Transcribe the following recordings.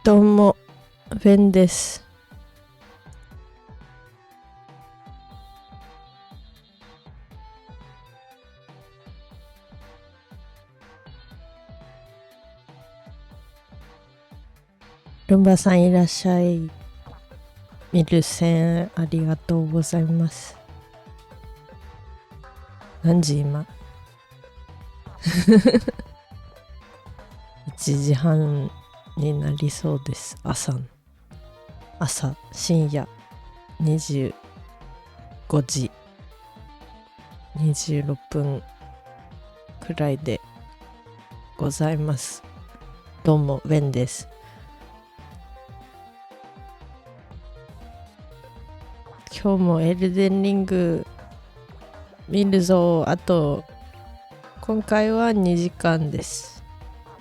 どうも、ヴェンです。ルンバさんいらっしゃい。ミルセンありがとうございます。何時今1時半になりそうです。深夜25時26分くらいでございます。どうもヴェンです。今日もエルデンリング見るぞ。あと今回は2時間です。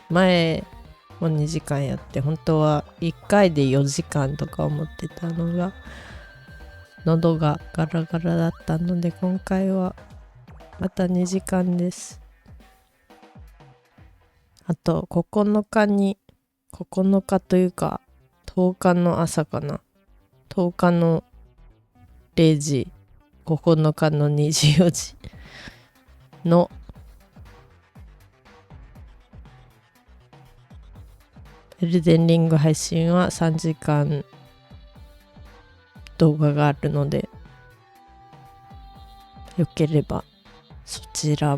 前も2時間やって、本当は1回で4時間とか思ってたのが喉がガラガラだったので、今回はまた2時間です。あと9日というか10日の朝かな、10日の0時、9日の24時のエルデンリング配信は3時間動画があるので、よければそちら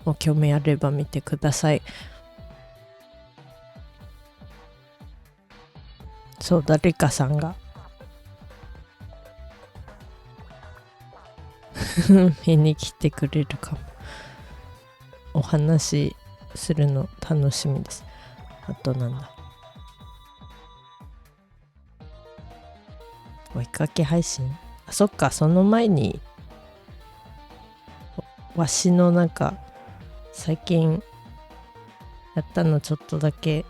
も興味あれば見てください。そう、誰かさんが見に来てくれるかも。お話しするの楽しみです。あとなんだ、追いかけ配信、そっか、その前にわしのなんか最近やったのちょっとだけ、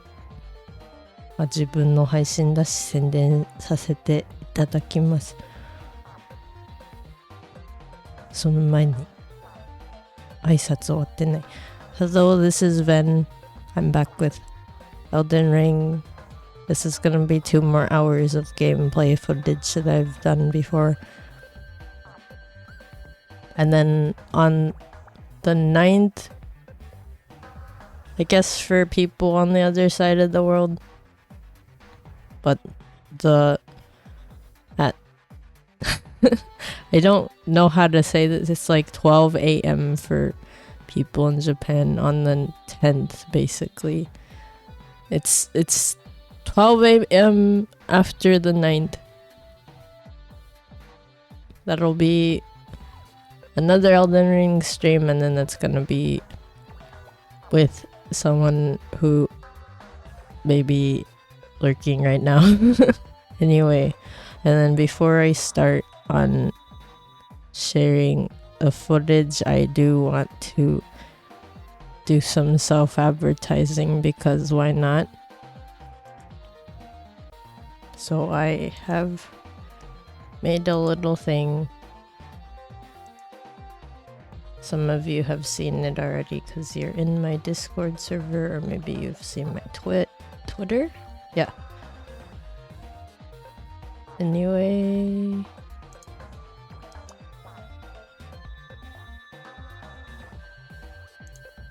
自分の配信だし宣伝させていただきます。その前に挨拶終わってない。 Hello, this is Ven. I'm back with Elden Ring. This is gonna be 2 more hours of gameplay footage that I've done before. And then on the 9th, I guess for people on the other side of the world, but I don't know how to say this. It's like 12 a.m. for people in Japan on the 10th, basically. It's 12 a.m. after the 9th. That'll be another Elden Ring stream, and then that's gonna be with someone who may be lurking right now. Anyway, and then before I start on sharing the footage, I do want to do some self-advertising, because why not? So I have made a little thing. Some of you have seen it already because you're in my Discord server, or maybe you've seen my Twitter? Yeah. Anyway,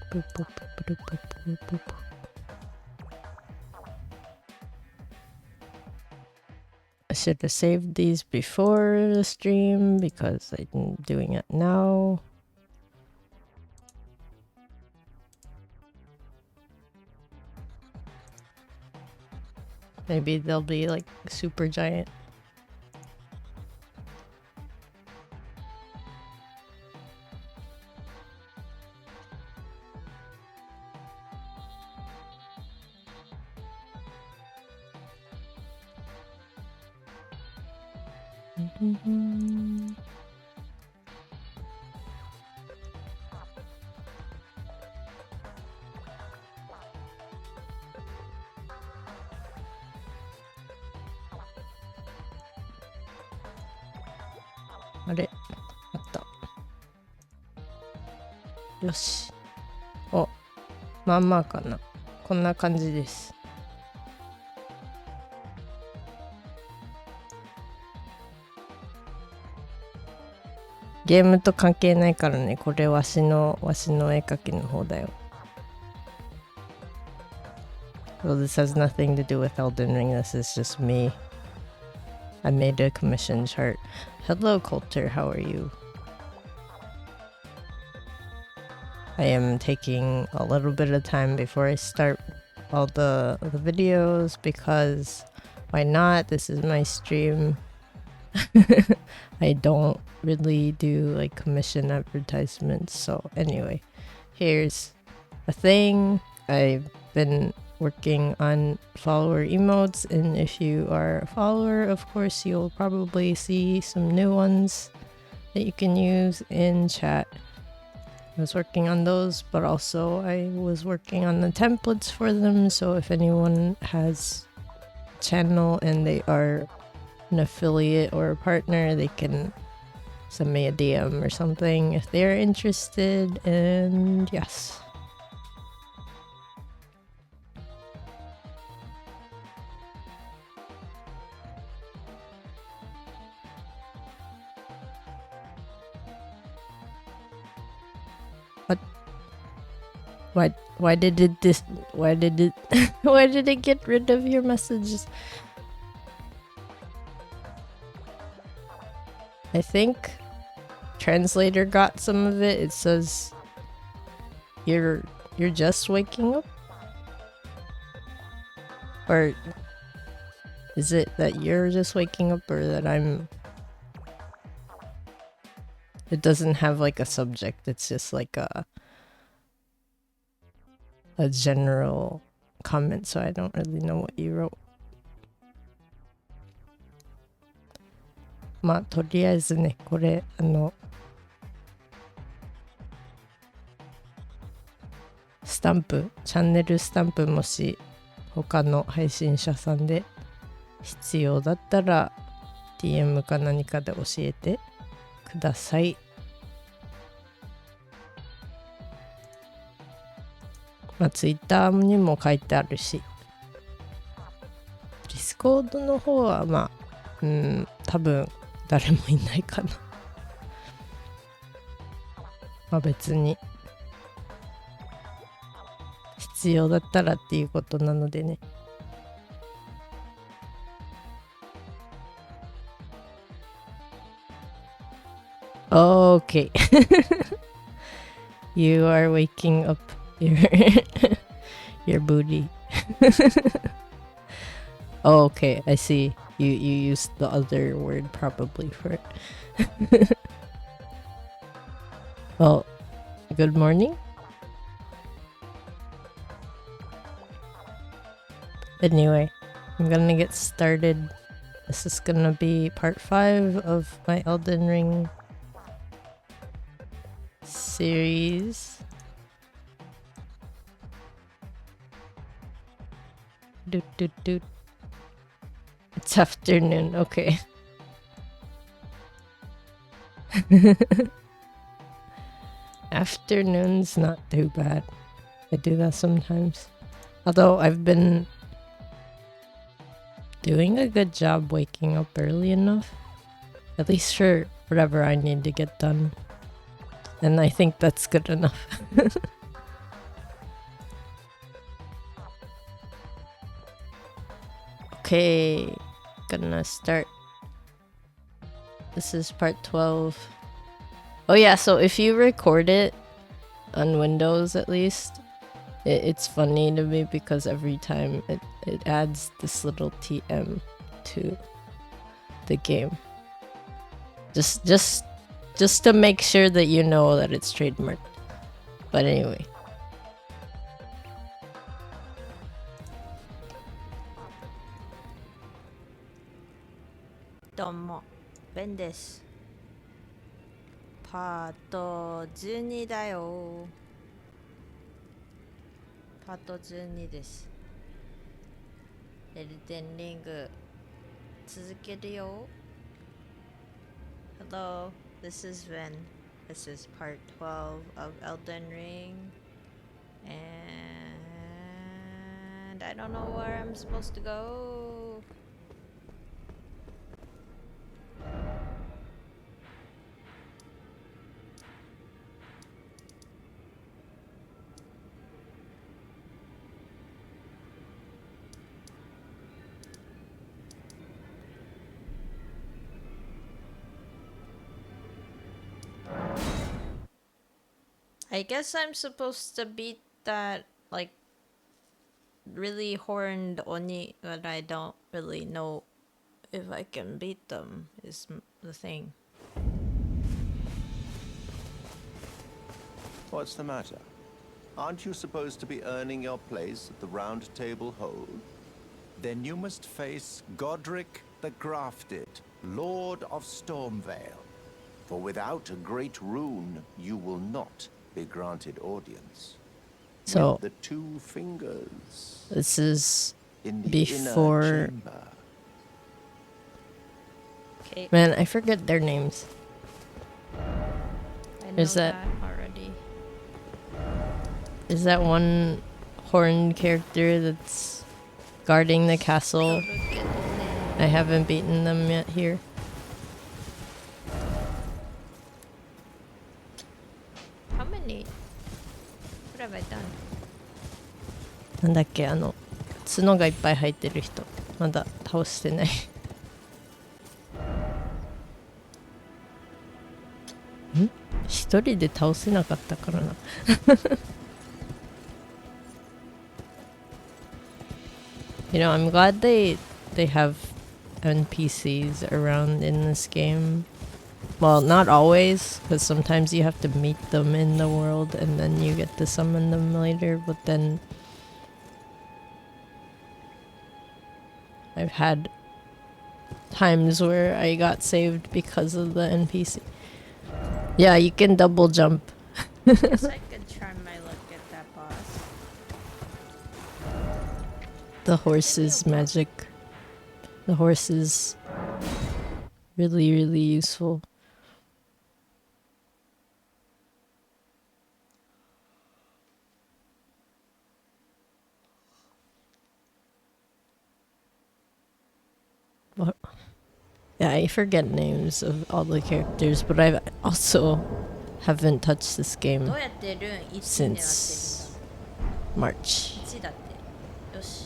boop, boop, boop, boop, boop, boop, boop. I should have saved these before the stream because I'm doing it now. Maybe they'll be like super giant.あれ、あった。よし。お、まあまあかな。こんな感じです。ゲームと関係ないからね。これわしの絵描きの方だよ。Well, this has nothing to do with Elden Ring. This is just me. I made a commission chart. Hello, Coulter. How are you? I am taking a little bit of time before I start all the videos because why not? This is my stream. I don't really do like commission advertisements. So anyway, here's a thing. I've been working on follower emotes, and if you are a follower, of course you'll probably see some new ones that you can use in chat. I was working on those, but also I was working on the templates for them, so if anyone has a channel and they are an affiliate or a partner, they can send me a DM or something if they're interested. And yes, why did it why did it get rid of your messages? I think translator got some of it. It says you're just waking up, or is it that you're just waking up, or that I'm... It doesn't have like a subject. It's just like a general comment, so I don't really know what you wrote. まあとりあえずね、これスタンプ、チャンネルスタンプ、もし他の配信者さんで必要だったら DM か何かで教えてください。まあ Twitter にも書いてあるし、Discord の方はまあ多分誰もいないかな。まあ別に必要だったらっていうことなのでね。Okay. You are waking up your booty. Oh, okay, I see. You used the other word probably for it. Well, good morning. Anyway, I'm gonna get started. This is gonna be part 5 of my Elden Ring series. Doot. It's afternoon, okay. Afternoon's not too bad. I do that sometimes. Although I've been doing a good job waking up early enough. At least for whatever I need to get done. And I think that's good enough. Okay, gonna start. This is part 12. Oh yeah, so if you record it on Windows at least, it's funny to me because every time it adds this little TM to the game. Just to make sure that you know that it's trademarked. But anyway. どうも、ベンです。パート12だよ。パート12です。エルデンリング続けるよ。Hello, this is Vin. This is part 12 of Elden Ring. And I don't know where I'm supposed to go. I guess I'm supposed to beat that, like, really horned Oni, but I don't really know if I can beat them, is the thing. What's the matter? Aren't you supposed to be earning your place at the round table hold? Then you must face Godric the Grafted, Lord of Stormvale. For without a great rune, you will not be granted audience. So With the two fingers this is in the before. inner chamber. Okay, Man, I forget their names. I know is that- already. Is that one horned character that's guarding the castle? I haven't beaten them yet here. How many? What have I done? なんだっけ、角がいっぱい生えてる人。まだ倒してない。ん？一人で倒せなかったからな。You know, I'm glad they have NPCs around in this game. Well, not always, because sometimes you have to meet them in the world and then you get to summon them later, but then I've had times where I got saved because of the NPC. Yeah, you can double jump. Guess I could try my luck at that boss. The horse is magic. The horse is really, really useful. What? Yeah, I forget names of all the characters, but I also haven't touched this ど game うやってルーン1になってるんだ since March. 1だってよし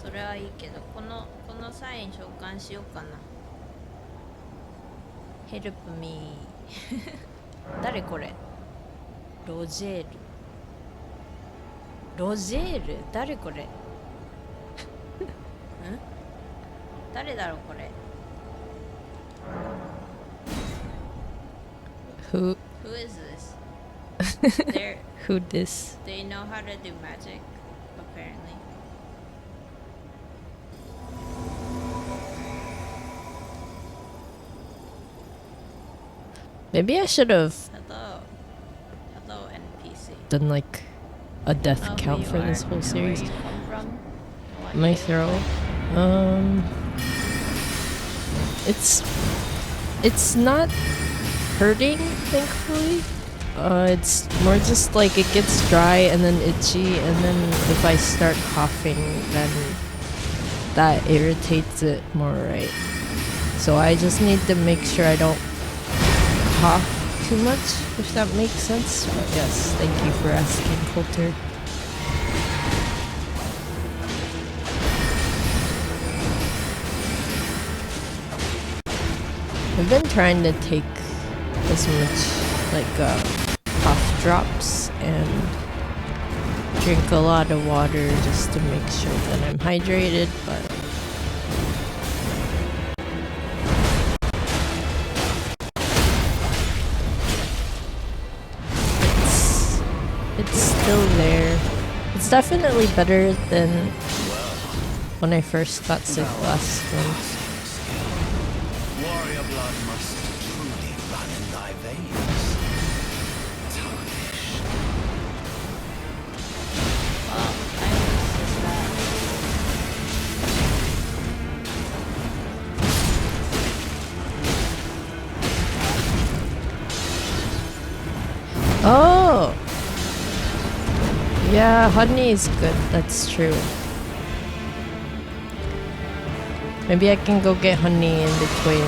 それはいいけどこのサイン召喚しようかな Help me 誰これロジェールロジェール誰これん誰だろうこれ Who Who is this? who this? They know how to do magic, apparently. Maybe I should have Hello. Hello, NPC. done like a death Know who count you for this are whole and series. Where you come from? What My you- throw. It's not hurting, thankfully. It's more just like it gets dry and then itchy, and then if I start coughing, then that irritates it more, right? So I just need to make sure I don't cough too much, if that makes sense. But yes, thank you for asking, Coulter. I've been trying to take as much like cough drops and drink a lot of water just to make sure that I'm hydrated, but it's still there. It's definitely better than when I first got sick last month. Warrior blood must truly run in thy veins. Tarnished. Well, I was that. Oh! Yeah, honey is good. That's true. Maybe I can go get honey in between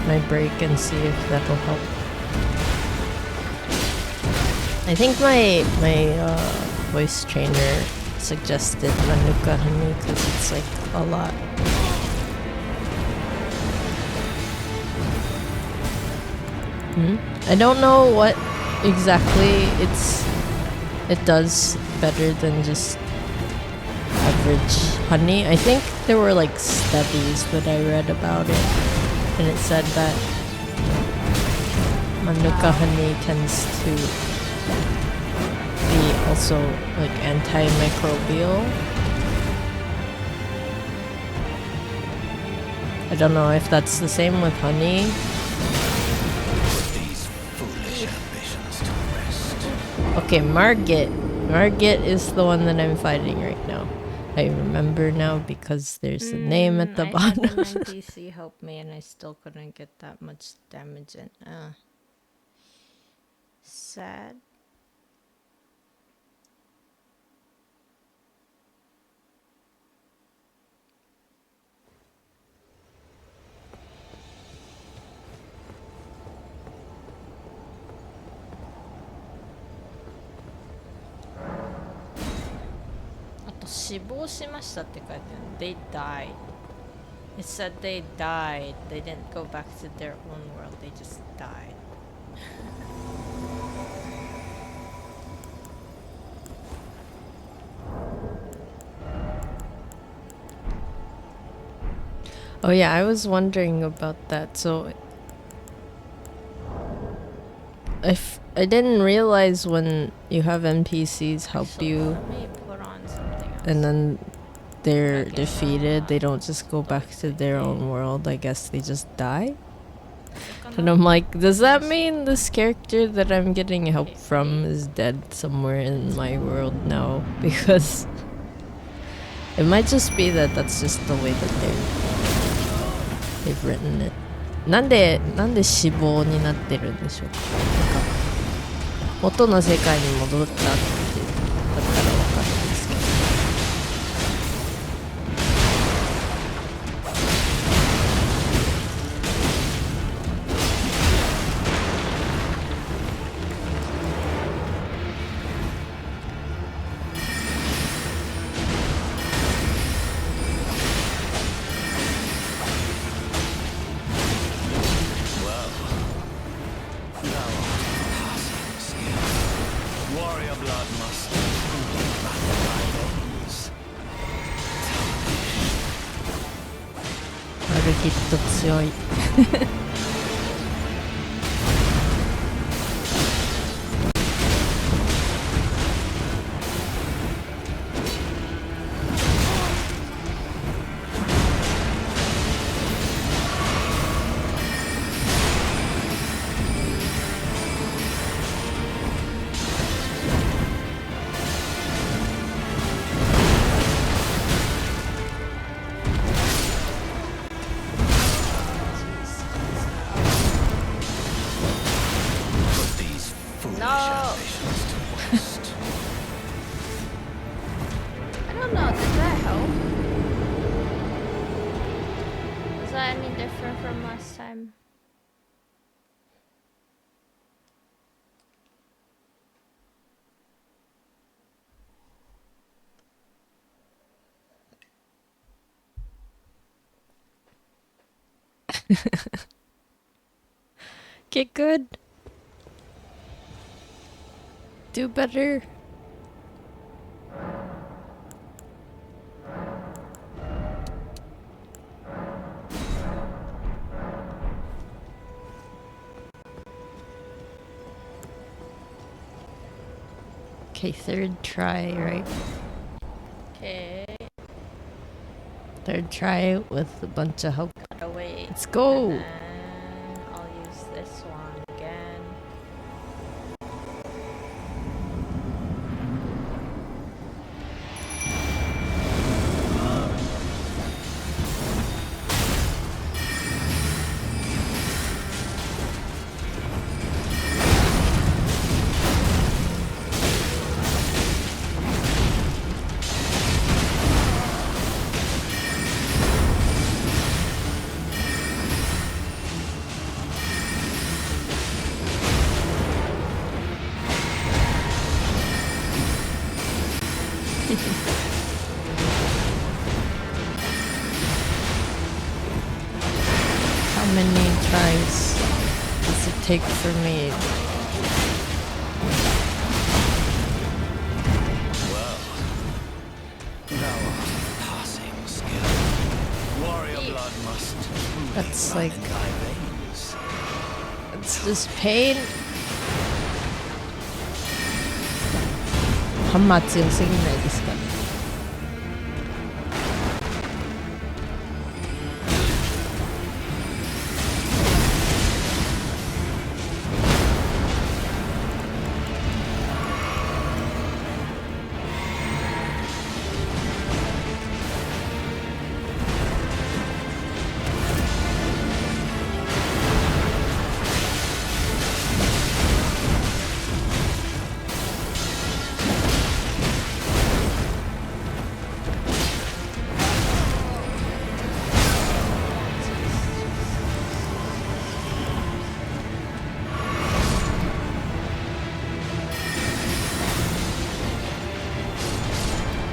my break and see if that'll help. I think my voice trainer suggested Manuka honey because it's like a lot. I don't know what exactly it does better than just average honey. I think there were like studies that I read about it, and it said that Manuka honey tends to be also like antimicrobial. I don't know if that's the same with honey. These foolish ambitions to rest. Okay, Margit. Margit is the one that I'm fighting right now. I remember now because there's a name at the bottom. I had an NPC help me and I still couldn't get that much damage in. Sad. They died. It said they died. They didn't go back to their own world. They just died. Oh yeah, I was wondering about that. So if I didn't realize when you have NPCs help you Let me put on something else. and then they're defeated, they don't just go back to their own world. I guess they just die. And I'm like, does that mean this character that I'm getting help from is dead somewhere in my world now? Because it might just be that that's just the way that they've written it. なんで死亡になってるんでしょうか。なんか元の世界に戻ったってだったらわかるんですけど。Warrior blood must run my veins. あれきっと強い。Put these foolish ambitions to rest. I don't know, did that help? Was that any different from last time? Get good. Do better. Okay, third try, right? Okay. Third try with a bunch of help. Gotta wait. Let's go. And then I'll use this one again. How many tries does it take for me. Well, thou art passing skill. Warrior blood must That's run like, in thy veins. it's just pain. ハンマー強すぎないですかね。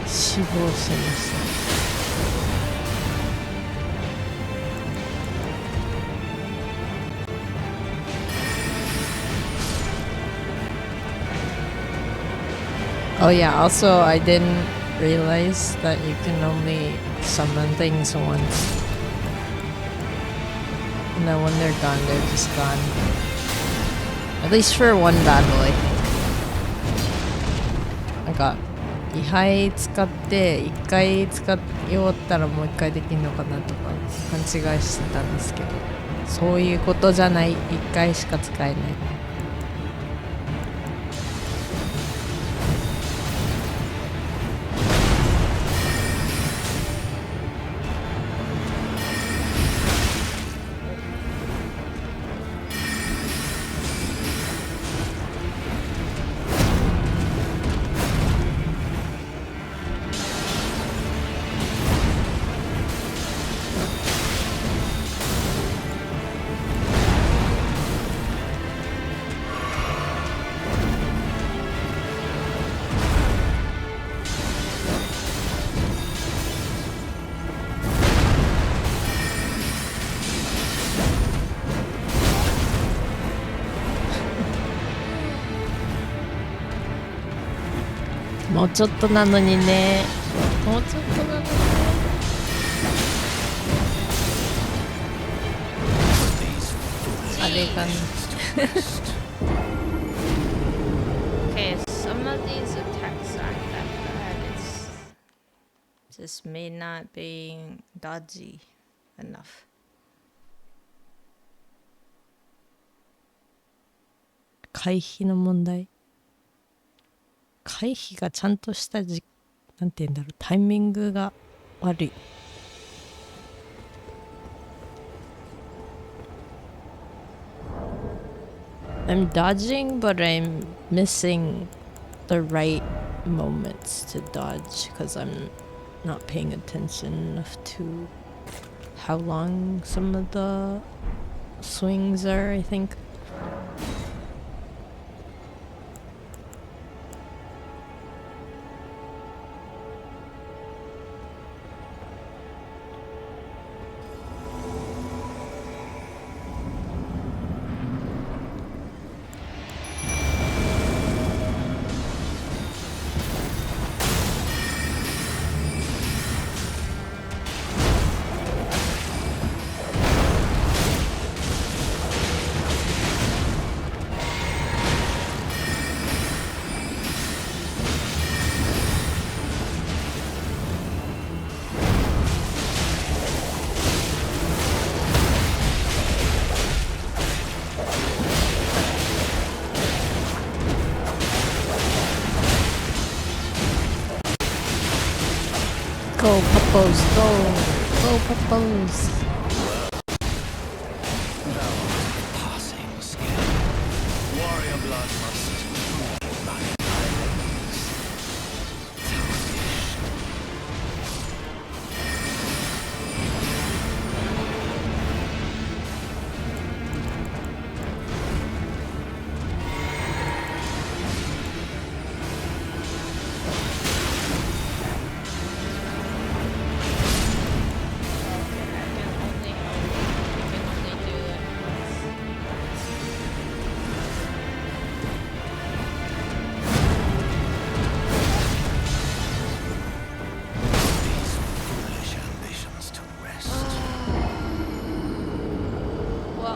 死亡しました。Oh yeah, also I didn't realize that you can only summon things once. And then when they're gone, they're just gone. At least for one battle, I think. なんか位牌使って一回使い終わったらもう一回できるのかなとか勘違いしてたんですけど、そういうことじゃない、一回しか使えない。もうちょっとなのにね。もうちょっとなのにね。あれがね。Okay, some of these attacks aren't that bad. It's just me not being dodgy enough. 回避の問題。回避がちゃんとしたなんて言うんだろう、タイミングが悪い。I'm dodging, but I'm missing the right moments to dodge because I'm not paying attention enough to how long some of the swings are, I think. Go Puppos, go Puppos. Passing skill. Warrior blood must run in thy veins.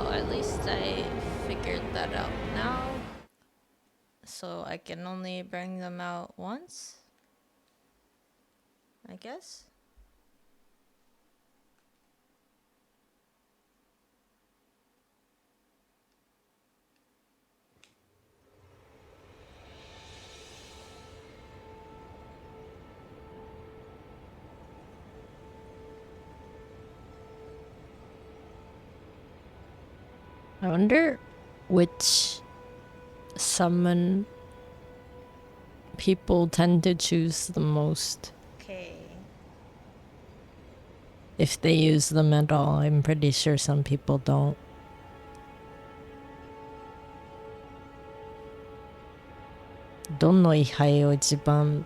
Well, at least I figured that out now. So I can only bring them out once, I guess. I wonder which summon people tend to choose the most. Okay. If they use them at all, I'm pretty sure some people don't.どの位牌を一番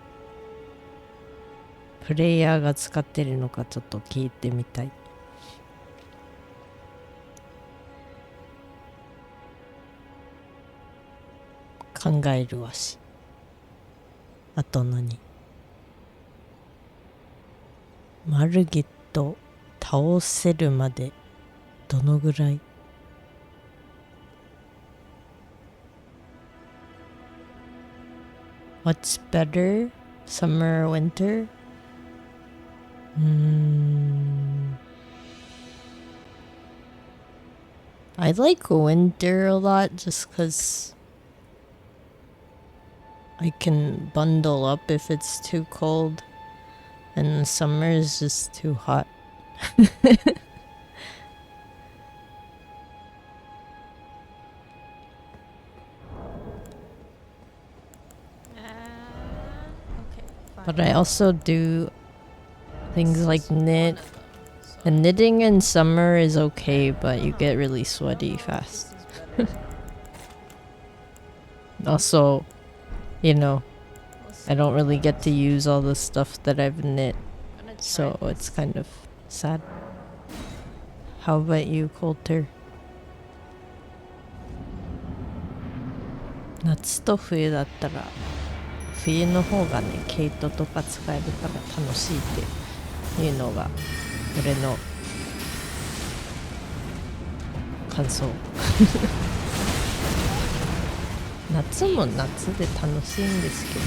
プレイヤーが使ってるのかちょっと聞いてみたい。考えるわし。あと何？マルギット倒せるまでどのぐらい？What's better? Summer or winter? I like winter a lot just because I can bundle up if it's too cold, and summer is just too hot. Okay, fine. But I also do things like knit, and knitting in summer is okay, but you get really sweaty fast. Also, you know, I don't really get to use all the stuff that I've knit, so it's kind of sad. How about you, Coulter? 夏と冬だったら冬の方がね、毛糸とか使えるから楽しいっていうのが俺の感想。夏も夏で楽しいんですけど、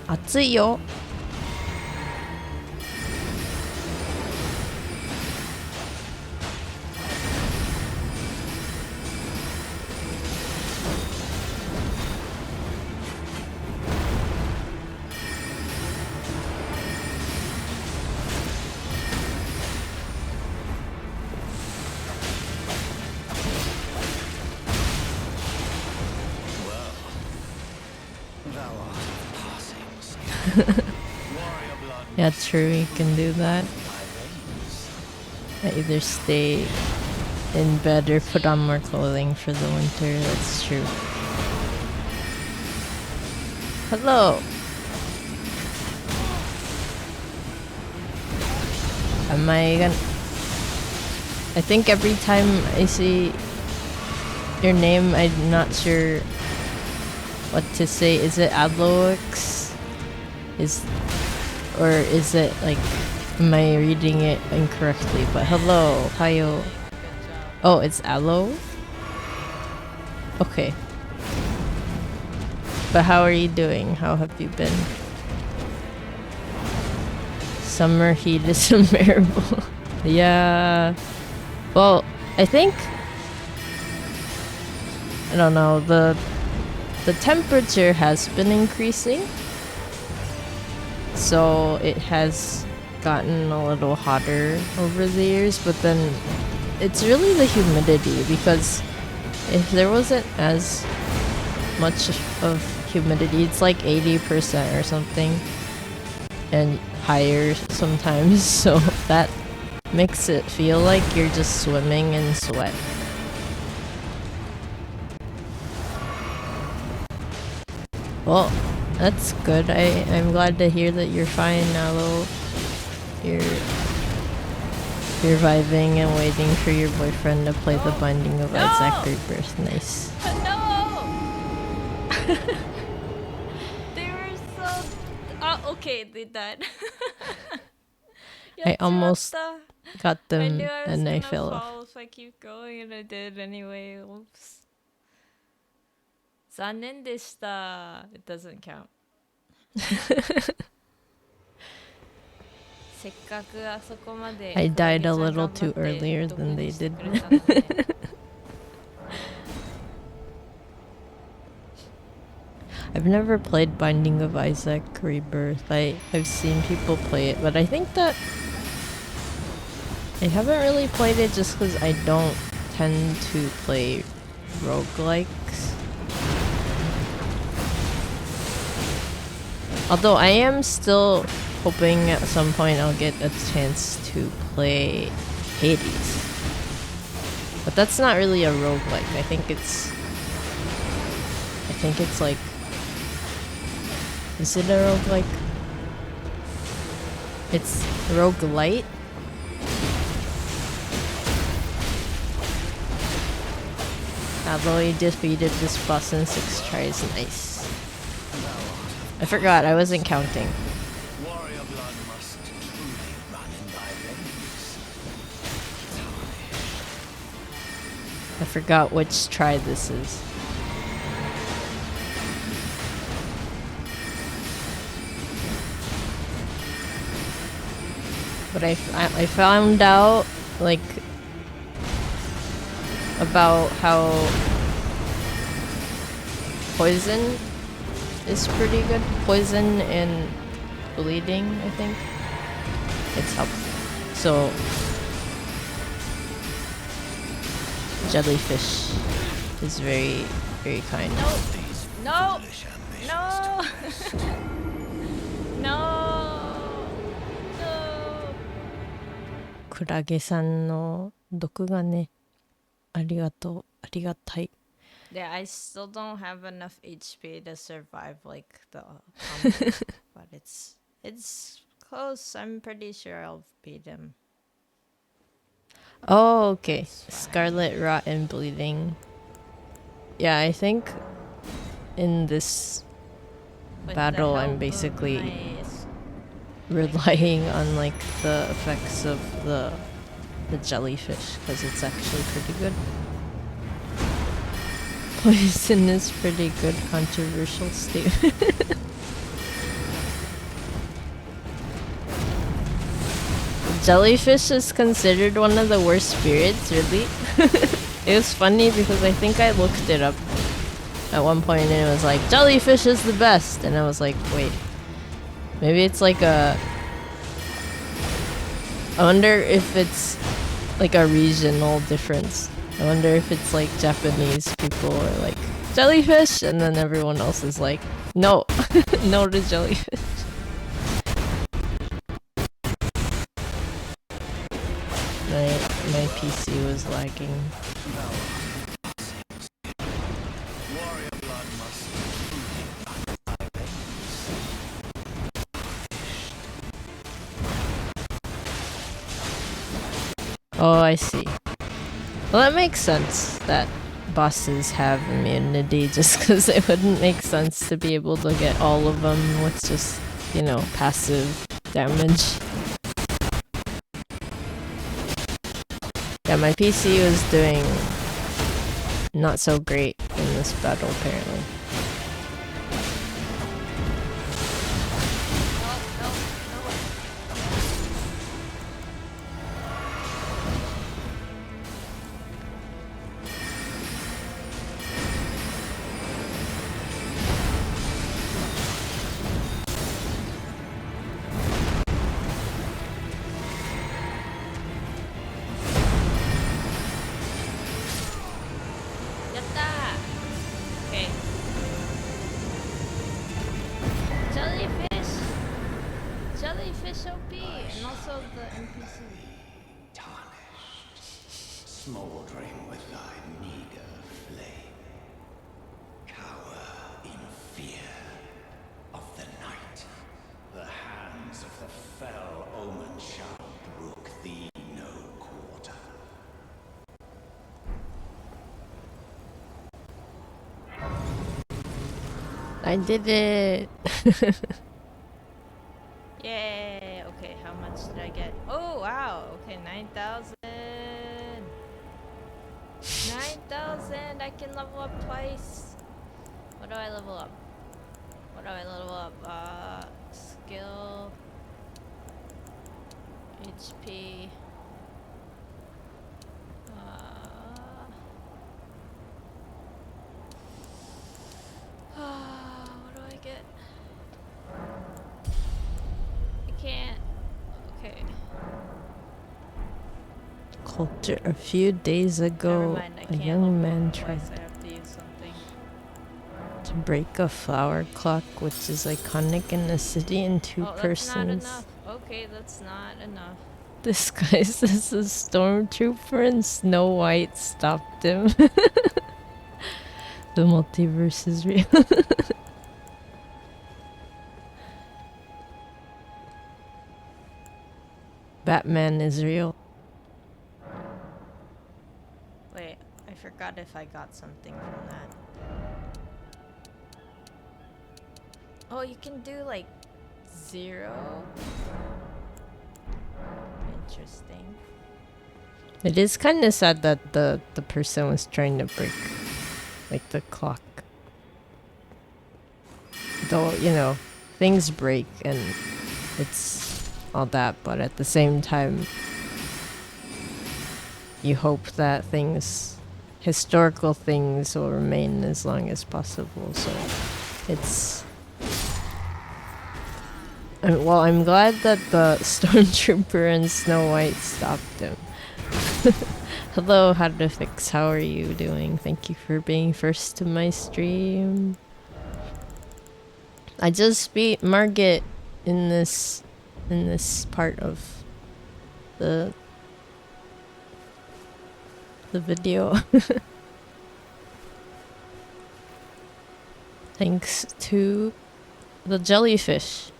暑いよ。Yeah, true, you can do that. I either stay in bed or put on more clothing for the winter, that's true. Hello! Am I gonna... I think every time I see your name, I'm not sure what to say. Is it Aloix? Or is it like, am I reading it incorrectly? But hello, Hayo. Oh, it's Aloe? Okay. But how are you doing? How have you been? Summer heat is unbearable. Yeah. Well, I think, I don't know, the temperature has been increasing. So it has gotten a little hotter over the years, but then it's really the humidity, because if there wasn't as much of humidity, it's like 80% or something, and higher sometimes, so that makes it feel like you're just swimming in sweat. Well, that's good. I'm glad to hear that you're fine, Aloe. You're vibing and waiting for your boyfriend to play the Binding of Isaac Rebirth. Nice. No! They were so... okay, they died. I almost やっちまった got I them knew I was and I gonna fell off. fall if I keep going, and I did anyway. Oops. 残念でした It doesn't count. せっかくあそこまで I クラ died ゲ a ちゃん little 頑張っ too て earlier 毒 than に they して did くれたので I've never played Binding of Isaac Rebirth. I've seen people play it, but I think that I haven't really played it just because I don't tend to play roguelikes. Although I am still hoping at some point I'll get a chance to play Hades. But that's not really a roguelike. I think it's like... Is it a roguelike? It's roguelite? Aloy defeated this boss in 6 tries. Nice. I forgot, I wasn't counting. Warrior blood must truly run in thy veins. I forgot which try this is. But I found out, like, about how poison is pretty good. Poison and bleeding, I think. It's helpful. So, jellyfish is very, very kind. No! No! No! クラゲさんの毒がね、ありがとう、ありがたい。Yeah, I still don't have enough HP to survive like the combat, but it's close. I'm pretty sure I'll beat him. Oh, okay. Scarlet Rot and Bleeding. Yeah, I think in this With battle the I'm help basically of my relying on like the effects of the jellyfish because it's actually pretty good. Poison is pretty good. Controversial statement. Jellyfish is considered one of the worst spirits, really. It was funny because I think I looked it up at one point and it was like, jellyfish is the best, and I was like, wait, maybe it's like a... I wonder if it's like a regional difference. I wonder if it's like Japanese people are like, jellyfish, and then everyone else is like, no, no to jellyfish. My PC was lagging. Warrior blood must truly run in thy veins. Oh, I see. Well, that makes sense that bosses have immunity just because it wouldn't make sense to be able to get all of them with just, you know, passive damage. Yeah, my PC was doing not so great in this battle, apparently. Okay. Jellyfish OP, and also the NPC. Tarnished, smoldering with thy meager flame. Cower in fear of the night. The hands of the fell omen shall brook thee no quarter. I did it! Yay! Okay, how much did I get? Oh! wow. Okay, 9,000. 9,000. I can level up twice. What do I level up? What do I level up? Skill. HP. What do I get? I can't. Okay. Culture. A few days ago, a young man tried to break a flower clock, which is iconic in the city, in two persons. That's not enough. Okay, that's not enough. Disguised as a stormtrooper, and Snow White stopped him. The multiverse is real. Batman is real. Wait, I forgot if I got something from that. Oh, you can do like 0? Interesting. It is kind of sad that the person was trying to break like the clock. Though, you know, things break and it's all that, but at the same time you hope that historical things will remain as long as possible. So it's well, I'm glad that the stormtrooper and Snow White stopped him. Hello, How to Fix. How are you doing? Thank you for being first to my stream. I just beat Margit in this part of the video. Thanks to the jellyfish.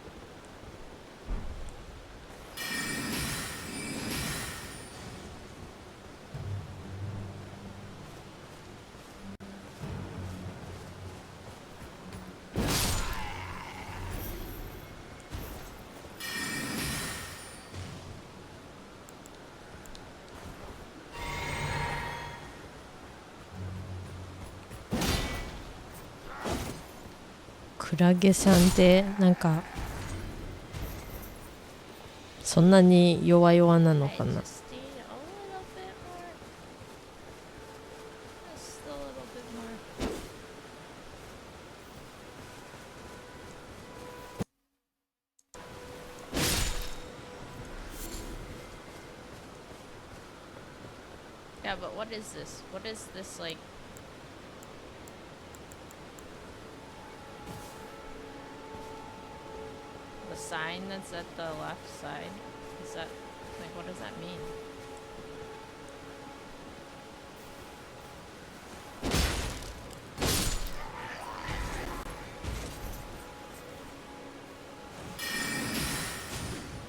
クラゲさんってなんかそんなに弱々なのかな。Yeah, but what is this? What is this like? The sign that's at the left side? Is that like what does that mean?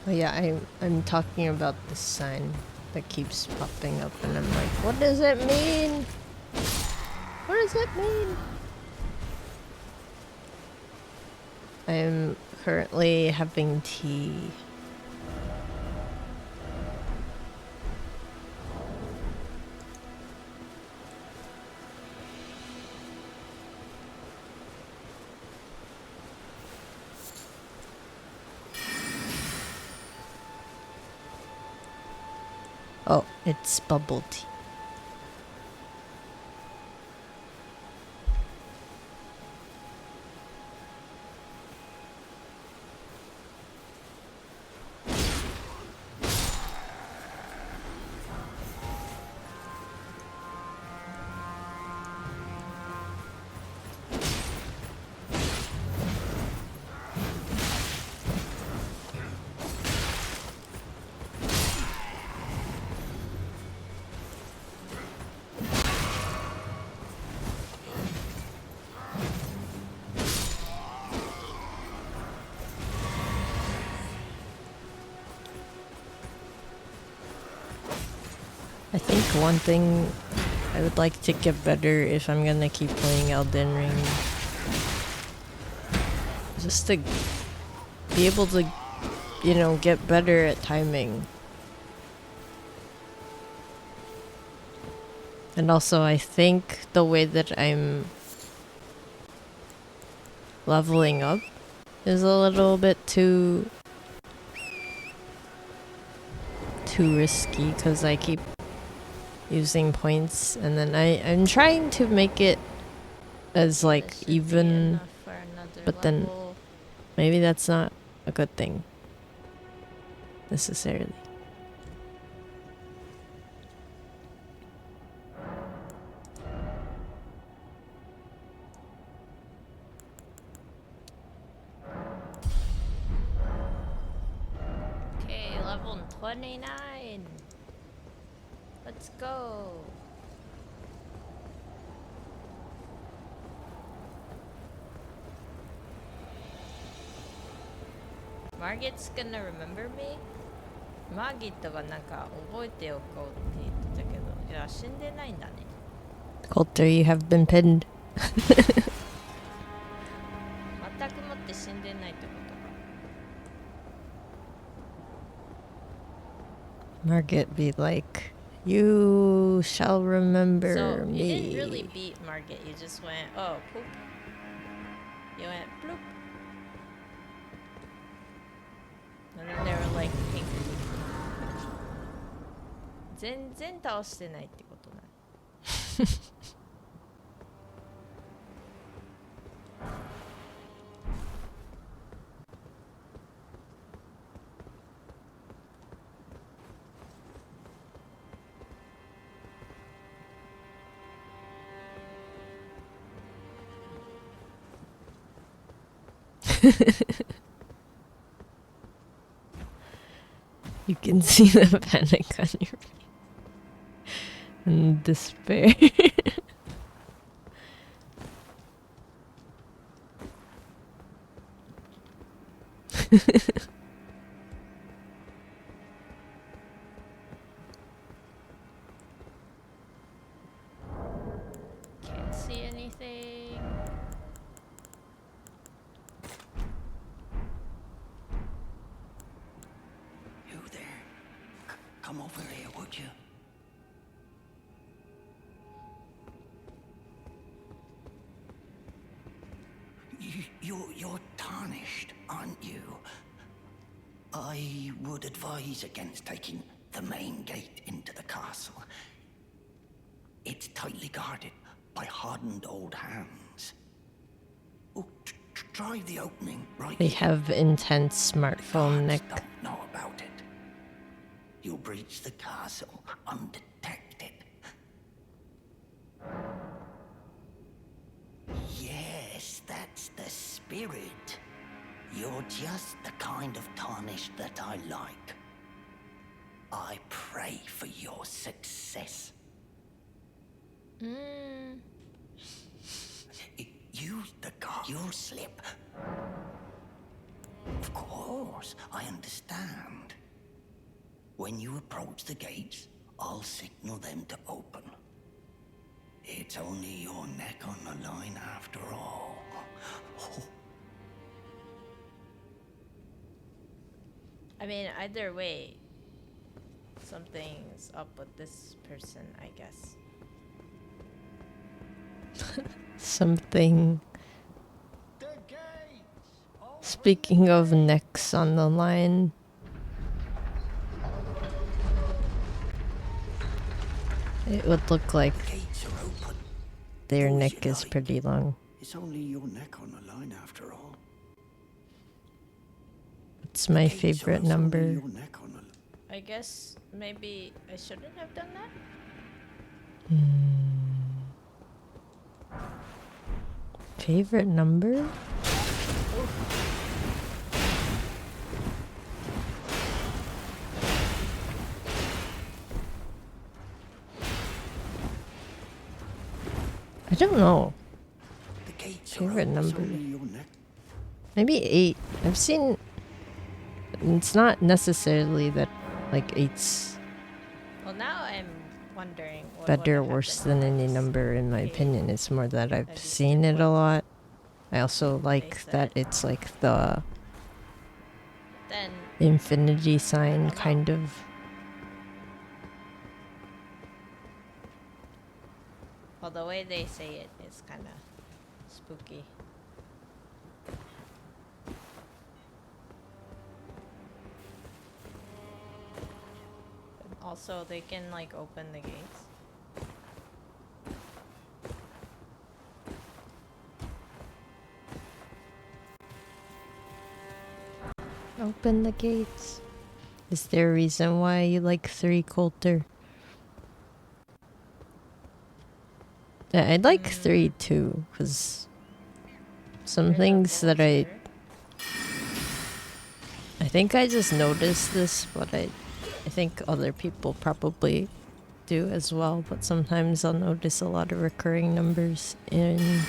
Oh yeah, I'm talking about this sign that keeps popping up and I'm like, what does it mean? What does it mean? I am currently having tea. Oh, it's bubble tea. I think one thing I would like to get better if I'm gonna keep playing Elden Ring, just to be able to, you know, get better at timing. And also, I think the way that I'm leveling up is a little bit too risky because I keep using points, and then I'm trying to make it as like This should be even, enough for another but then level. maybe that's not a good thing necessarily. Okay, level 29. Let's go. Margit's gonna remember me? マーギットがなんか覚えておこうって言ってたけど、いや死んでないんだね。Coulter, you have been pinned. 全くもって死んでないってことか。Margit be like, you shall remember So me. you didn't really beat Margit, you just went, oh, poop. You went, bloop. And then they were like, pink. 全然倒してないってことない。You can see the panic on your face. And despair. Can't see anything. You there? Come over here, would you? You're tarnished, aren't you? I would advise against taking the main gate into the castle. It's tightly guarded by hardened old hands. Oh, try the opening right They here. have intense smartphone Guards neck. don't know about it. You'll breach the castle undetected. Yes, that's the spirit. You're just the kind of tarnished that I like. I pray for your success. Use the guard. You'll slip. Of course, I understand. When you approach the gates, I'll signal them to open. It's only your neck on the line after all. I mean, either way, something's up with this person, I guess. Something. Speaking of necks on the line. It would look like Gates are open. their Do as neck you is like. pretty long. It's only your neck on the line after all. It's my Gates are favorite only number. your neck on the I guess maybe I shouldn't have done that? Favorite number? I don't know. The gates are Favorite open. It's number. only your neck. Maybe 8. I've seen. It's not necessarily that like 8's Well, now I'm wondering what better or would have worse happened than any next. number in my Okay. opinion. It's more that I've just seen did it a what lot. I also like said. that it's like the Then infinity sign know. kind of. Well, the way they say it is kind of spooky. But also, they can like open the gates. Open the gates. Is there a reason why you like 3 Coulter? Yeah, I'd like 3 too, because some things that I think I just noticed this, but I think other people probably do as well, but sometimes I'll notice a lot of recurring numbers in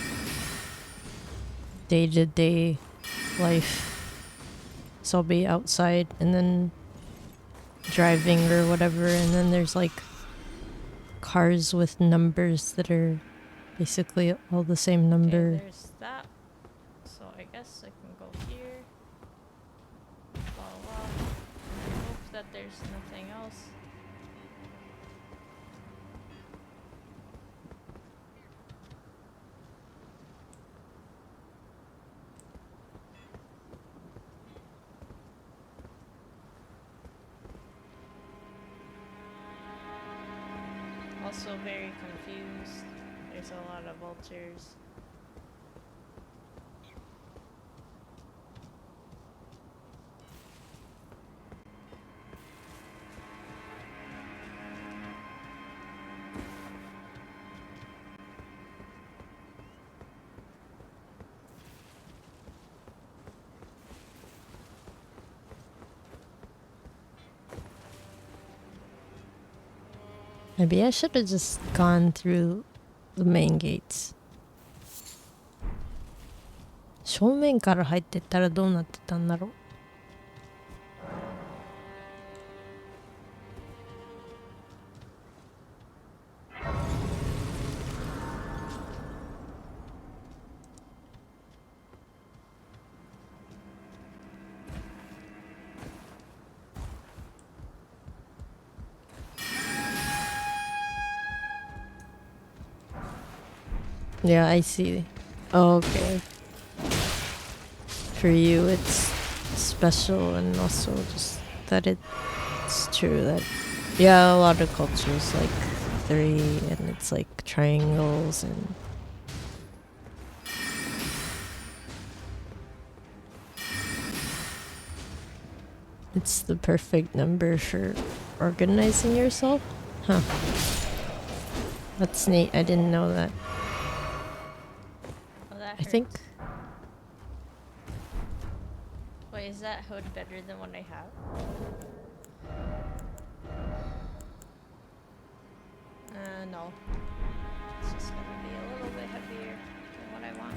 day-to-day life. So I'll be outside and then driving or whatever, and then there's like cars with numbers that are basically all the same number. Okay, there's that. So I guess I can go here. Blah, blah. And I hope that there's nothing else. Also very confused. There's a lot of vultures. Maybe I should have just gone through the main gates. 正面から入ってったらどうなってたんだろう? Yeah, I see. Oh, okay. For you, it's special, and also just that it's true that, yeah, a lot of cultures like 3, and it's like triangles, and it's the perfect number for organizing yourself. Huh. That's neat. I didn't know that. I think. Wait, is that hood better than what I have? No. It's just gonna be a little bit heavier than what I want.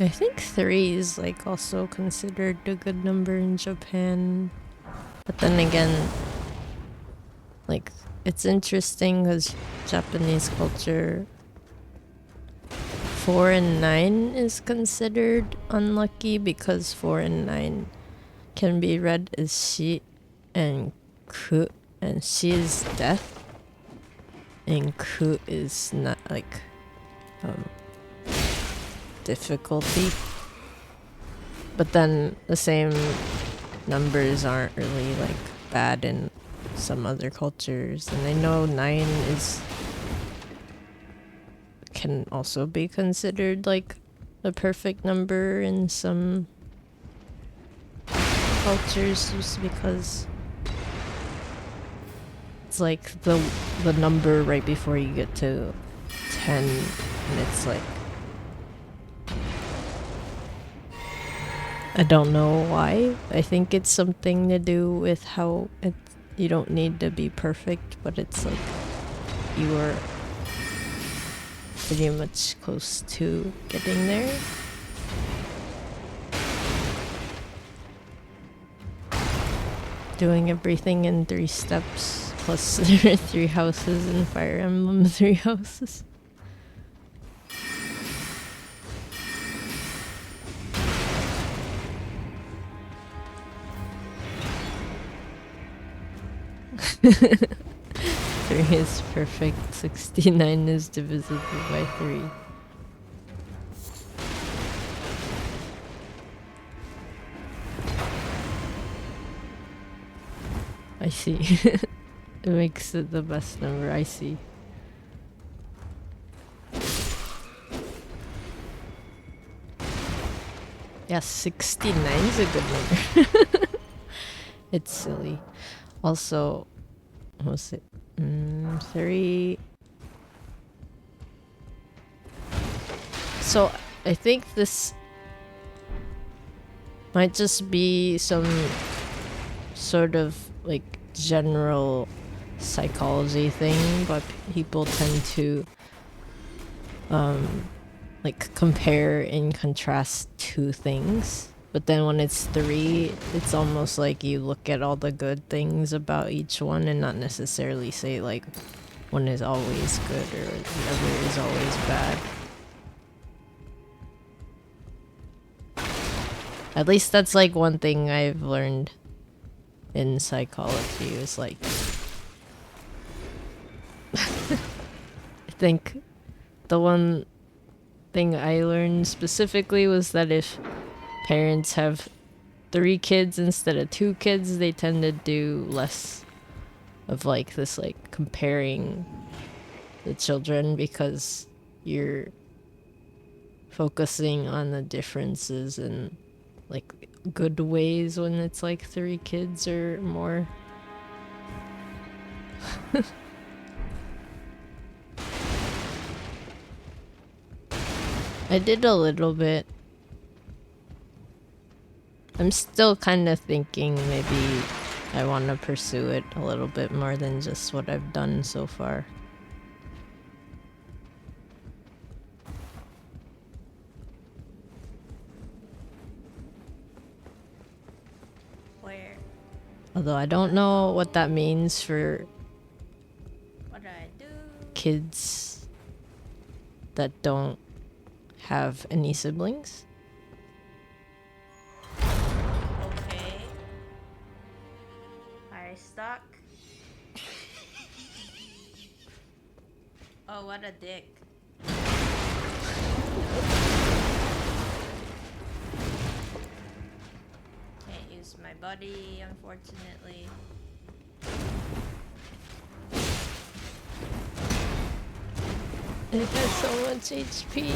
I think 3 is like also considered a good number in Japan. But then again, like, it's interesting because Japanese culture, 4 and 9 is considered unlucky because 4 and 9 can be read as shi and ku, and shi is death and ku is not like difficulty. But then the same numbers aren't really like bad in some other cultures, and I know 9 is can also be considered like the perfect number in some cultures, just because it's like the number right before you get to 10, and it's like, I don't know why. I think it's something to do with how you don't need to be perfect, but it's like you are pretty much close to getting there. Doing everything in 3 steps, plus there are 3 houses in Fire Emblem 3 houses. 3 is perfect. 69 is divisible by 3. I see. It makes it the best number. I see. Yeah, 69 is a good number. It's silly. Also, what was it? 3. So, I think this might just be some sort of like general psychology thing, but people tend to like compare and contrast two things. But then when it's 3, it's almost like you look at all the good things about each one and not necessarily say like one is always good or the other is always bad. At least that's like one thing I've learned in psychology is like I think the one thing I learned specifically was that if parents have 3 kids instead of 2 kids, they tend to do less of like this like comparing the children because you're focusing on the differences in like good ways when it's like 3 kids or more. I did a little bit. I'm still kind of thinking maybe I want to pursue it a little bit more than just what I've done so far. Where? Although I don't know what that means for What do I do? kids that don't have any siblings. Okay. Are you stuck? Oh, what a dick. Can't use my body, unfortunately. It has so much HP.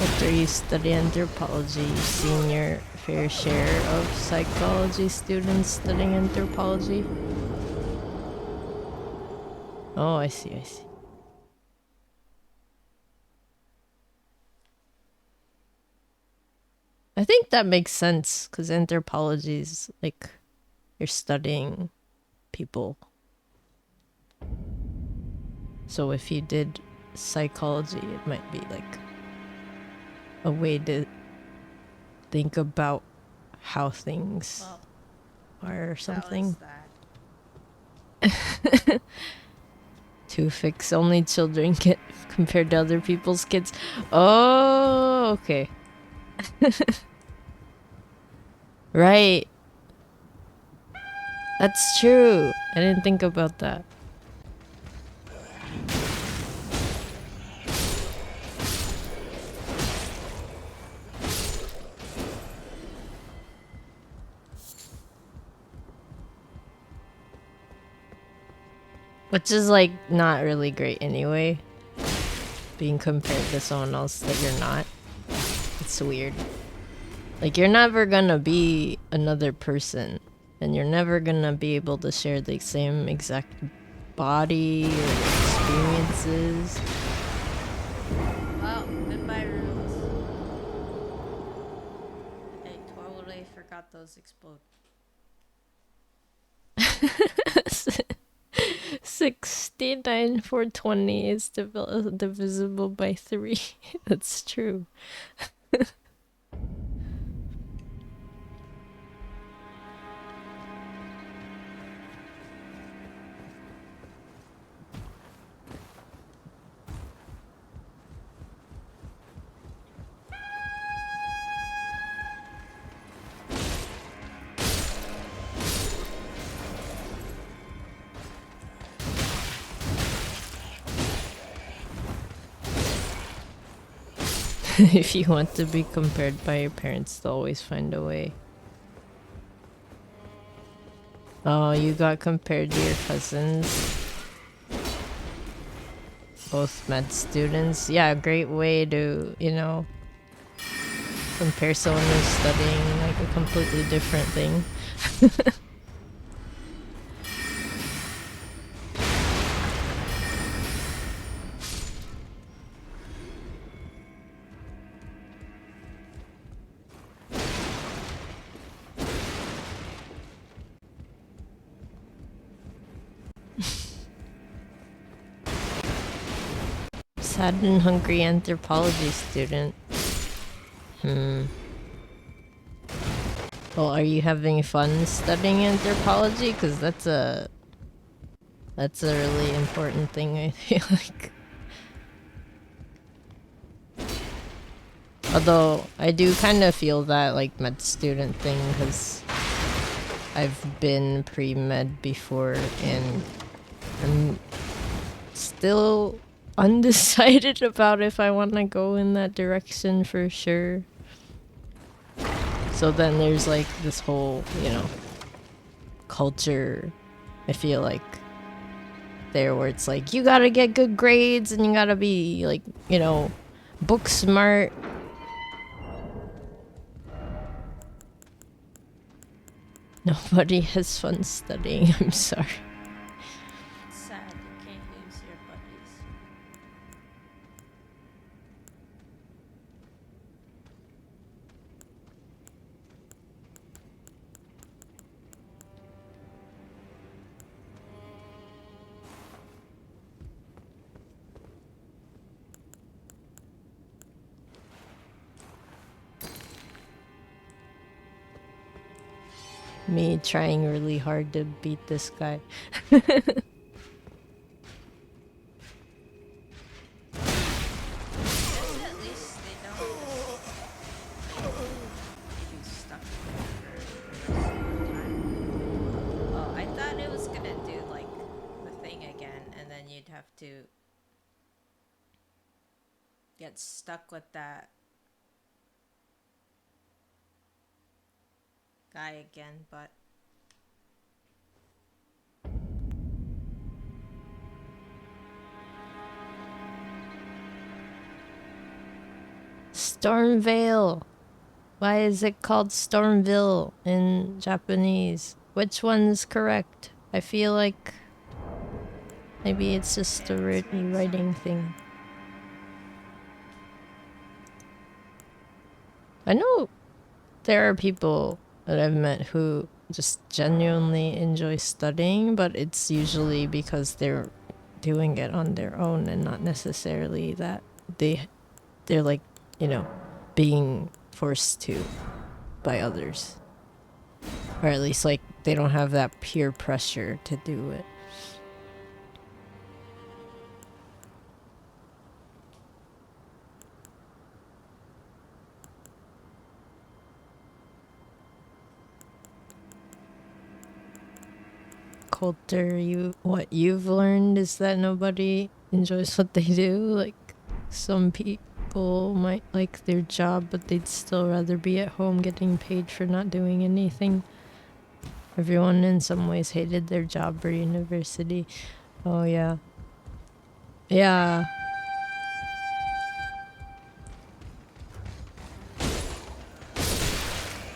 After you study anthropology, you've seen your fair share of psychology students studying anthropology. Oh, I see, I see. I think that makes sense because anthropology is like you're studying people. So if you did psychology, it might be like a way to think about how things are or something. To fix only children get compared to other people's kids. Oh, okay. Right. That's true. I didn't think about that. Which is like not really great anyway. Being compared to someone else that you're not. It's weird. Like you're never gonna be another person. And you're never gonna be able to share the same exact body or experiences. Well, goodbye rooms. I totally forgot those explode. 69 for 20 is divisible by 3. That's true. If you want to be compared by your parents, they'll always find a way. Oh, you got compared to your cousins. Both med students. Yeah, great way to, you know, compare someone who's studying like a completely different thing. Sad and hungry anthropology student. Well, are you having fun studying anthropology? Because that's a really important thing, I feel like. Although I do kind of feel that like med student thing, because I've been pre-med before and I'm still undecided about if I want to go in that direction for sure. So then there's like this whole, you know, culture, I feel like, there where it's like, you gotta get good grades and you gotta be like, you know, book smart. Nobody has fun studying, I'm sorry. Sad you can't use your buddies. Me trying really hard to beat this guy. At least they don't get you stuck there for some time. Oh, I thought it was gonna do like the thing again, and then you'd have to get stuck with that guy again, but Stormvale. Why is it called Stormville in Japanese? Which one's correct? I feel like maybe it's just a writing thing. I know there are people that I've met who just genuinely enjoy studying, but it's usually because they're doing it on their own and not necessarily that they're like, you know, being forced to by others. Or at least like they don't have that peer pressure to do it. Coulter, what you've learned is that nobody enjoys what they do. Like, some people might like their job, but they'd still rather be at home getting paid for not doing anything. Everyone in some ways hated their job or university. Oh yeah. Yeah.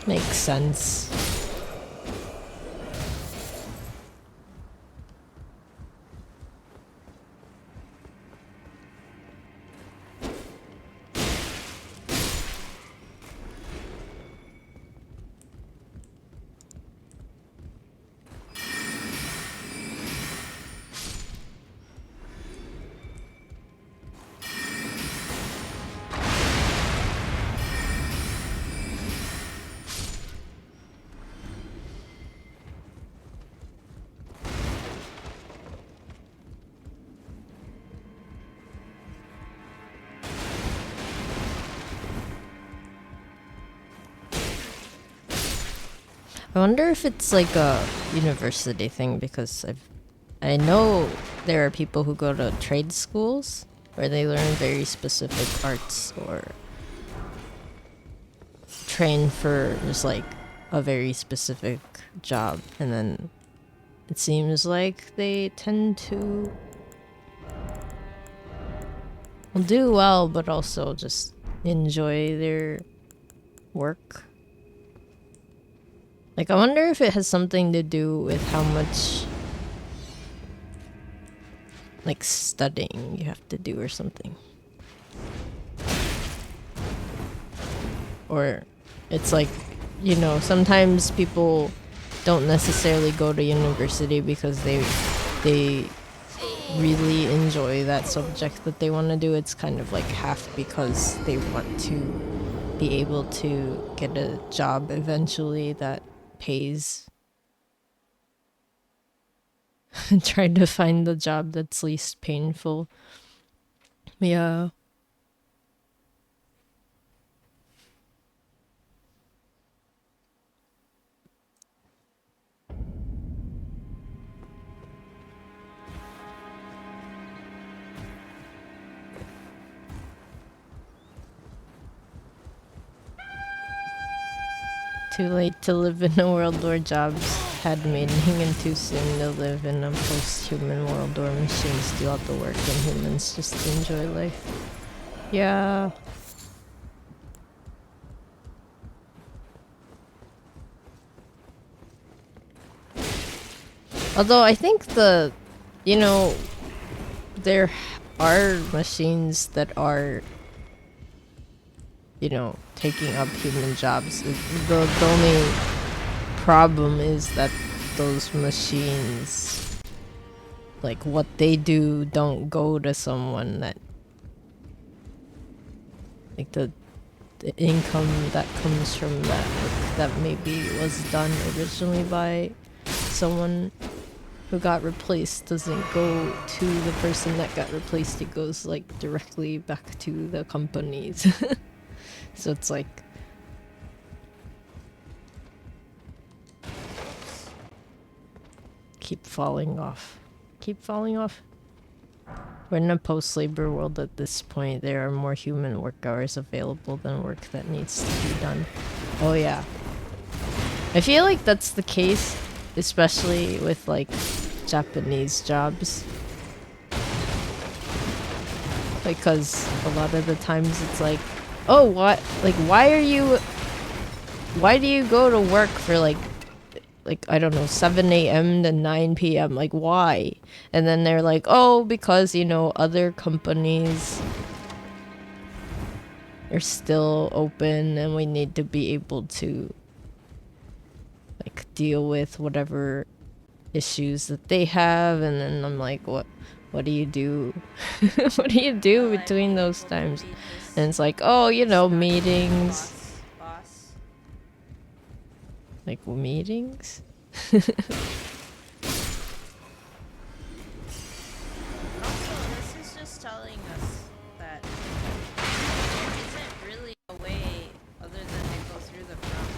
Makes sense. I wonder if it's like a university thing, because I know there are people who go to trade schools where they learn very specific arts or train for just like a very specific job, and then it seems like they tend to do well, but also just enjoy their work. Like, I wonder if it has something to do with how much like studying you have to do or something. Or it's like, you know, sometimes people don't necessarily go to university because they really enjoy that subject that they want to do. It's kind of like half because they want to be able to get a job eventually that pays. Trying to find the job that's least painful. Yeah. Too late to live in a world where jobs had meaning, and too soon to live in a post-human world where machines do all the work and humans just enjoy life. Yeah. Although I think you know, there are machines that are, you know, taking up human jobs. The only problem is that those machines, like what they do, don't go to someone that, like the income that comes from that work that maybe was done originally by someone who got replaced doesn't go to the person that got replaced. It goes like directly back to the companies. So it's like, keep falling off. We're in a post-labor world at this point. There are more human work hours available than work that needs to be done. Oh yeah. I feel like that's the case, especially with like Japanese jobs. Because a lot of the times it's like, oh, what? Like, why do you go to work for like, I don't know, 7 a.m. to 9 p.m.? Like, why? And then they're like, oh, because, you know, other companies are still open and we need to be able to, like, deal with whatever issues that they have. And then I'm like, what do you do? What do you do between those times? And it's like, oh, you know, meetings. Like, meetings? Also, this is just telling us that there isn't really a way other than to go through the front.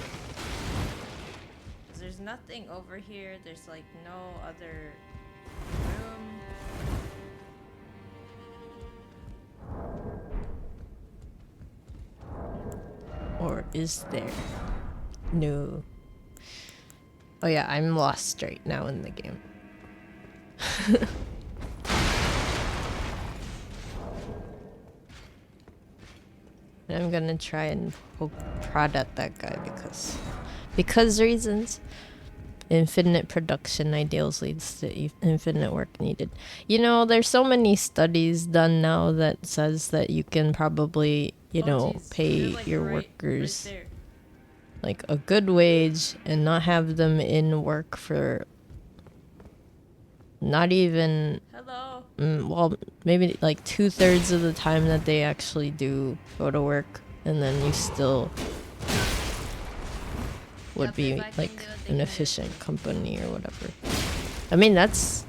Because there's nothing over here. There's like no other room. Or is there? No. Oh yeah, I'm lost right now in the game. And I'm gonna try and prod at that guy because reasons. Infinite production ideals leads to infinite work needed. You know, there's so many studies done now that says that you can probably, you know, pay like your right workers there. like a good wage and not have them in work for not even Hello. well, maybe like 2/3 of the time that they actually do go to work, and then you still would be like an efficient company or whatever. I mean, that's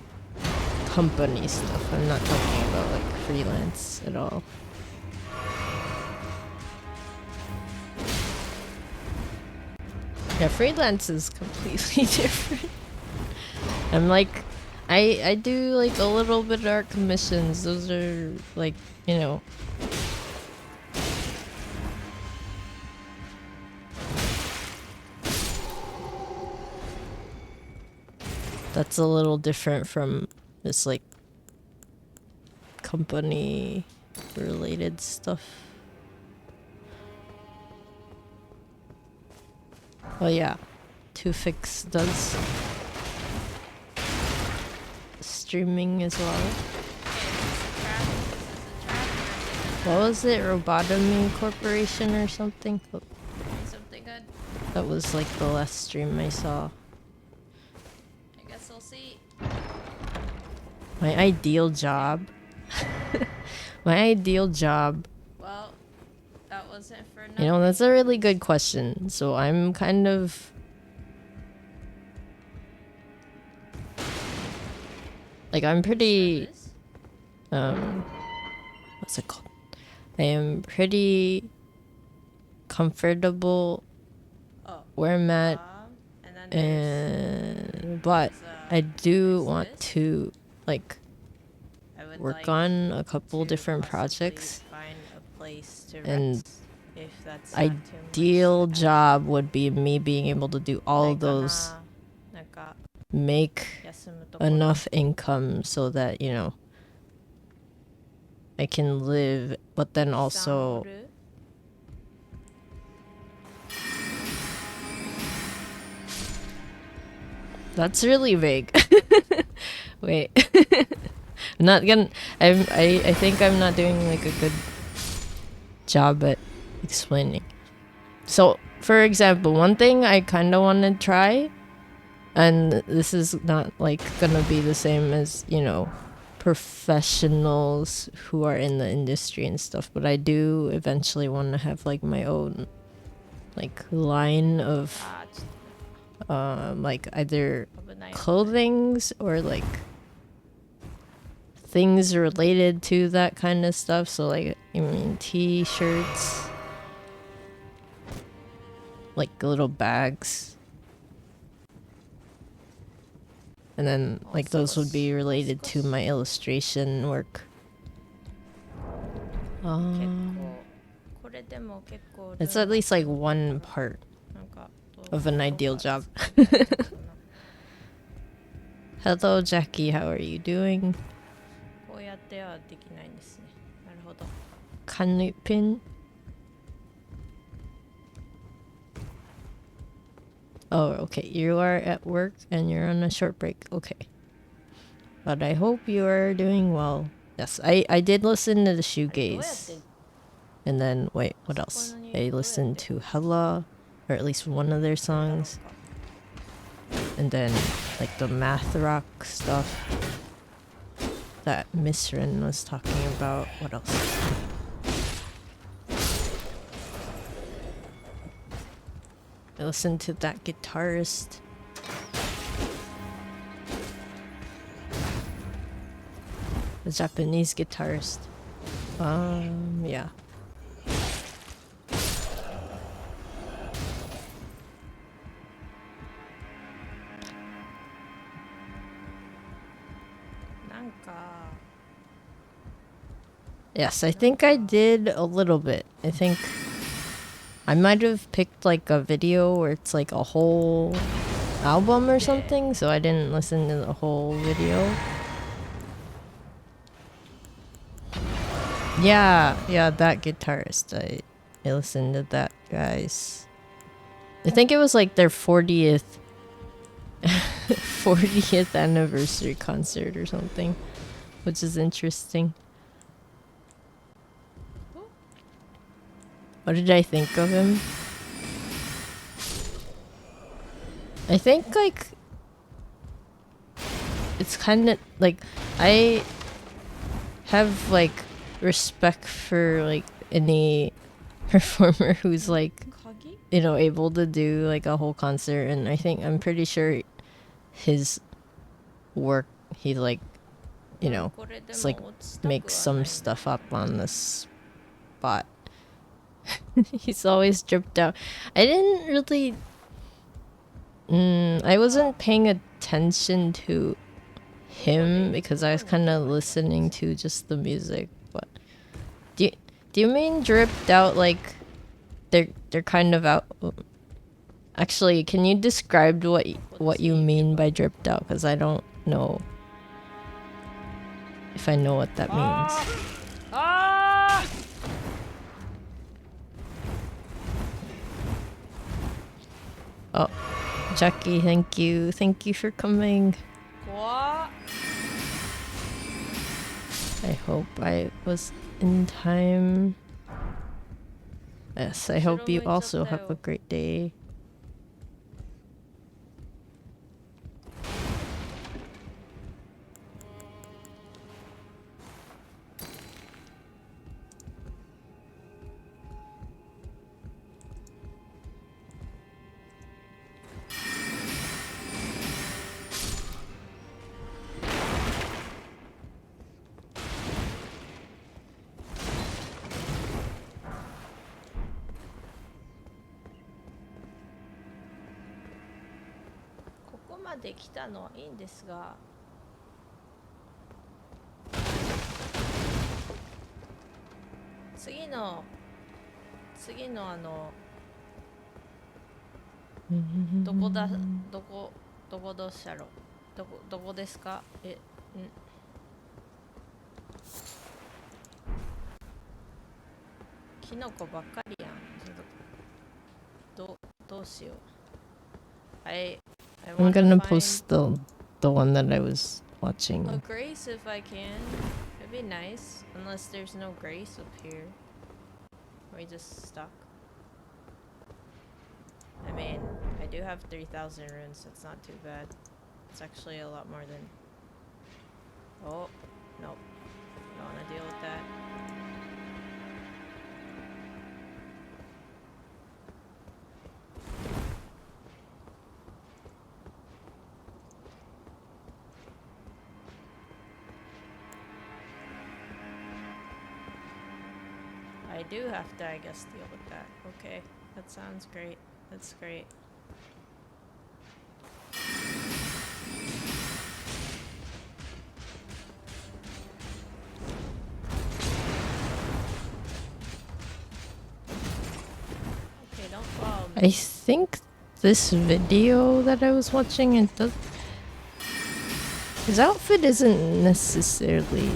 company stuff. I'm not talking about like freelance at all. Yeah, freelance is completely different. I'm like, I do like a little bit of art commissions. Those are like, you know, That's a little different from this like company related stuff. Oh yeah, Tufix does streaming as well. What was it? Robotomy Corporation or something? Something good. That was like the last stream I saw. I guess we'll see. My ideal job. My ideal job. Well, that wasn't for nothing. You know, that's a really good question. So I'm kind of like, I'm pretty what's it called? I am pretty comfortable where I'm at, and then but I do want this. to like I would work like on a couple to different possibly projects, find a place to and rest, if that's not too much ideal to ask. job would be me being able to do all of those, なんか make 休むところ enough income so that, you know, I can live, but then also that's really vague. Wait. I'm not gonna I think I'm not doing like a good job at explaining. So, for example, one thing I kind of want to try, and this is not like gonna be the same as, you know, professionals who are in the industry and stuff, but I do eventually want to have like my own like line of like either clothings or like things related to that kind of stuff. So like, I mean, t-shirts, like little bags, and then like those would be related to my illustration work. これでも結構 It's at least like one part なんか of an ideal job. Hello, Jackie. How are you doing? こうやってはできないんですね。なるほど。 Kanupin. Oh, okay. You are at work and you're on a short break. Okay. But I hope you are doing well. Yes, I did listen to the shoegaze. And then, wait, what else? I listened to Hella, or at least one of their songs. And then, like, the math rock stuff that Miss Rin was talking about. What else? I listened to that guitarist. The Japanese guitarist. Yeah. Yes, I think I did a little bit. I think I might have picked like a video where it's like a whole album or something, so I didn't listen to the whole video. Yeah, that guitarist. I listened to that, guys. I think it was like their 40th 40th anniversary concert or something, which is interesting. What did I think of him? I think like it's kind of like I have like respect for like any performer who's like, you know, able to do like a whole concert, and I'm pretty sure his work, he like, you know, it's like makes some stuff up on the spot. He's always dripped out. I didn't really I wasn't paying attention to him because I was kind of listening to just the music. But do you mean dripped out like they're kind of out Actually, can you describe what you mean by dripped out? Because I don't know if I know what that means. Oh, Jackie, thank you. Thank you for coming. What? I hope I was in time. Yes, I hope you also have a great day.ここまで来たのはいいんですが、次のどこだ、どこどうしたろ、どこですか、キノコばっかりやん。どうしよう。I'm gonna post the one that I was watching. A grace if I can. It'd be nice. Unless there's no grace up here. Are we just stuck? I mean, I do have 3,000 runes, so it's not too bad. It's actually a lot more than... Oh, nope. Don't want to deal with that. I do have to, I guess, deal with that. Okay, that sounds great. That's great. Okay, don't follow me. I think this video that I was watching, his outfit isn't necessarily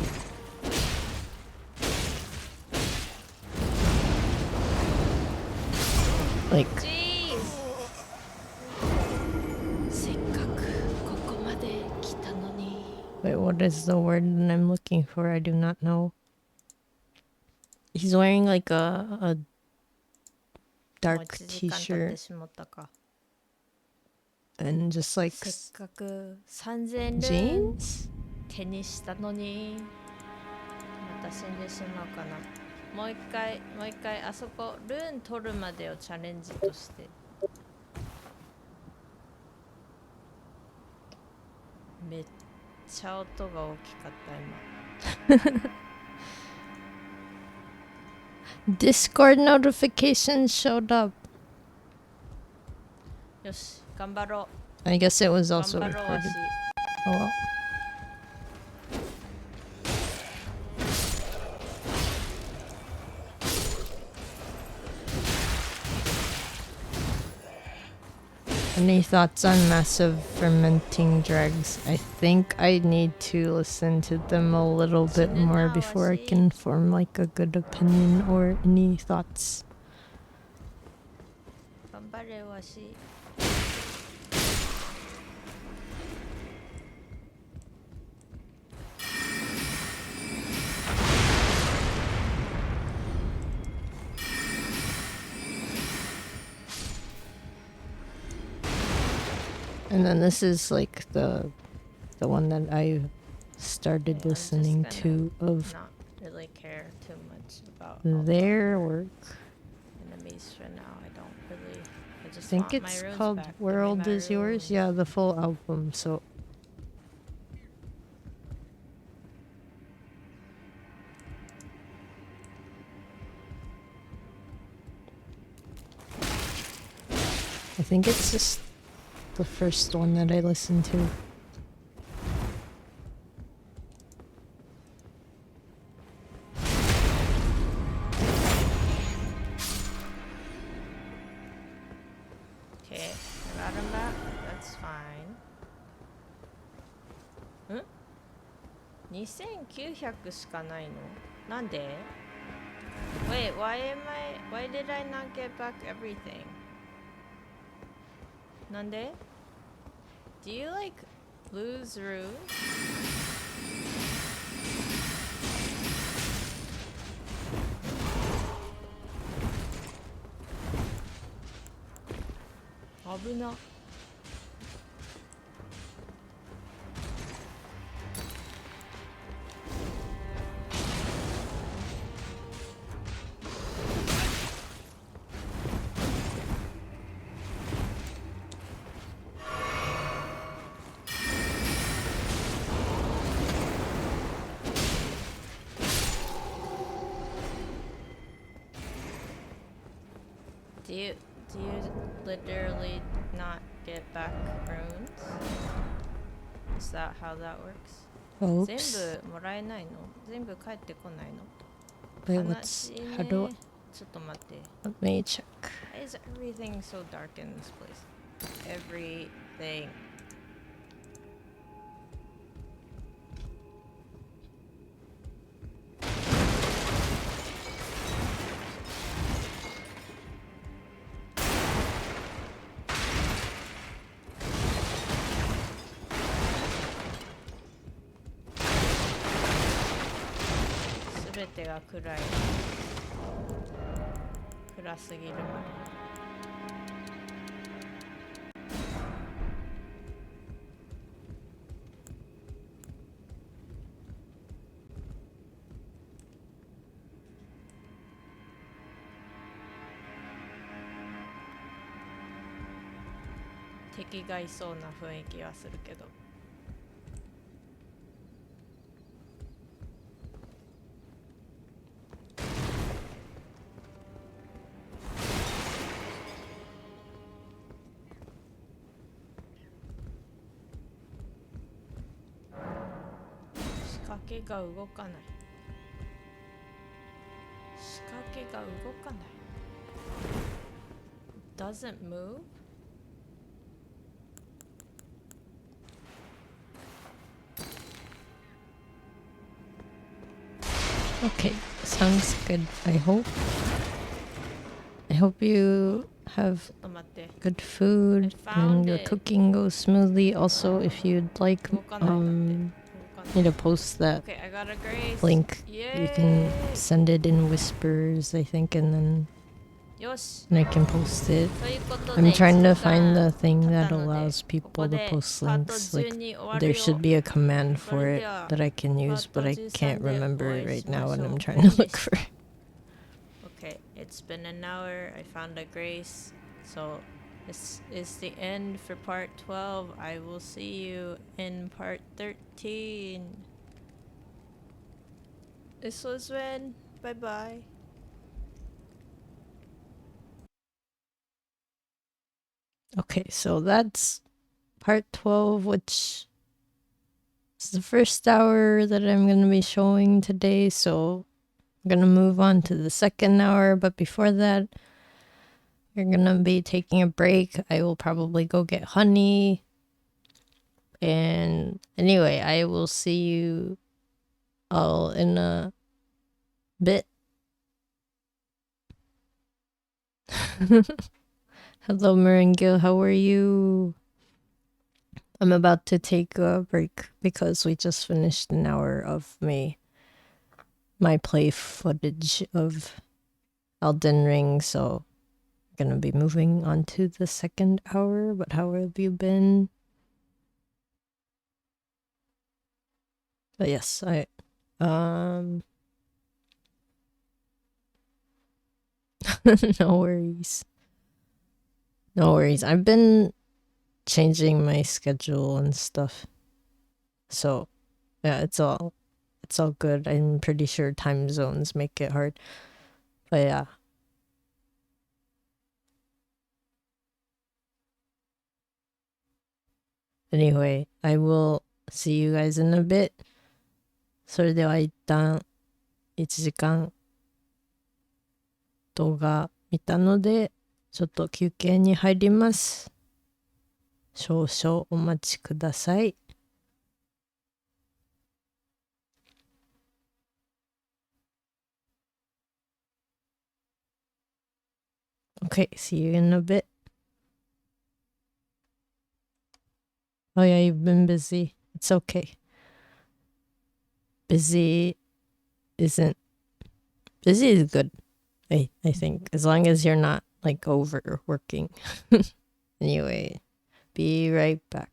like... Jeez! せっかくここまで来たのに。 Wait, what is the word that I'm looking for? I do not know. He's wearing like a dark t-shirt and just like せっかく3000 jeans? 手にしたのにまた死んでしまうかな。もう一回あそこルーン取るまでをチャレンジとして。めっちゃ音が大きかった今。Discord notifications showed up. よし頑張ろう。 I guess it was 頑 also 張ろう recorded. し。 Oh well. Any thoughts on massive fermenting dregs? I think I need to listen to them a little bit more before I can form like a good opinion or any thoughts. 頑張れわし。 And then this is like the one that I started listening to of Not really care too much about their work. enemies for now. I don't really. I just I think want my it's runes called back. Give me World my Is Yours. runes. Yeah, the full album. So I think it's just the first one that I listened to. Okay. that's fine. ん ?2900 しかないのなんで Wait, why did I not get back everything? なんで Do you like lose runes? 危な。Do you literally not get back runes? Is that how that works? Oops. 全部もらえないの全部帰ってこないの Wait, 悲 what's しいね how do ちょっと待って let me check. Why is everything so dark in this place? Everything. Everything が暗い。暗すぎるまで。敵がいそうな雰囲気はするけど。仕掛けが動かない。仕掛けが動かない。Doesn't move? Okay, sounds good. I hope you have ちょっと待って。 good food I found and your it. cooking goes smoothly. Also, if you'd like 動かないんだって。動かない。 me to post that Okay, I got a grace. link, you can Yay! send it in whispers, I think, and then よし。 I can post it. ということで I'm trying to 1時間 find the thing 経 that ったので allows こ people こ to で post パート links. Like 12終わ there る should よ。 be a command そ for れ it では that I can use, パー but ト I 13 can't でお remember 会い right しま now, し and ょう。 I'm trying コ to ウで look し for た。 it. Okay, it's been an hour. I found a grace. So this is the end for part 12. I will see you in part 13. This was Ren. Bye bye. Okay, so that's part 12, which is the first hour that I'm going to be showing today. So I'm going to move on to the second hour. But before that, we're going to be taking a break. I will probably go get honey. And anyway, I will see you all in a bit. Hello, Merengue. How are you? I'm about to take a break because we just finished an hour of my play footage of Elden Ring, so I'm gonna be moving on to the second hour. But how have you been? But yes, no worries. No worries. I've been changing my schedule and stuff. So, yeah, it's all good. I'm pretty sure time zones make it hard. But yeah. Anyway, I will see you guys in a bit. それでは一旦1時間動画見たのでちょっと休憩に入ります。少々お待ちください。Okay, see you in a bit. Oh yeah, you've been busy. It's okay. Busy isn't... Busy is good, I think. As long as you're not, like, overworking. Anyway, be right back.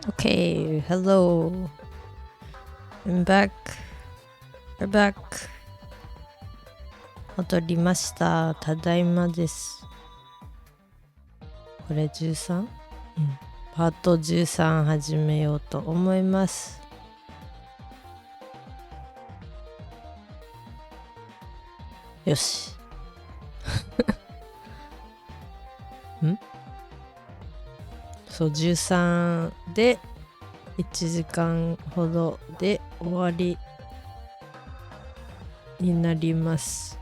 Okay, hello. I'm back. We're back. 戻りました。ただいまです。これ 13？ うん。パート13始めようと思います。よし。ん？そう、13で1時間ほどで終わりになります。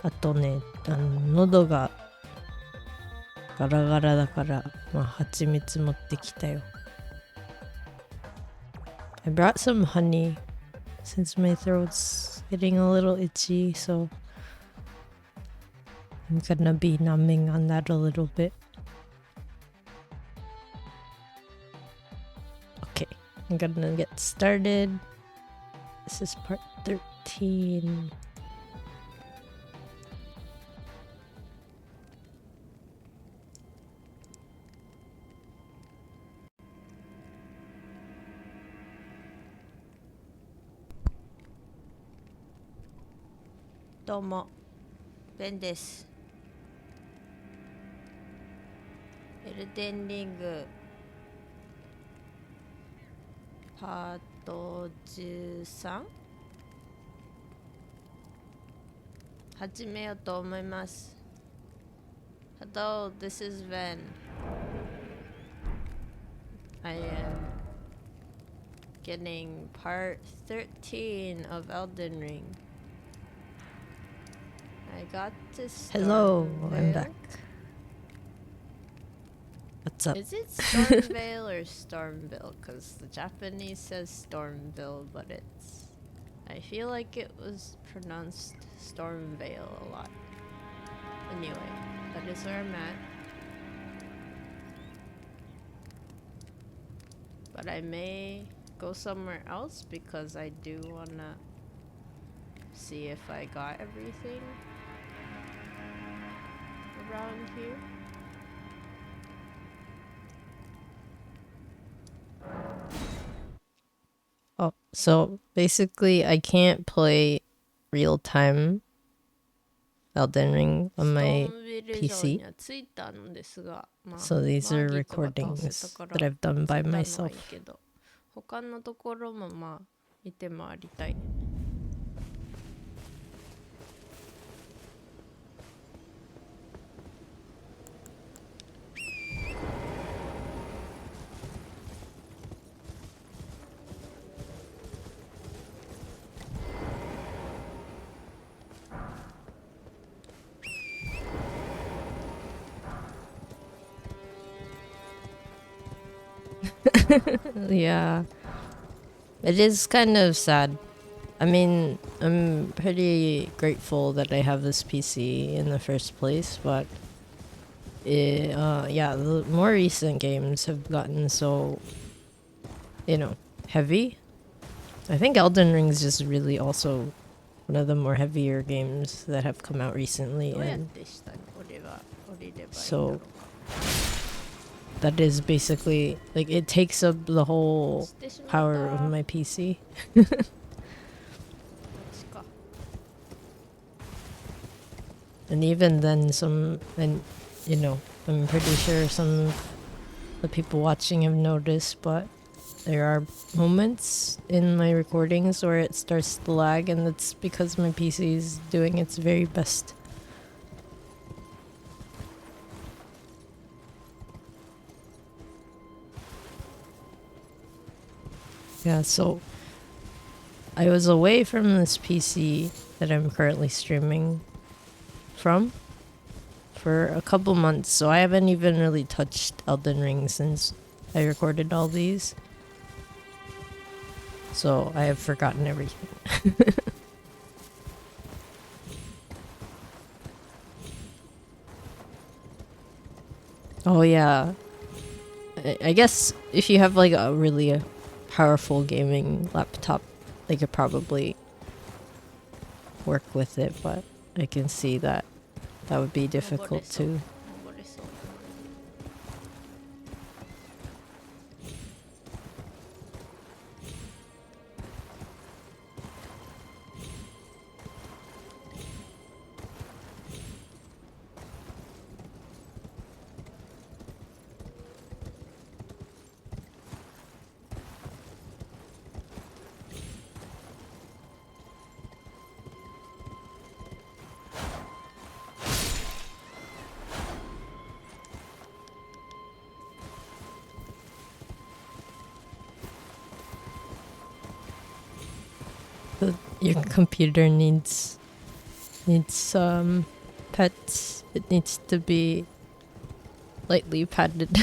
あとね、喉がガラガラだから、まあ、蜂蜜持ってきたよ。I brought some honey since my throat's getting a little itchy, so I'm gonna be numbing on that a little bit. Okay, I'm gonna get started. This is part 13. Domo, ベンです。エルデンリングパート 13 始めようと思います。Hello, this is Ven. I am getting part 13 of Elden Ring. I got to Hello, Stormvale. I'm back. What's up? Is it Stormvale or Stormville? Because the Japanese says Stormville, but it's... I feel like it was pronounced Stormvale a lot. Anyway, that is where I'm at. But I may go somewhere else because I do wanna see if I got everything around here. Oh, so basically I can't play real-time Elden Ring on my PC. So these are recordings that I've done by myself. 他のところもまあ見て回りたい。Yeah, it is kind of sad. I mean, I'm pretty grateful that I have this PC in the first place, but yeah, the more recent games have gotten so, heavy. I think Elden Ring is just really also one of the more heavier games that have come out recently, and so that is basically like it takes up the whole power of my PC. And even then I'm pretty sure some of the people watching have noticed, but there are moments in my recordings where it starts to lag, and that's because my PC is doing its very best. Yeah, so I was away from this PC that I'm currently streaming from for a couple months, so I haven't even really touched Elden Ring since I recorded all these. So I have forgotten everything. Oh yeah. I guess if you have like a really powerful gaming laptop, they could probably work with it, but I can see that would be difficult too. your computer needs pets. It needs to be lightly patted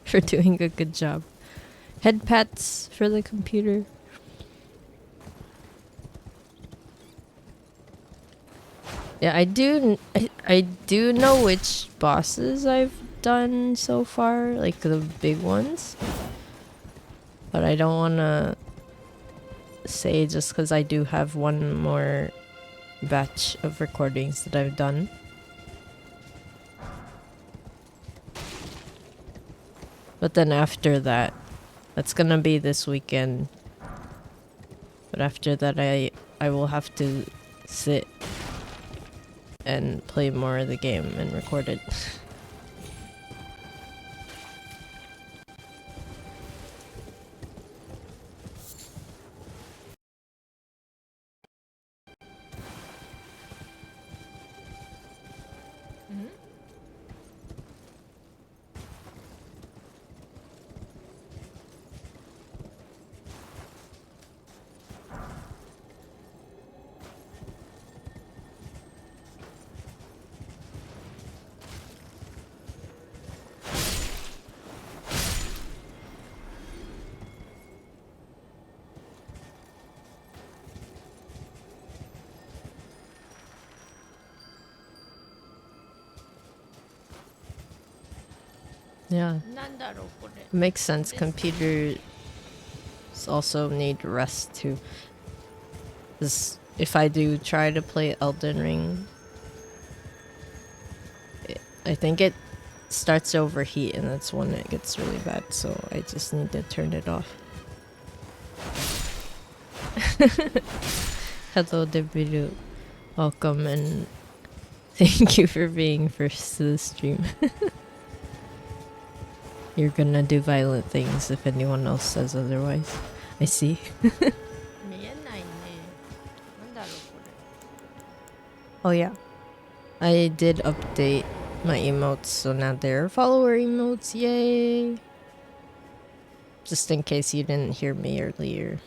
for doing a good job. Head pats for the computer. Yeah, I do know which bosses I've done so far, like the big ones. But I don't want to say just because I do have one more batch of recordings that I've done. But then after that, that's gonna be this weekend. But after that, I will have to sit and play more of the game and record it. Yeah. Makes sense. Computers also need rest too. 'Cause if I do try to play Elden Ring, I think it starts to overheat and that's when it gets really bad. So I just need to turn it off. Hello, Debiru. Welcome and thank you for being first to the stream. You're gonna do violent things if anyone else says otherwise. I see. Oh yeah. I did update my emotes, so now there are follower emotes. Yay! Just in case you didn't hear me earlier.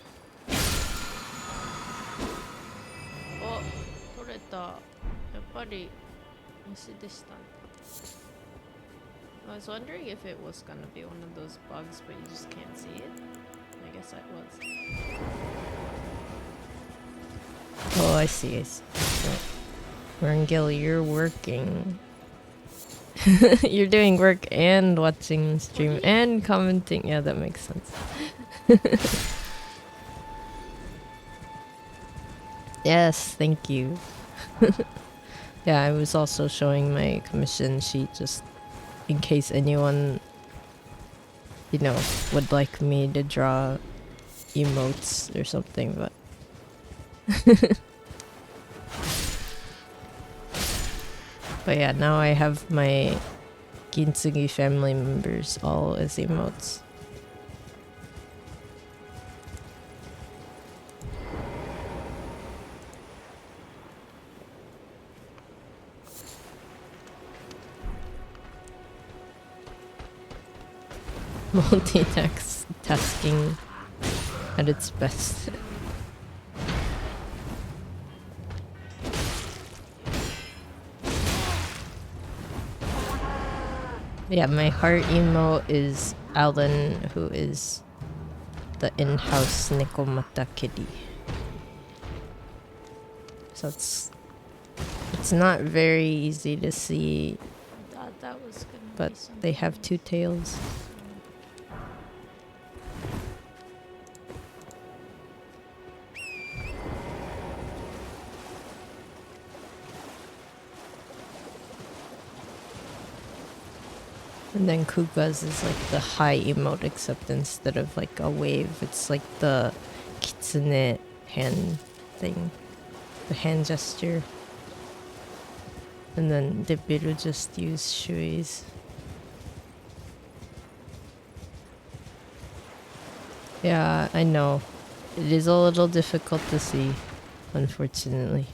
Oh, 取れた。やっぱり虫でしたね。I was wondering if it was gonna be one of those bugs, but you just can't see it. I guess it was. Oh, I see. I see. Rangil, you're working. You're doing work and watching stream and commenting. Yeah, that makes sense. Yes, thank you. Yeah, I was also showing my commission sheet just in case anyone, you know, would like me to draw emotes or something, but but yeah, now I have my Kintsugi family members all as emotes. Multitasking at its best. Yeah, my heart emote is Alan, who is the in-house Nikomata kitty. So it's not very easy to see, but they have two tails. And then Kuga's is like the high emote, except instead of like a wave, it's like the kitsune hand thing. The hand gesture. And then Debiru just used Shui's. Yeah, I know. It is a little difficult to see, unfortunately.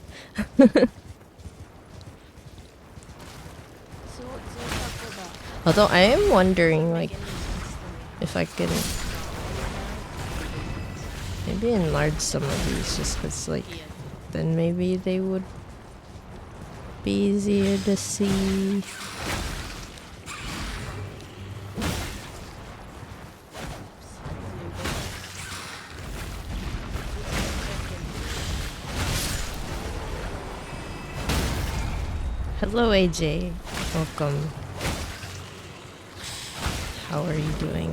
Although I am wondering, like, if I can Maybe enlarge some of these just because, like, then maybe they would be easier to see. Hello, AJ. Welcome. How are you doing?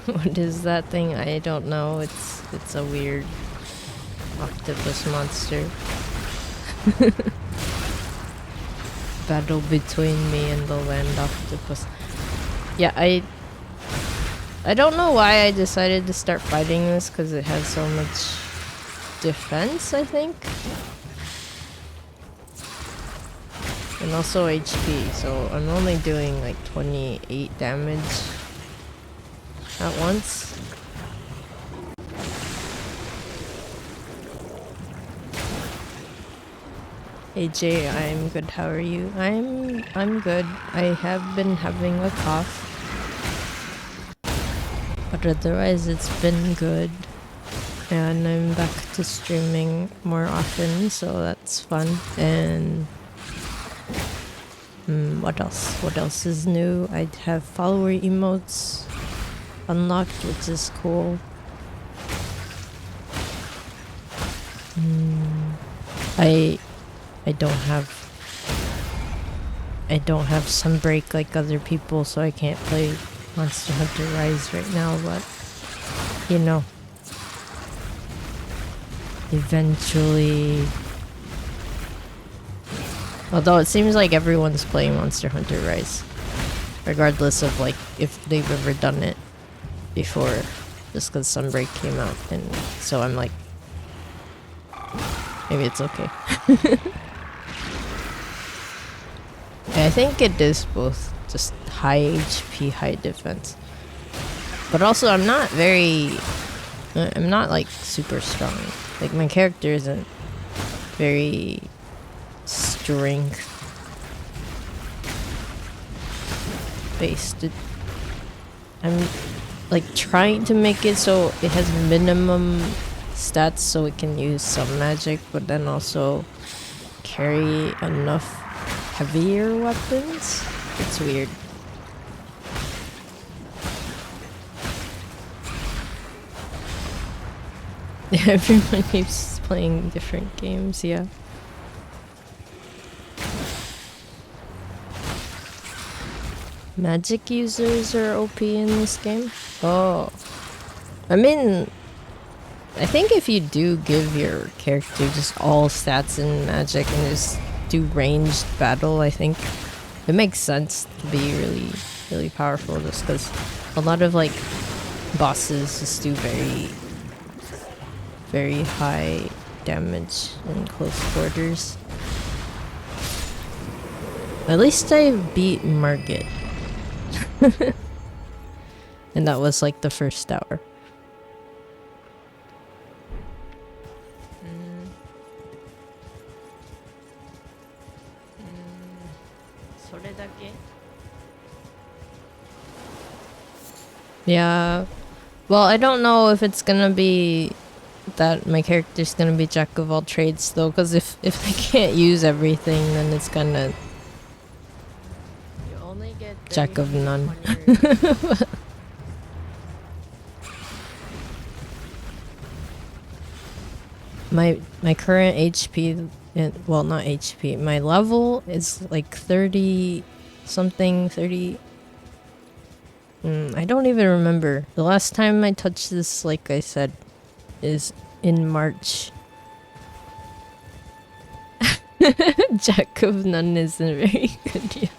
What is that thing? I don't know. It's a weird octopus monster. Battle between me and the land octopus. Yeah, I don't know why I decided to start fighting this, because it has so much defense, I think. And also HP, so I'm only doing like 28 damage at once. AJ, I'm good. How are you? I'm good. I have been having a cough. But otherwise it's been good. And I'm back to streaming more often, so that's fun. And what else? What else is new? I have follower emotes unlocked, which is cool. I don't have some break like other people, so I can't play Monster Hunter Rise right now, but you know, eventually. Although it seems like everyone's playing Monster Hunter Rise, regardless of like if they've ever done it before, just because Sunbreak came out, and so I'm like, maybe it's okay. I think it is both just high HP, high defense, but also I'm not like super strong. Like my character isn't very strength based. I'm like trying to make it so it has minimum stats so it can use some magic, but then also carry enough heavier weapons. It's weird. Everyone keeps playing different games, yeah. Magic users are OP in this game? Oh. I mean, I think if you do give your character just all stats in magic and just do ranged battle, I think it makes sense to be really, really powerful, just because a lot of like bosses just do very, very high damage in close quarters. At least I beat Margit. And that was like the first hour. Yeah. Well, I don't know if it's gonna be that my character's gonna be jack of all trades though, because if they can't use everything, then it's gonna You only get jack of none. My current HP, well, not HP, my level is like 30 something, 30. I don't even remember. The last time I touched this, like I said, is in March. Jack of none isn't very good yet.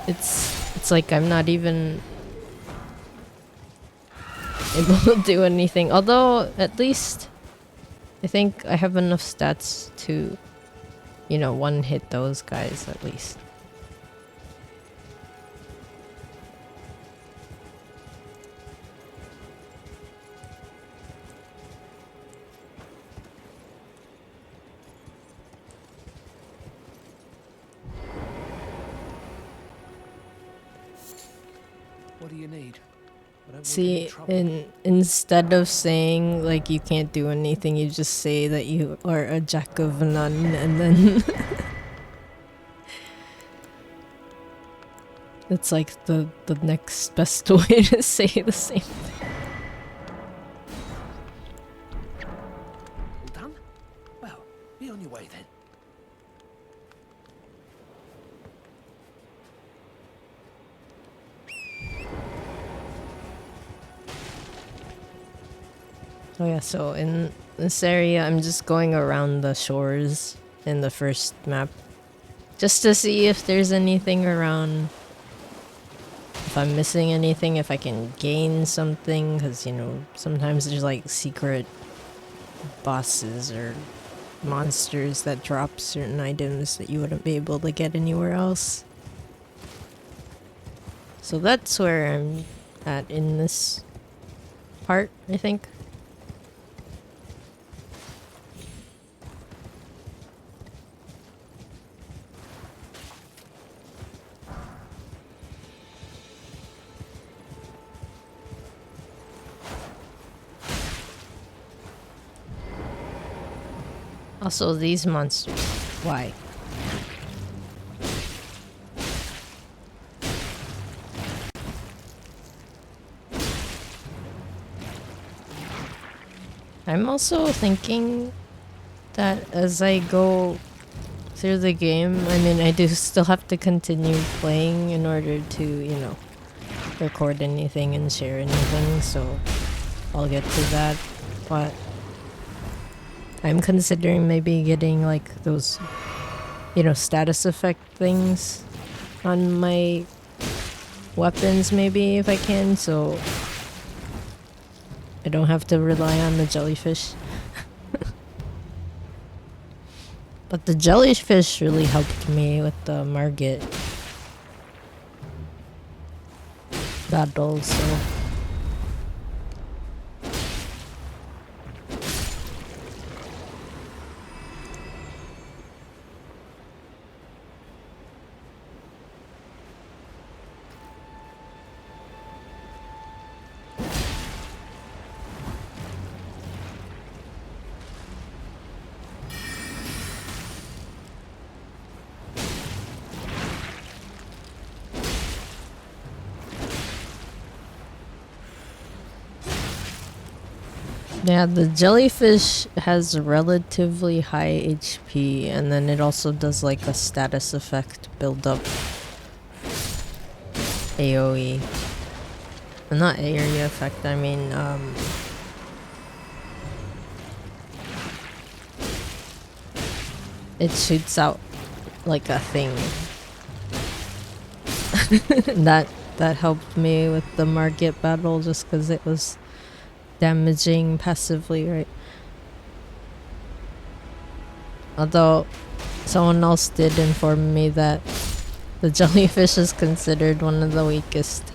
It's like I'm not even able to do anything. Although, at least, I think I have enough stats to, you know, one-hit those guys at least. What do you need? I don't want See, any trouble. instead of saying like you can't do anything, you just say that you are a jack of none, and then it's like the next best way to say the same thing. All done? Well, be on your way then. Oh yeah, so in this area, I'm just going around the shores in the first map. Just to see if there's anything around. If I'm missing anything, if I can gain something. Because, you know, sometimes there's like secret bosses or monsters that drop certain items that you wouldn't be able to get anywhere else. So that's where I'm at in this part, I think. Also, these monsters. Why? I'm also thinking that as I go through the game, I mean, I do still have to continue playing in order to, you know, record anything and share anything, so I'll get to that. But I'm considering maybe getting like those, you know, status effect things on my weapons maybe if I can, so I don't have to rely on the jellyfish. But the jellyfish really helped me with the Margit battle, so yeah, the jellyfish has relatively high HP, and then it also does like a status effect build up AoE. Well, not area effect, I mean, it shoots out like a thing. that helped me with the Margit battle just because it was damaging passively, right? Although someone else did inform me that the jellyfish is considered one of the weakest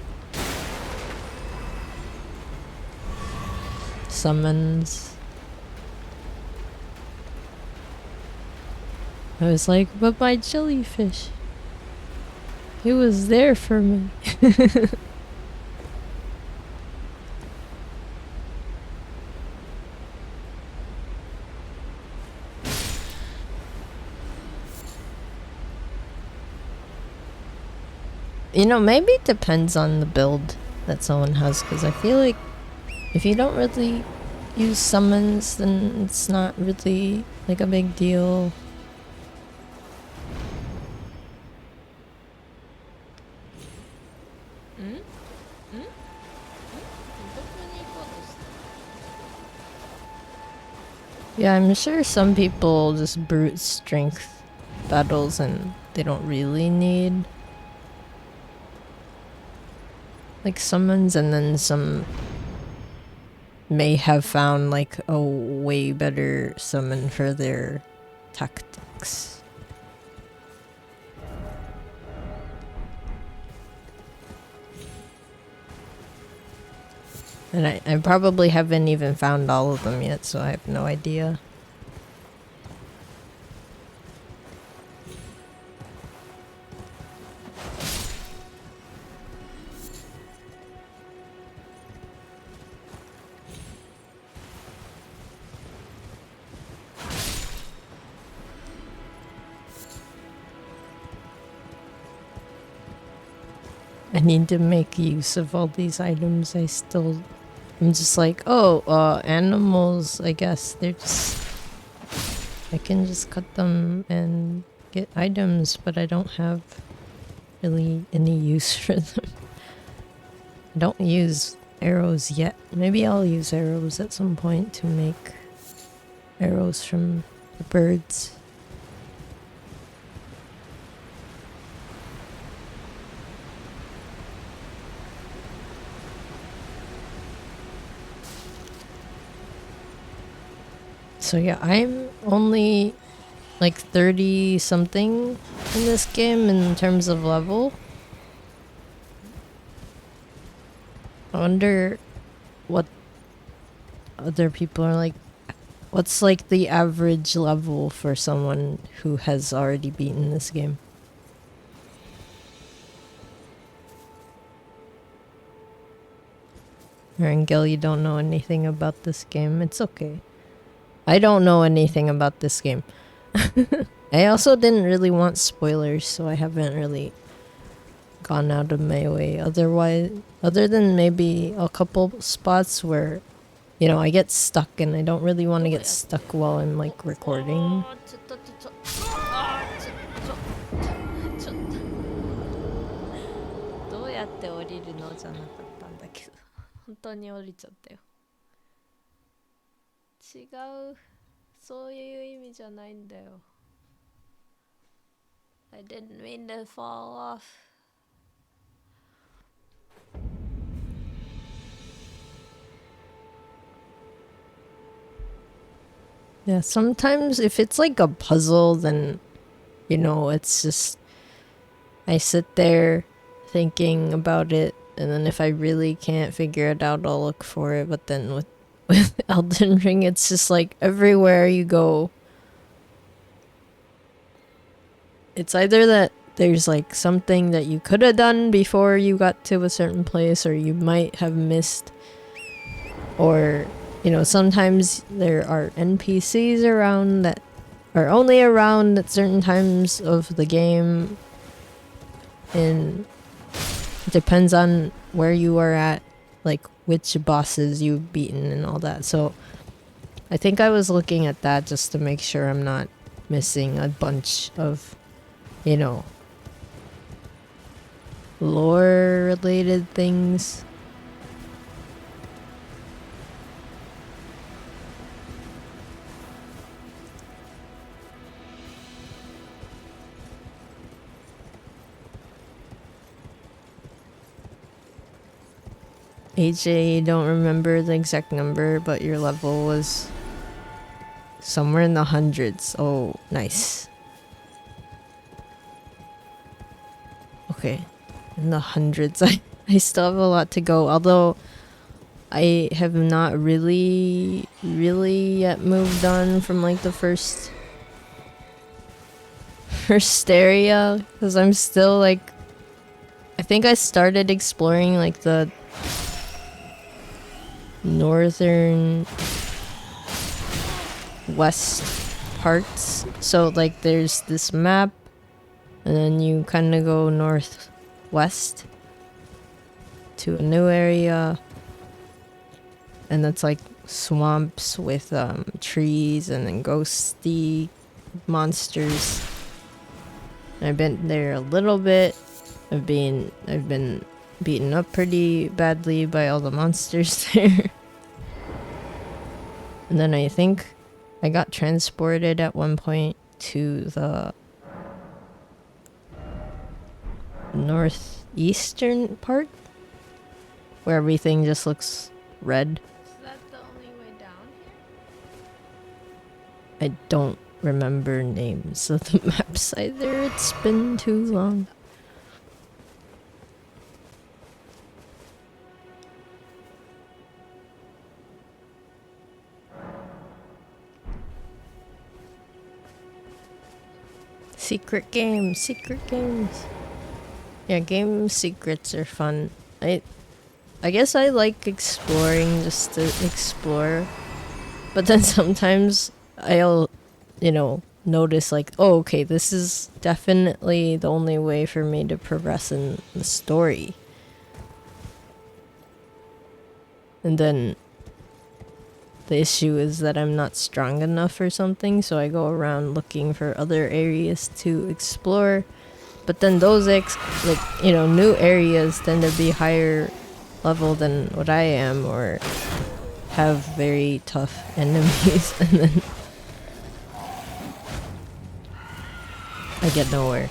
summons. I was like, but my jellyfish, it was there for me. You know, maybe it depends on the build that someone has, because I feel like if you don't really use summons, then it's not really like a big deal. Yeah, I'm sure some people just brute strength battles and they don't really need like summons, and then some may have found like a way better summon for their tactics. And I probably haven't even found all of them yet, so I have no idea. I need to make use of all these items. I'm just like, oh, animals, I guess. They're just... I can just cut them and get items, but I don't have really any use for them. I don't use arrows yet. Maybe I'll use arrows at some point to make arrows from the birds. So yeah, I'm only like 30 something in this game in terms of level. I wonder what other people are like. What's like the average level for someone who has already beaten this game? Rangel, you don't know anything about this game. It's okay. I don't know anything about this game. I also didn't really want spoilers, so I haven't really gone out of my way. Other than maybe a couple spots where, you know, I get stuck and I don't really want to get stuck while I'm like recording. どうやって降りるのじゃなかったんだけど、本当に降りちゃったよ。違う、そういう意味じゃないんだよ。I didn't mean to fall off. Yeah, sometimes if it's like a puzzle, then, you know, it's just, I sit there thinking about it, and then if I really can't figure it out, I'll look for it. But then with Elden Ring, it's just like everywhere you go, it's either that there's like something that you could have done before you got to a certain place, or you might have missed, or, you know, sometimes there are NPCs around that are only around at certain times of the game, and it depends on where you are at, like which bosses you've beaten and all that. So I think I was looking at that just to make sure I'm not missing a bunch of, you know, lore related things. AJ, don't remember the exact number, but your level was somewhere in the hundreds. Oh, nice. Okay, in the hundreds. I still have a lot to go, although I have not really yet moved on from like the first area, because I'm still like, I think I started exploring like the northern west parts. So like there's this map, and then you kind of go northwest to a new area, and that's like swamps with trees and then ghosty monsters. I've been there a little bit. I've been beaten up pretty badly by all the monsters there. And then I think I got transported at one point to the northeastern part, where everything just looks red. Is that the only way down here? I don't remember names of the maps either. It's been too long. Secret games. Yeah, game secrets are fun. I guess I like exploring just to explore. But then sometimes I'll, you know, notice like, oh, okay, this is definitely the only way for me to progress in the story. And then the issue is that I'm not strong enough or something, so I go around looking for other areas to explore. But then those new areas tend to be higher level than what I am, or have very tough enemies, and then I get nowhere.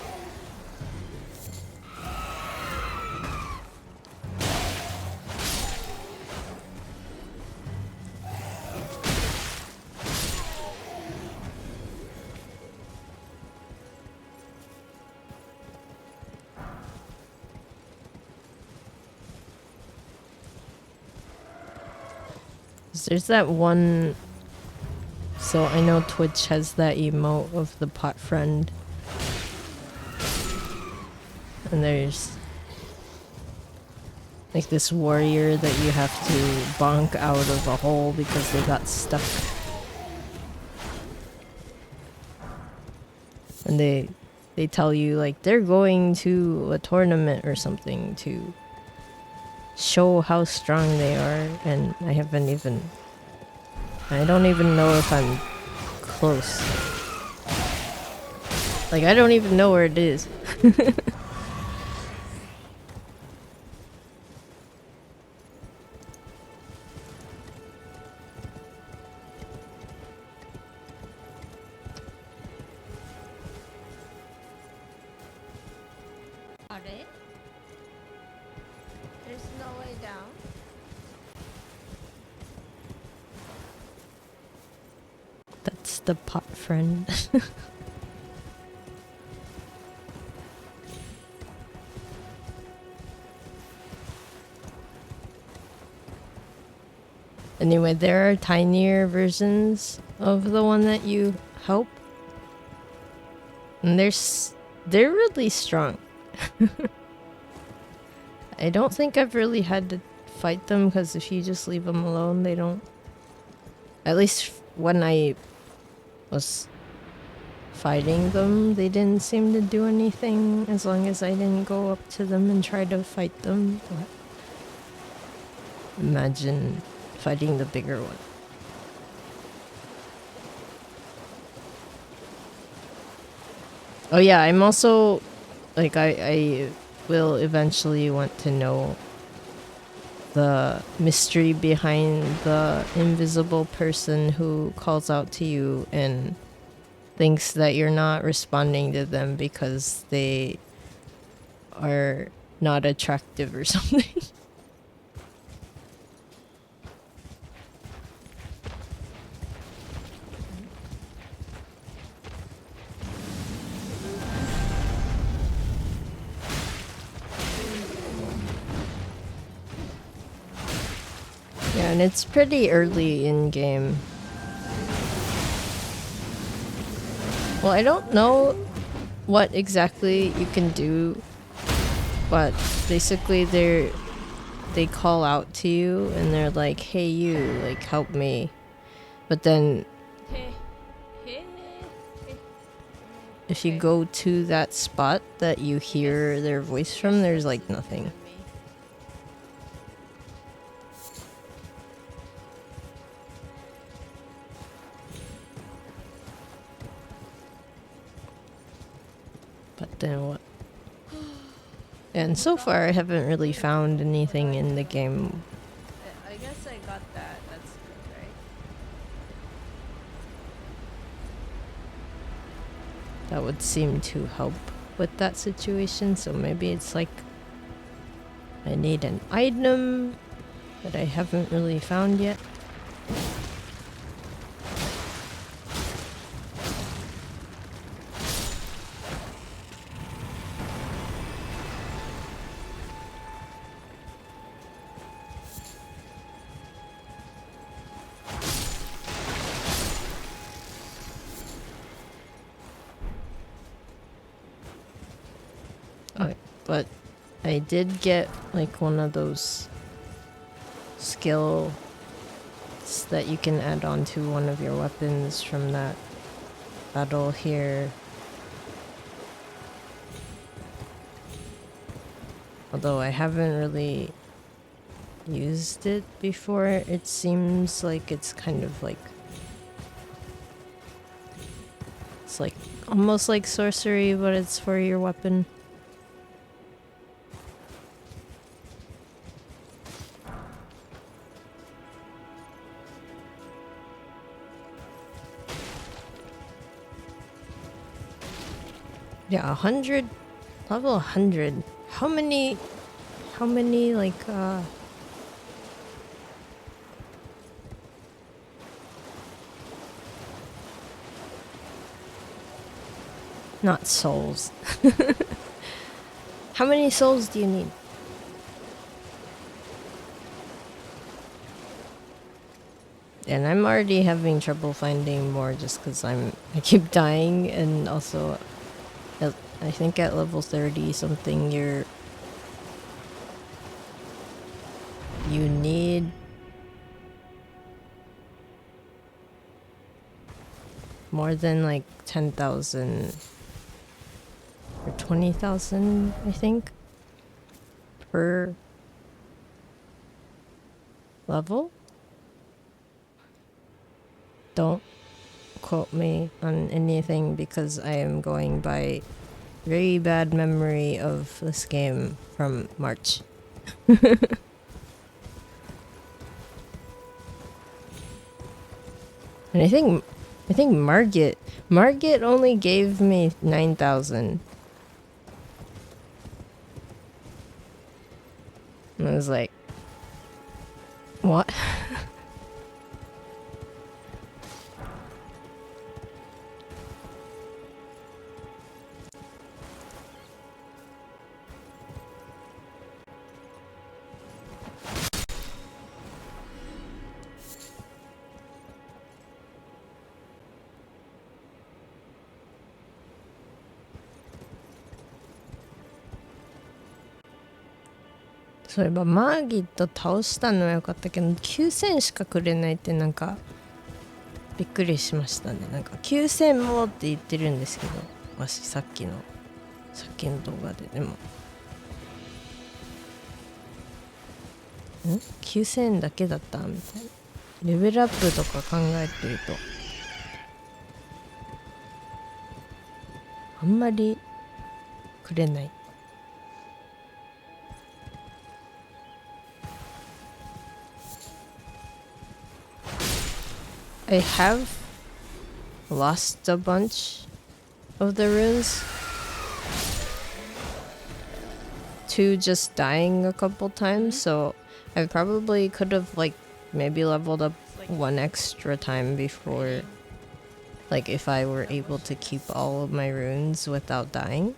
There's that one, so I know Twitch has that emote of the pot friend, and there's like this warrior that you have to bonk out of a hole because they got stuck, and they tell you like they're going to a tournament or something to show how strong they are, and I don't even know if I'm close. Like, I don't even know where it is. Are they? There's no way down. That's the pot friend. Anyway, there are tinier versions of the one that you help. And they're really strong. I don't think I've really had to fight them, because if you just leave them alone, they don't... At least when I was fighting them, they didn't seem to do anything as long as I didn't go up to them and try to fight them. But imagine fighting the bigger one. Oh yeah, I'm also like I will eventually want to know the mystery behind the invisible person who calls out to you and thinks that you're not responding to them because they are not attractive or something. Yeah, and it's pretty early in game. Well, I don't know what exactly you can do, but basically they call out to you and they're like, hey you, like help me. But then if you go to that spot that you hear their voice from, there's like nothing. But then what? And so far I haven't really found anything in the game. I guess I got that. That's good, right? That would seem to help with that situation, so maybe it's like I need an item that I haven't really found yet. But I did get like one of those skills that you can add on to one of your weapons from that battle here. Although I haven't really used it before. It seems like it's kind of like... It's like almost like sorcery, but it's for your weapon. Yeah, 100, level 100. How many, like, not souls. How many souls do you need? And I'm already having trouble finding more just because I keep dying, and also I think at level 30 something you need more than like 10,000 or 20,000, I think, per level. Don't quote me on anything because I am going by very bad memory of this game from March. And I think Margit only gave me 9,000. And I was like, what?そういえばマーギット倒したのは良かったけど9000しかくれないってなんかびっくりしましたね。なんか9000もって言ってるんですけど、私さっきの動画ででも9000だけだったみたいな。レベルアップとか考えてるとあんまりくれない。I have lost a bunch of the runes to just dying a couple times, so I probably could have like maybe leveled up one extra time before, like if I were able to keep all of my runes without dying.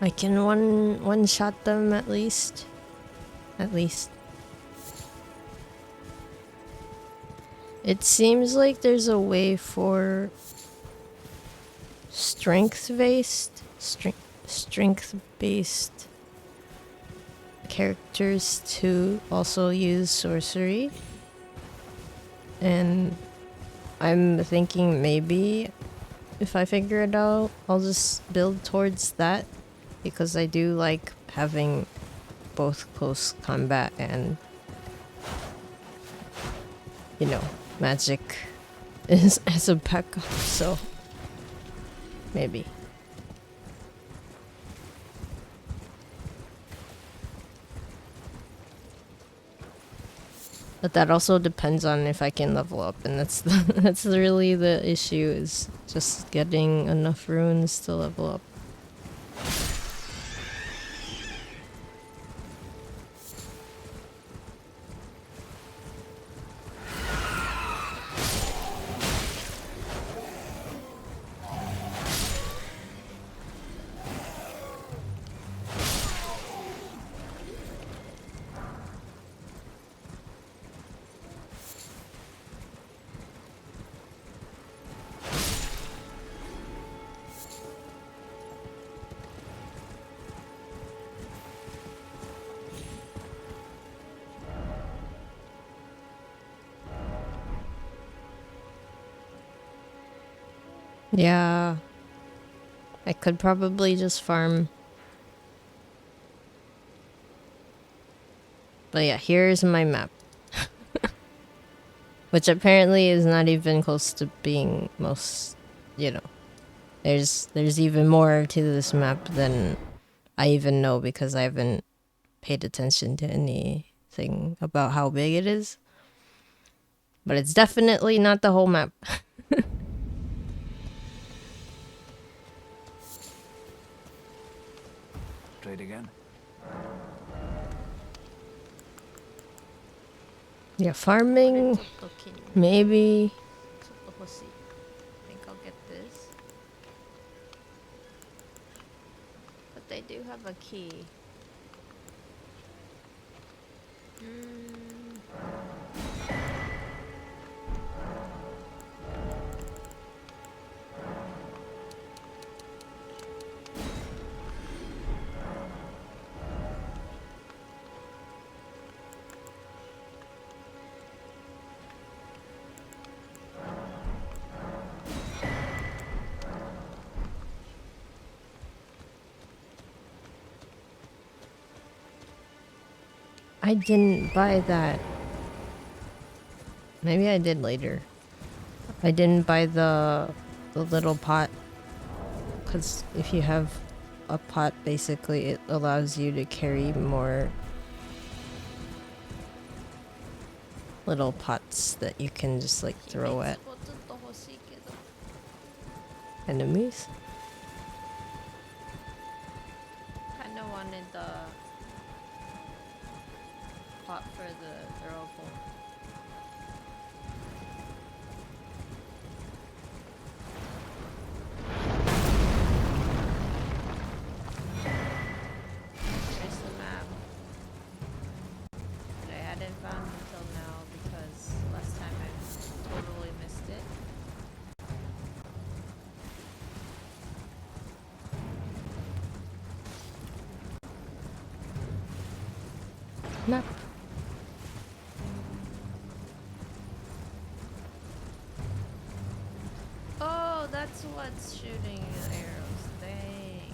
I can one shot them at least. It seems like there's a way for strength-based characters to also use sorcery. And I'm thinking maybe if I figure it out, I'll just build towards that. Because I do like having both close combat and, you know, magic as a backup, so maybe. But that also depends on if I can level up, and that's really the issue, is just getting enough runes to level up. Yeah. I could probably just farm. But yeah, here's my map. Which apparently is not even close to being most, you know. There's even more to this map than I even know because I haven't paid attention to anything about how big it is. But it's definitely not the whole map. Trade again. Yeah, farming, maybe. I think I'll get this. But they do have a key. I didn't buy that. Maybe I did later. I didn't buy the little pot. Because if you have a pot, basically it allows you to carry more little pots that you can just like throw at enemies. Kinda wanted the pot for the throwable. There's the map. That I hadn't found until now because last time I totally missed it. Map. Oh, that's what's shooting the arrows. Dang.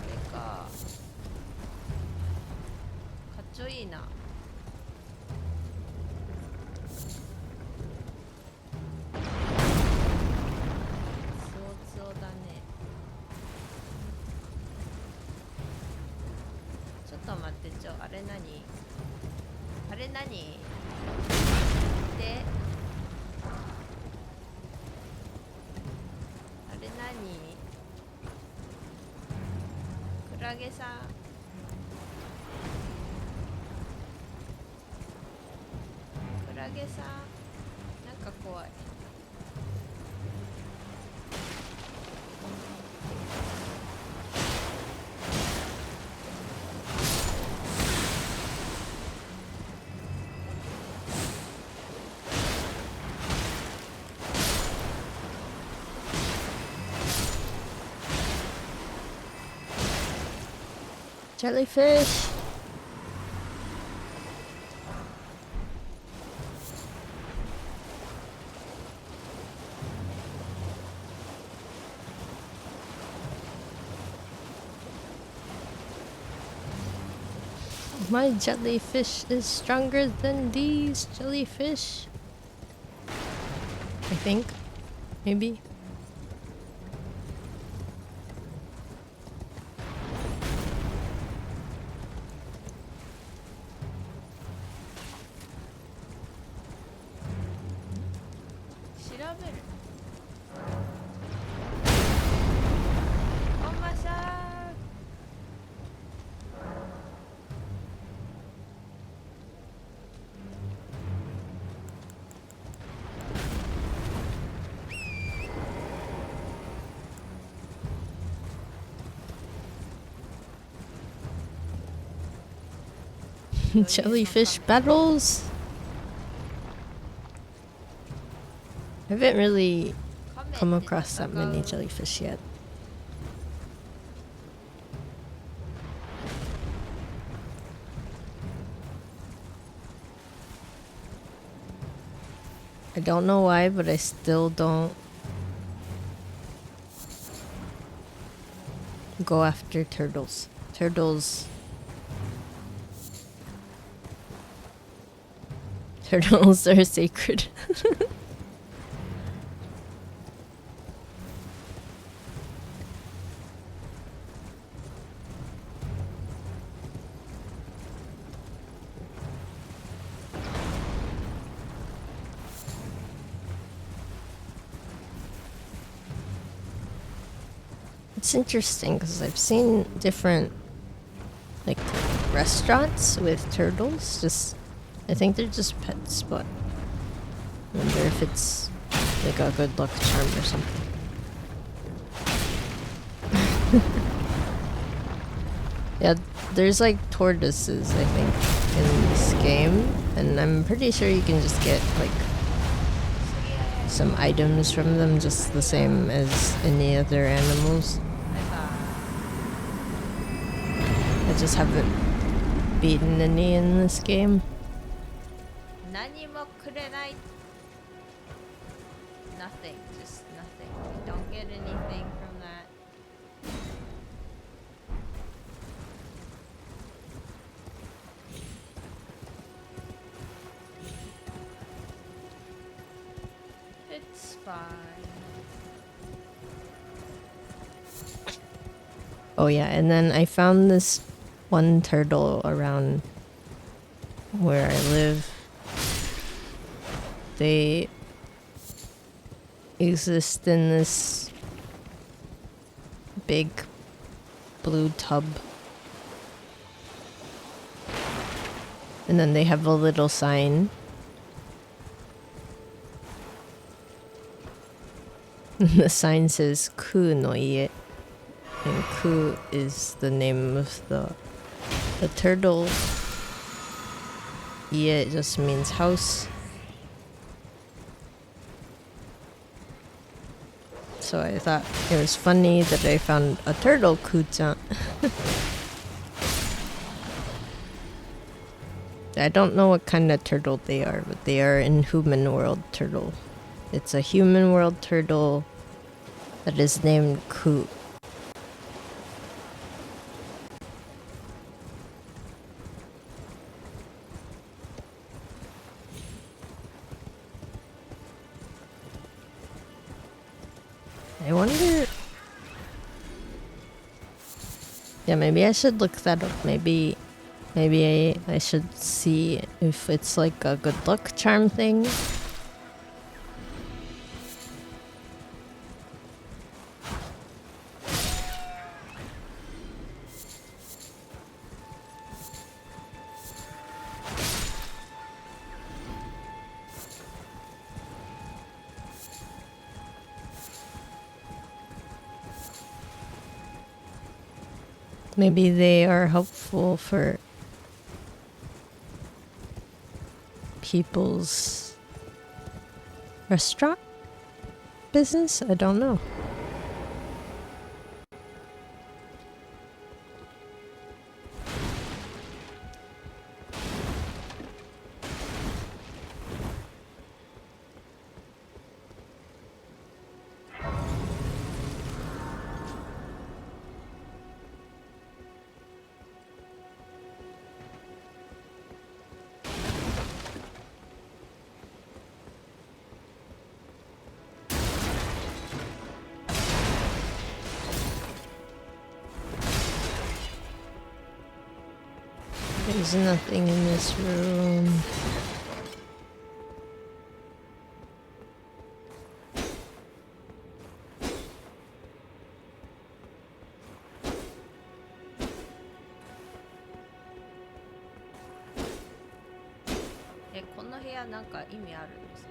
그러니까 가쪼이나. 쏘쏘다네. ちょっと待って、あれ何？あれ何？で、あれ何？クラゲさん。クラゲさん。なんか怖い。Jellyfish. My jellyfish is stronger than these jellyfish. I think. Maybe. Jellyfish battles? I haven't really come across that many jellyfish yet. I don't know why, but I still don't go after turtles. Turtles are sacred. It's interesting because I've seen different like restaurants with turtles. Just I think they're just pets, but I wonder if it's like a good luck charm or something. Yeah, there's like tortoises, I think, in this game, and I'm pretty sure you can just get like some items from them just the same as any other animals. I just haven't beaten any in this game. 何もくれない Nothing, just nothing. We don't get anything from that. It's fine. Oh yeah, and then I found this one turtle around where I live. They exist in this big blue tub. And then they have a little sign. The sign says Ku no Ie. And Ku is the name of the turtle. Ie just means house. So I thought it was funny that I found a turtle Ku-chan. I don't know what kind of turtle they are, but they are in human world turtle. It's a human world turtle that is named Ku. I wonder... Yeah, maybe I should look that up. Maybe I should see if it's like a good luck charm thing. Maybe they are helpful for people's restaurant business? I don't know. There's nothing in this room. Eh, この部屋なんか意味あるんですか?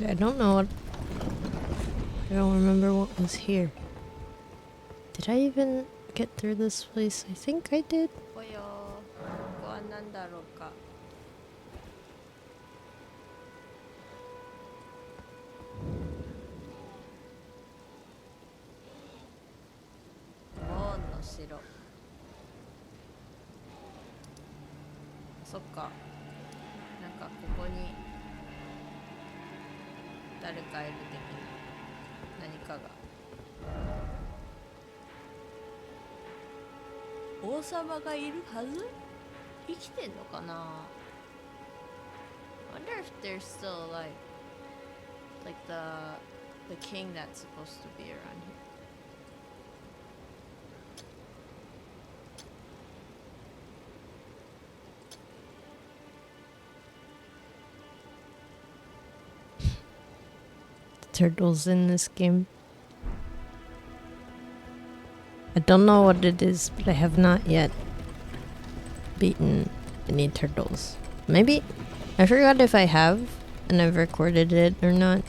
I don't know what... I don't remember what was here. Did I even get through this place? I think I did. およ、ここは何だろうか。モーンの城。そっか。なんかここに誰かいる的な何かが。王様がいるはず？生きてんのかな？ Wonder if they're still alive. Like the king that's supposed to be around here. Turtles in this game. I don't know what it is, but I have not yet beaten any turtles. Maybe? I forgot if I have and I've recorded it or not.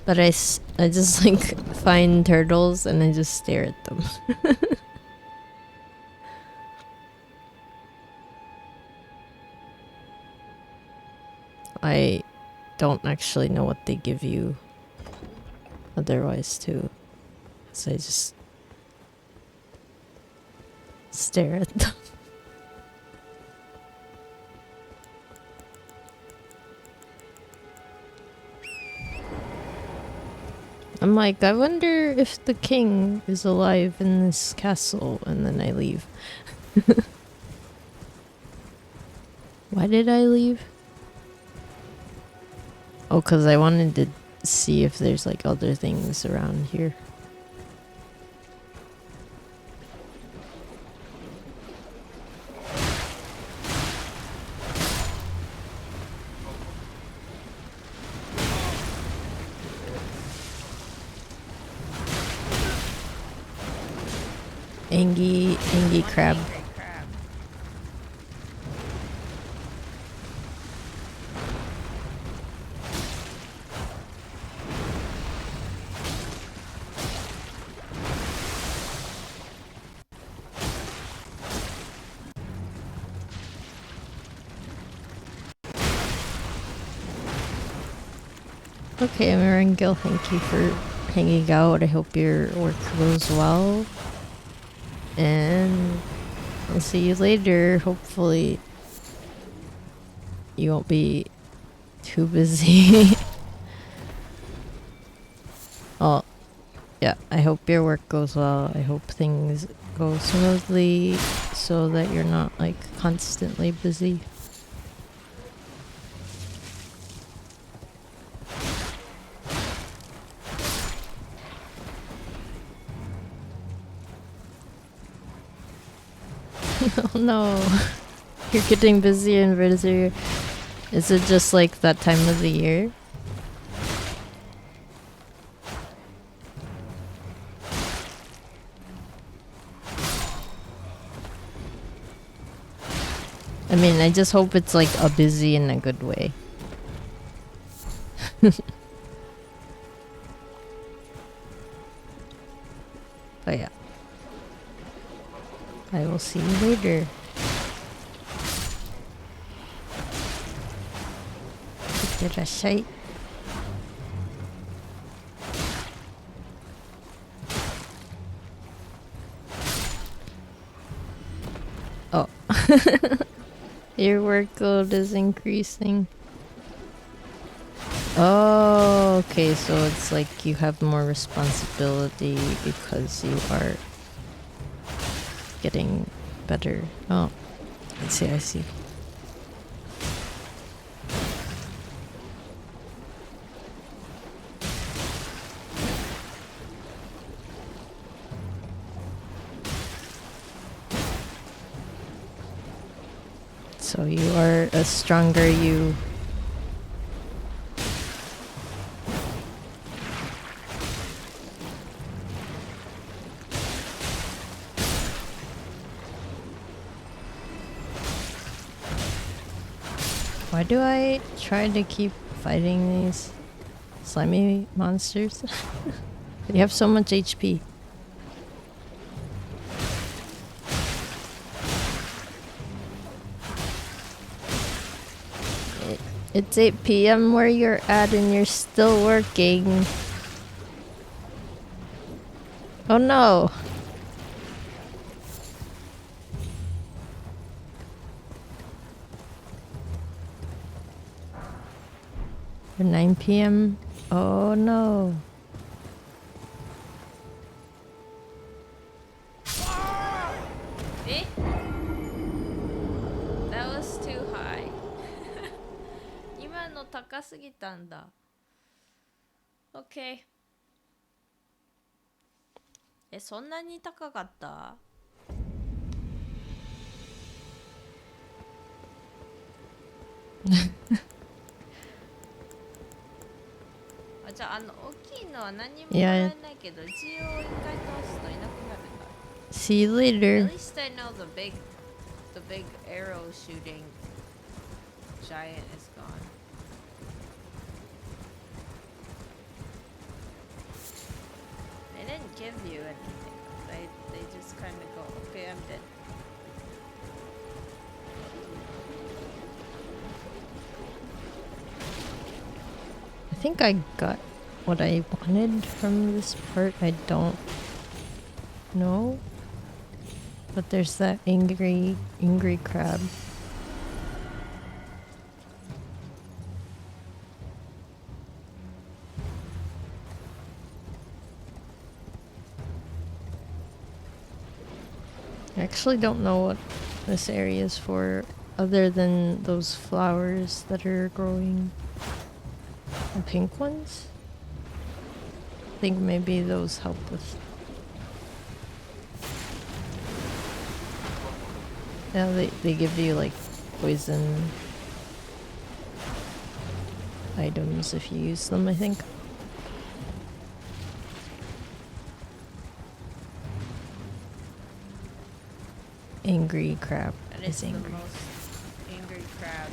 But I just like find turtles and I just stare at them. I don't actually know what they give you otherwise too. So I just stare at them. I'm like, I wonder if the king is alive in this castle, and then I leave. Why did I leave? Oh, because I wanted to see if there's like other things around here. Angie crab. Okay, Marangil, thank you for hanging out. I hope your work goes well. And I'll see you later. Hopefully you won't be too busy. Oh, yeah, I hope your work goes well. I hope things go smoothly so that you're not like constantly busy. Oh no, you're getting busier and busier. Is it just like that time of the year? I mean, I just hope it's like a busy in a good way. But yeah. I will see you later. Itterashai. Oh. Your workload is increasing. Oh, okay, so it's like you have more responsibility because you are getting better. Oh, I see. So you are a stronger you. Why do I try to keep fighting these slimy monsters? They have so much HP. It's 8 p.m. where you're at and you're still working. Oh no! For 9 p.m. Oh no. Eh? That was too high. 今の高すぎたんだ。OK。そんなに高かった？じゃあ、大きいのは何ももらえないけど、一応一回倒すといなくなるんだ。See you later. At least I know the big arrow shooting giant is gone. They didn't give you anything. They just kind of go, okay, I'm dead. I think I got what I wanted from this part. I don't know. But there's that angry crab. I actually don't know what this area is for other than those flowers that are growing. The pink ones? I think maybe those help with... Yeah, they give you like poison items if you use them, I think. Angry crab. That is the most angry crab.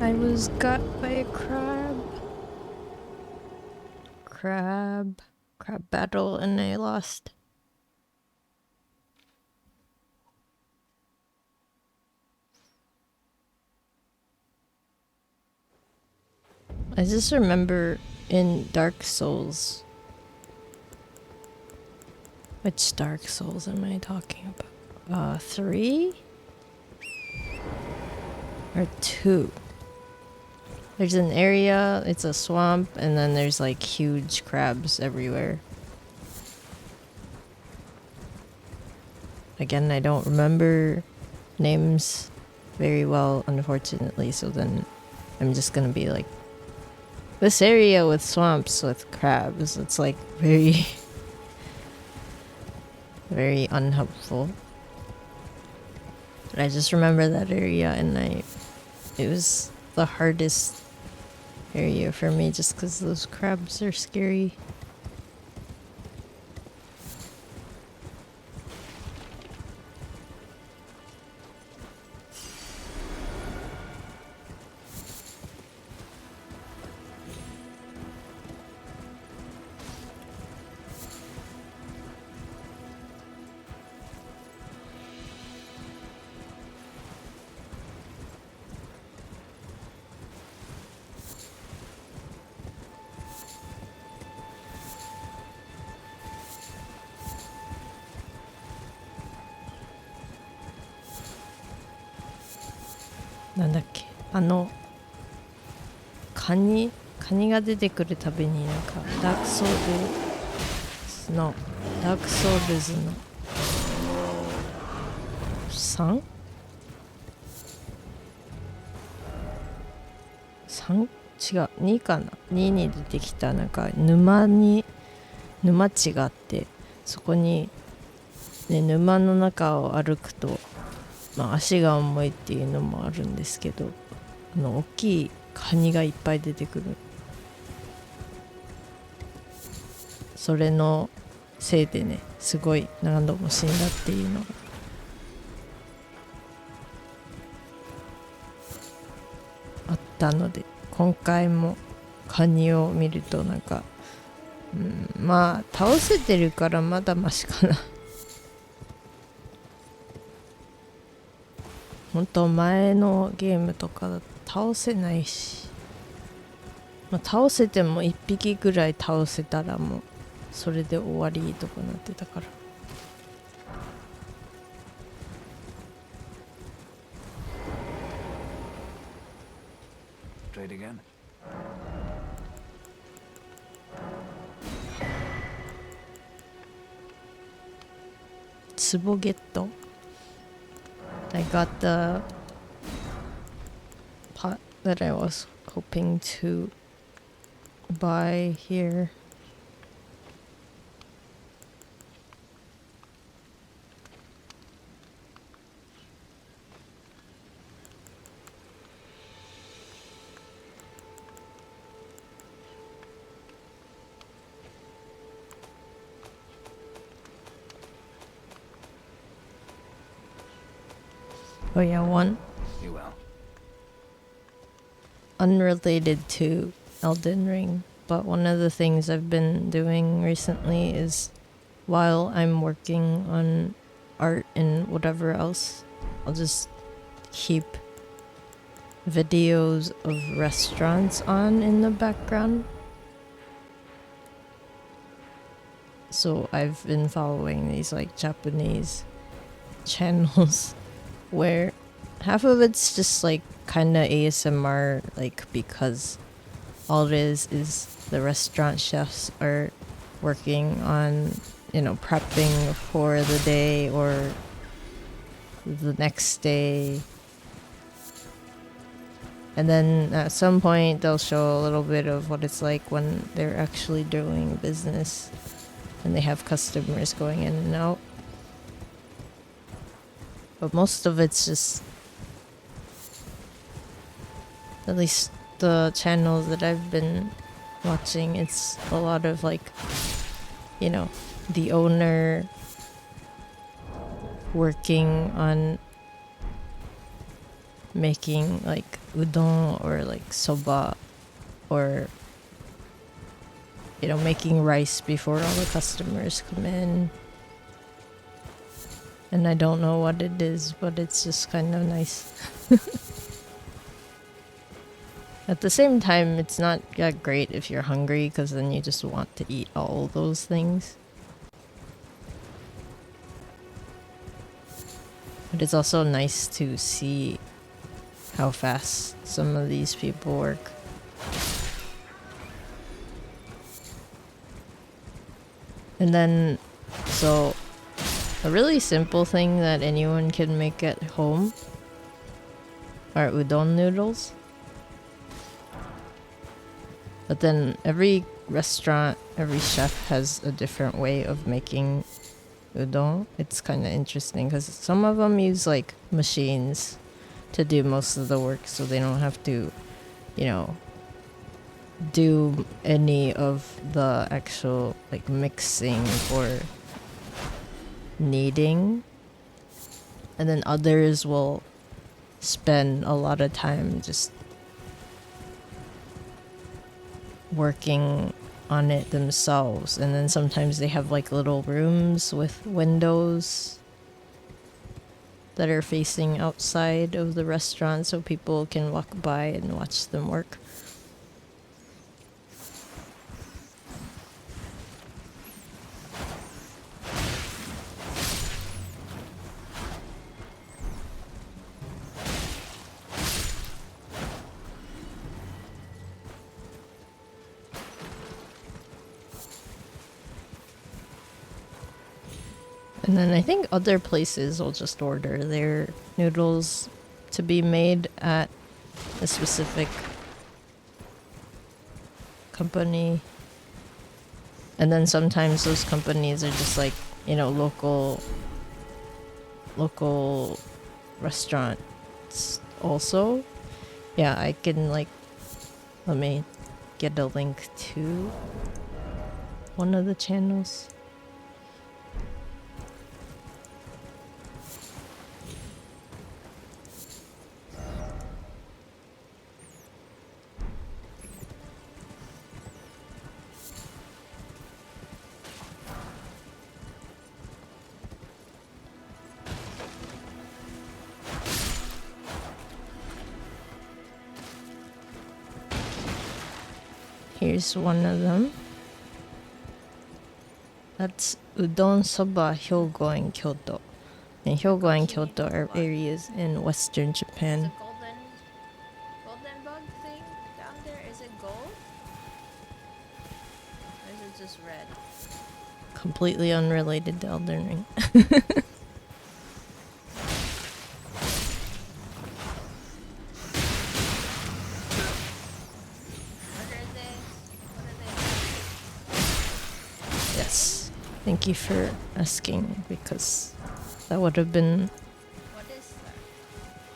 I was got by a crab. Crab battle and I lost. I just remember in Dark Souls. Which Dark Souls am I talking about? 3? Or 2? There's an area, it's a swamp, and then there's like huge crabs everywhere. Again, I don't remember names very well, unfortunately, so then I'm just gonna be like, this area with swamps with crabs, it's like very, very unhelpful. But I just remember that area and it was the hardest area for me just because those crabs are scary.カニが出てくるたびになんかダークソウルズの 3? 3? 違う2かな2に出てきたなんか沼に沼地があって、そこに、ね、沼の中を歩くと、まあ、足が重いっていうのもあるんですけど、大きいカニがいっぱい出てくる。それのせいでね、すごい何度も死んだっていうのがあったので、今回もカニを見るとなんか、まあ倒せてるからまだマシかな。本当前のゲームとかだと倒せないし、まあ、倒せても1匹ぐらい倒せたらもうそれで終わりとかなってたから。Trade again. 壺ゲット。I got the pot that I was hoping to buy here. Oh yeah, one You will. unrelated to Elden Ring, but one of the things I've been doing recently is while I'm working on art and whatever else, I'll just keep videos of restaurants on in the background. So I've been following these like Japanese channels where half of it's just like kind of ASMR, like because all it is the restaurant chefs are working on, you know, prepping for the day or the next day. And then at some point they'll show a little bit of what it's like when they're actually doing business and they have customers going in and out. But most of it's just, at least the channels that I've been watching, it's a lot of like, you know, the owner working on making like udon or like soba, or, you know, making rice before all the customers come in. And I don't know what it is, but it's just kind of nice. At the same time, it's not that great if you're hungry, because then you just want to eat all those things. But it's also nice to see how fast some of these people work. And then, so a really simple thing that anyone can make at home are udon noodles. But then every restaurant, every chef has a different way of making udon. It's kind of interesting because some of them use like machines to do most of the work, so they don't have to, you know, do any of the actual like mixing or kneading. And then others will spend a lot of time just working on it themselves. And then sometimes they have like little rooms with windows that are facing outside of the restaurant so people can walk by and watch them work. And then I think other places will just order their noodles to be made at a specific company. And then sometimes those companies are just like, you know, local restaurants also. Yeah, I can like, let me get a link to one of the channels. Here's one of them. That's Udon Soba, Hyogo and Kyoto. And Hyogo and Kyoto are areas in western There's Japan. a golden bug thing down there. Is it gold? Or is it just red? Completely unrelated to Elden Ring. Yes. Thank you for asking, because that would have been... What is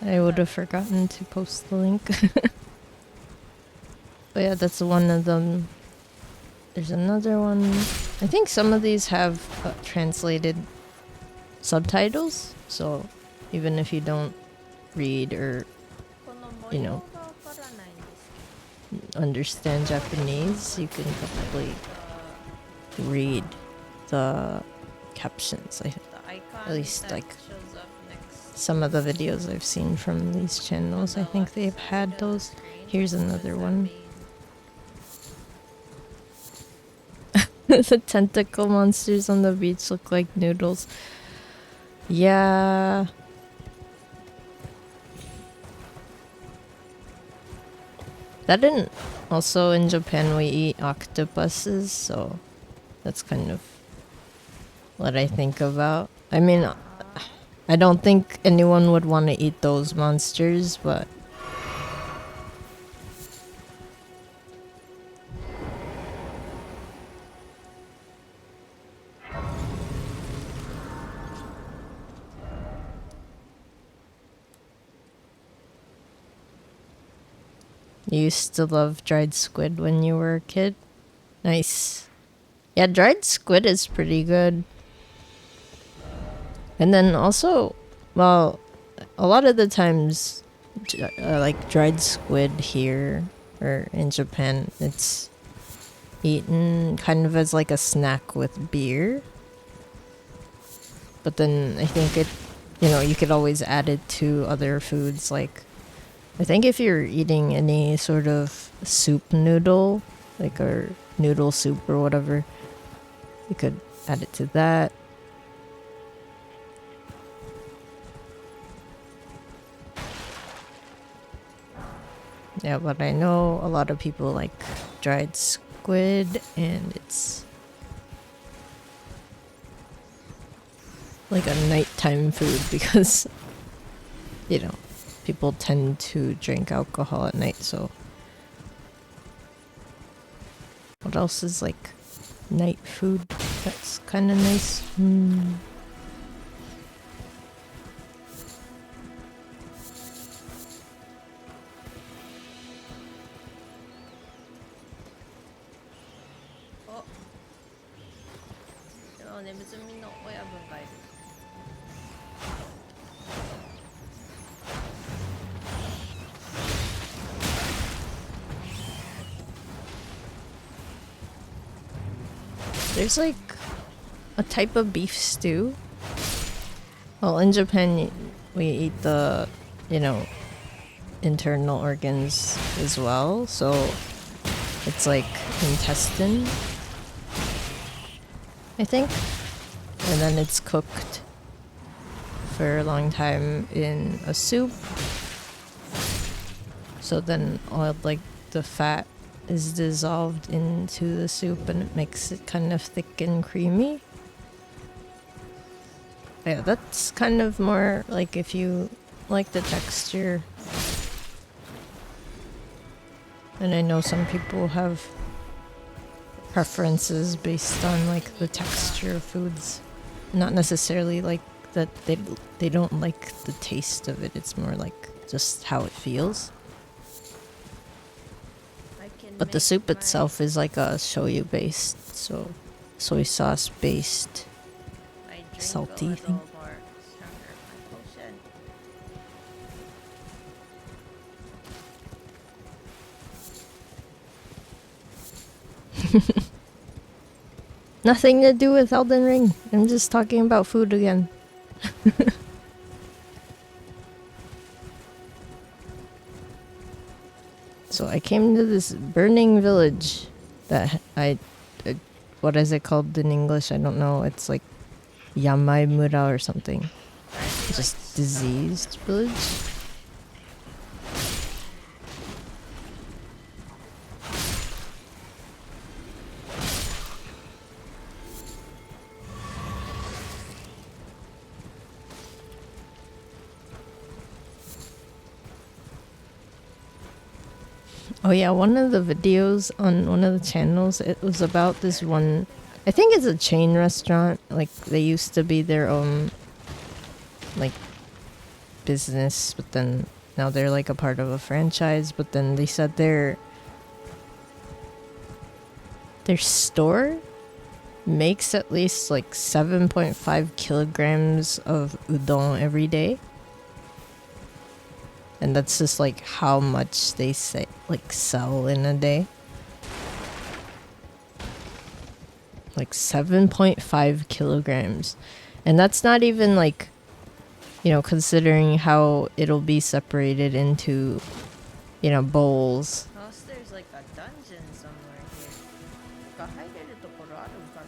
that? I would have forgotten to post the link. But yeah, that's one of them. There's another one. I think some of these have translated subtitles, so even if you don't read or, you know, understand Japanese, you can probably read the captions. The icon At least, that like, shows up next some of the videos I've seen from these channels, I think they've had those. Here's another one. The tentacle monsters on the beach look like noodles. Yeah. That didn't... Also in Japan we eat octopuses, so that's kind of what I think about. I mean, I don't think anyone would want to eat those monsters, but... You used to love dried squid when you were a kid? Nice. Yeah, dried squid is pretty good. And then also, well, a lot of the times, like dried squid here or in Japan, it's eaten kind of as like a snack with beer. But then I think it, you know, you could always add it to other foods. Like, I think if you're eating any sort of soup noodle, like a noodle soup or whatever, you could add it to that. Yeah, but I know a lot of people like dried squid, and it's like a nighttime food because, you know, people tend to drink alcohol at night, so... What else is like night food that's kind of nice? There's like a type of beef stew. Well, in Japan, we eat the, you know, internal organs as well. So it's like intestine, I think. And then it's cooked for a long time in a soup. So then all like the fat is dissolved into the soup and it makes it kind of thick and creamy. Yeah, that's kind of more like if you like the texture. And I know some people have preferences based on like the texture of foods, not necessarily like that they don't like the taste of it. It's more like just how it feels. I can But the make soup my- itself is like a shoyu based, so soy sauce based. my drink salty a little thing. more stronger. My potion. Nothing to do with Elden Ring. I'm just talking about food again. So I came to this burning village that what is it called in English? I don't know. It's like Yamaimura or something. Just diseased village. Oh yeah, one of the videos on one of the channels, it was about this one, I think it's a chain restaurant, like they used to be their own like business, but then now they're like a part of a franchise, but then they said their store makes at least like 7.5 kilograms of udon every day. And that's just like how much they say like sell in a day. Like 7.5 kilograms. And that's not even like, you know, considering how it'll be separated into, you know, bowls. Unless there's like a dungeon somewhere here. なんか入れるところあるんか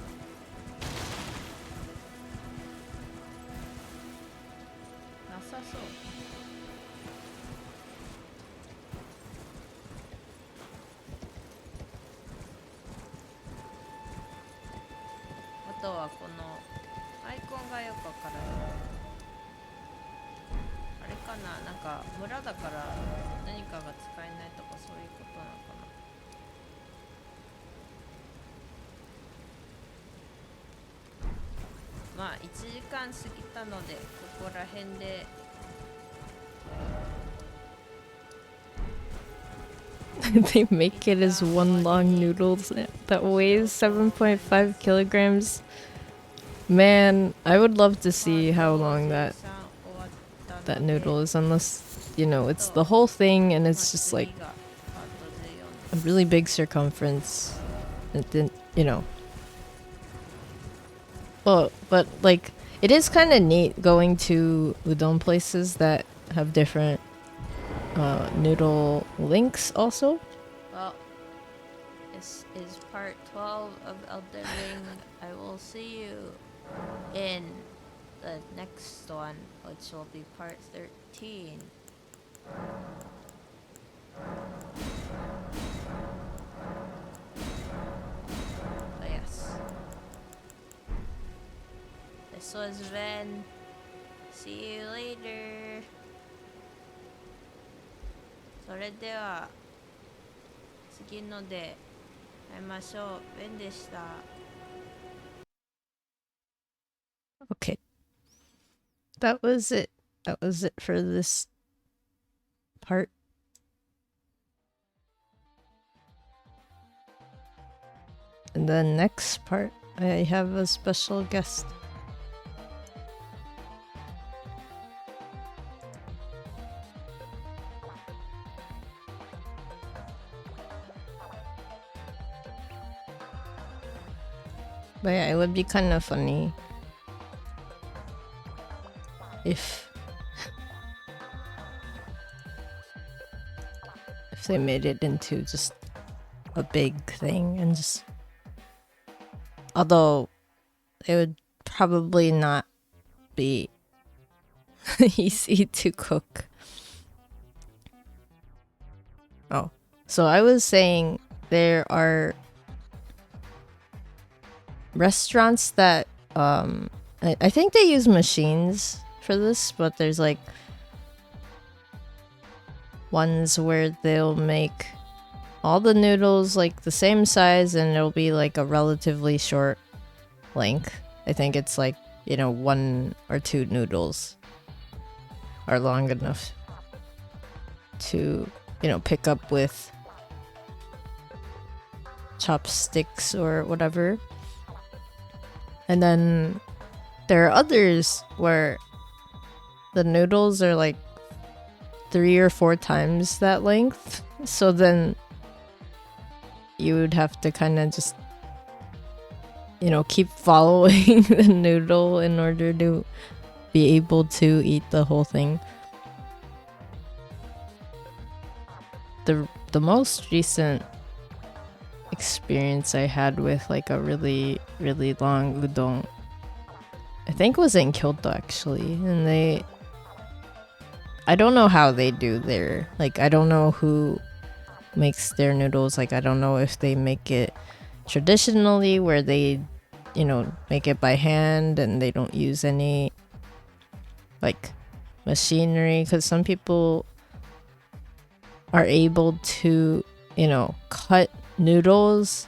な。なさそう。あとはこのアイコンがよくわからない。あれかな、なんか村だから何かが使えないとかそういうことなのかな。まあ1時間過ぎたのでここら辺でThey make it as one long noodle that weighs 7.5 kilograms. Man, I would love to see how long that noodle is, unless, you know, it's the whole thing and it's just like a really big circumference. And then, you know. Well, but like, it is kind of neat going to udon places that have different noodle links also. Well, this is part 12 of Elden Ring. I will see you in the next one, which will be part 13. But yes. This was Ven. See you later. それでは次ので会いましょう。ベンでした。Okay. That was it. That was it for this part. And the next part, I have a special guest. But yeah, it would be kind of funny if they made it into just a big thing and just, although it would probably not be easy to cook. Oh, so I was saying there are restaurants that I think they use machines for this, but there's like ones where they'll make all the noodles like the same size, and it'll be like a relatively short length. I think it's like, you know, 1 or 2 noodles are long enough to, you know, pick up with chopsticks or whatever. And then there are others where the noodles are like 3 or 4 times that length. So then you would have to kind of just, you know, keep following the noodle in order to be able to eat the whole thing. The most recent experience I had with like a really long udon, I think was in Kyoto actually, and I don't know how they do their, like, I don't know who makes their noodles. Like, I don't know if they make it traditionally where they, you know, make it by hand and they don't use any like machinery, because some people are able to, you know, cut noodles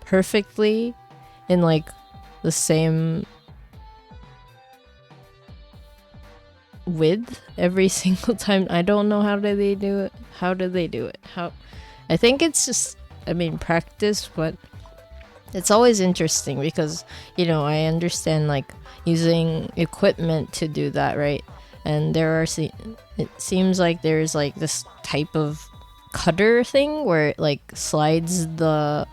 perfectly in like the same width every single time. I don't know how do they do it. I think it's just, I mean, practice, but it's always interesting because, you know, I understand like using equipment to do that, right? And it seems like there's like this type of cutter thing where it like slides the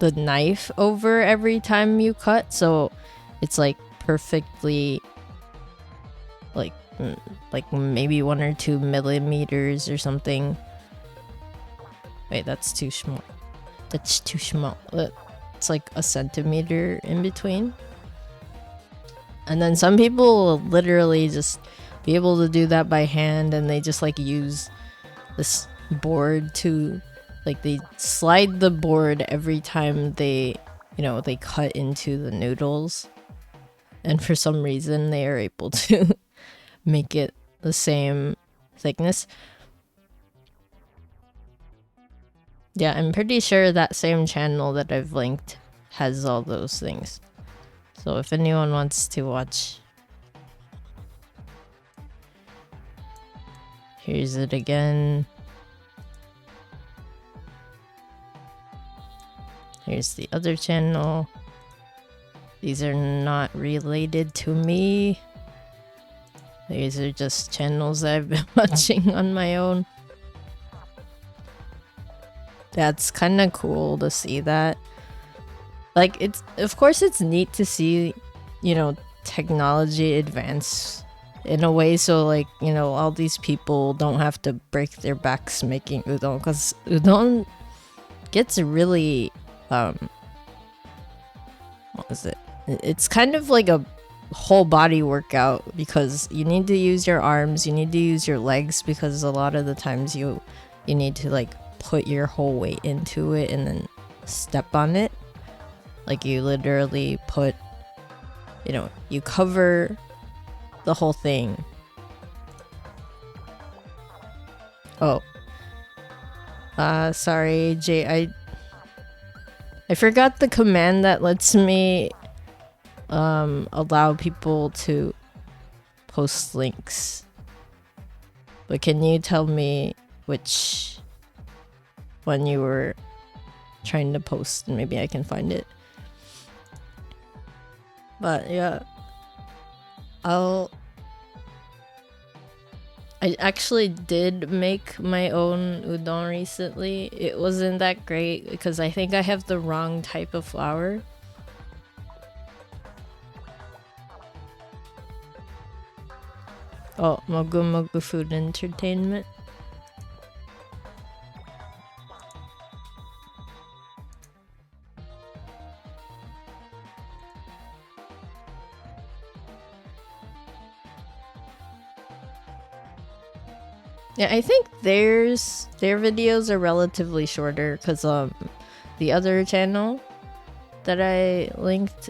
knife over every time you cut, so it's like perfectly like maybe 1 or 2 millimeters or something. Wait, that's too small. It's like a centimeter in between. And then some people will literally just be able to do that by hand, and they just like use this board to, like, they slide the board every time they, you know, they cut into the noodles. And for some reason they are able to make it the same thickness. Yeah, I'm pretty sure that same channel that I've linked has all those things. So if anyone wants to watch, here's it again. Here's the other channel. These are not related to me. These are just channels that I've been watching on my own. That's kind of cool to see that. Like, it's, of course it's neat to see, you know, technology advance in a way so, like, you know, all these people don't have to break their backs making udon, because udon gets really what is it? It's kind of like a whole body workout, because you need to use your arms, you need to use your legs, because a lot of the times you need to like put your whole weight into it and then step on it. Like, you literally put, you know, you cover the whole thing. Oh, sorry, Jay, I forgot the command that lets me allow people to post links. But can you tell me which one you were trying to post, and maybe I can find it. But yeah, I actually did make my own udon recently. It wasn't that great because I think I have the wrong type of flour. Oh, Mogu Mogu Food Entertainment. Yeah, I think their videos are relatively shorter because the other channel that I linked,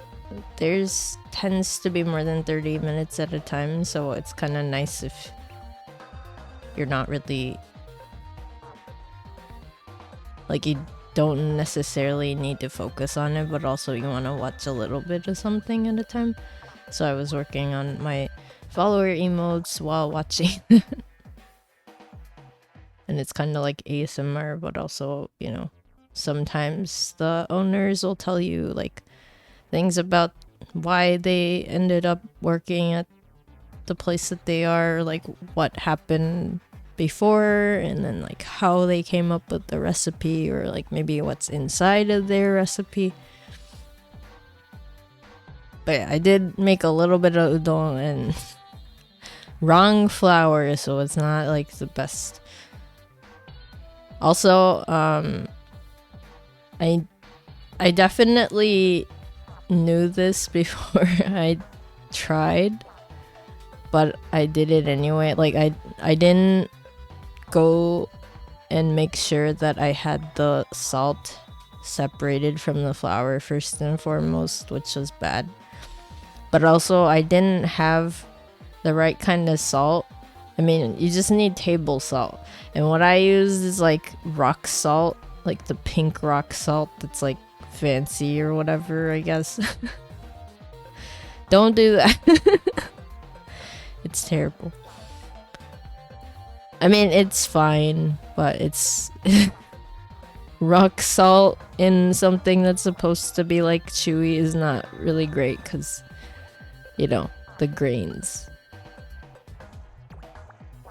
theirs tends to be more than 30 minutes at a time, so it's kind of nice if you're not really, like, you don't necessarily need to focus on it, but also you want to watch a little bit of something at a time. So I was working on my follower emotes while watching. And it's kind of like ASMR, but also, you know, sometimes the owners will tell you like things about why they ended up working at the place that they are, like what happened before, and then like how they came up with the recipe, or like maybe what's inside of their recipe. But yeah, I did make a little bit of udon and wrong flour, so it's not like the best. Also, I definitely knew this before I tried, but I did it anyway. Like I didn't go and make sure that I had the salt separated from the flour first and foremost, which was bad. But also I didn't have the right kind of salt. I mean, you just need table salt. And what I used is like rock salt, like the pink rock salt that's like fancy or whatever, I guess. Don't do that. It's terrible. I mean, it's fine, but it's rock salt in something that's supposed to be like chewy is not really great because, you know, the grains.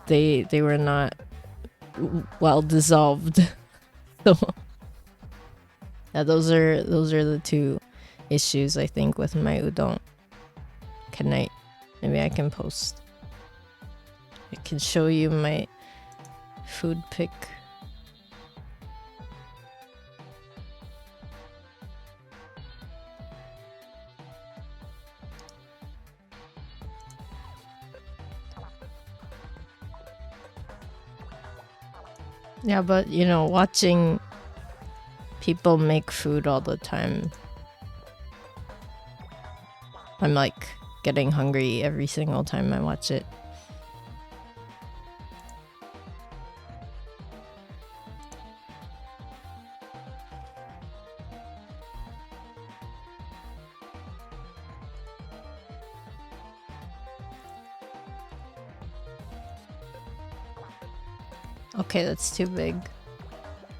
They were not well dissolved. So yeah, those are the two issues I think with my udon. Maybe I can post. I can show you my food pic. Yeah, but you know, watching people make food all the time, I'm like getting hungry every single time I watch it. Okay, that's too big.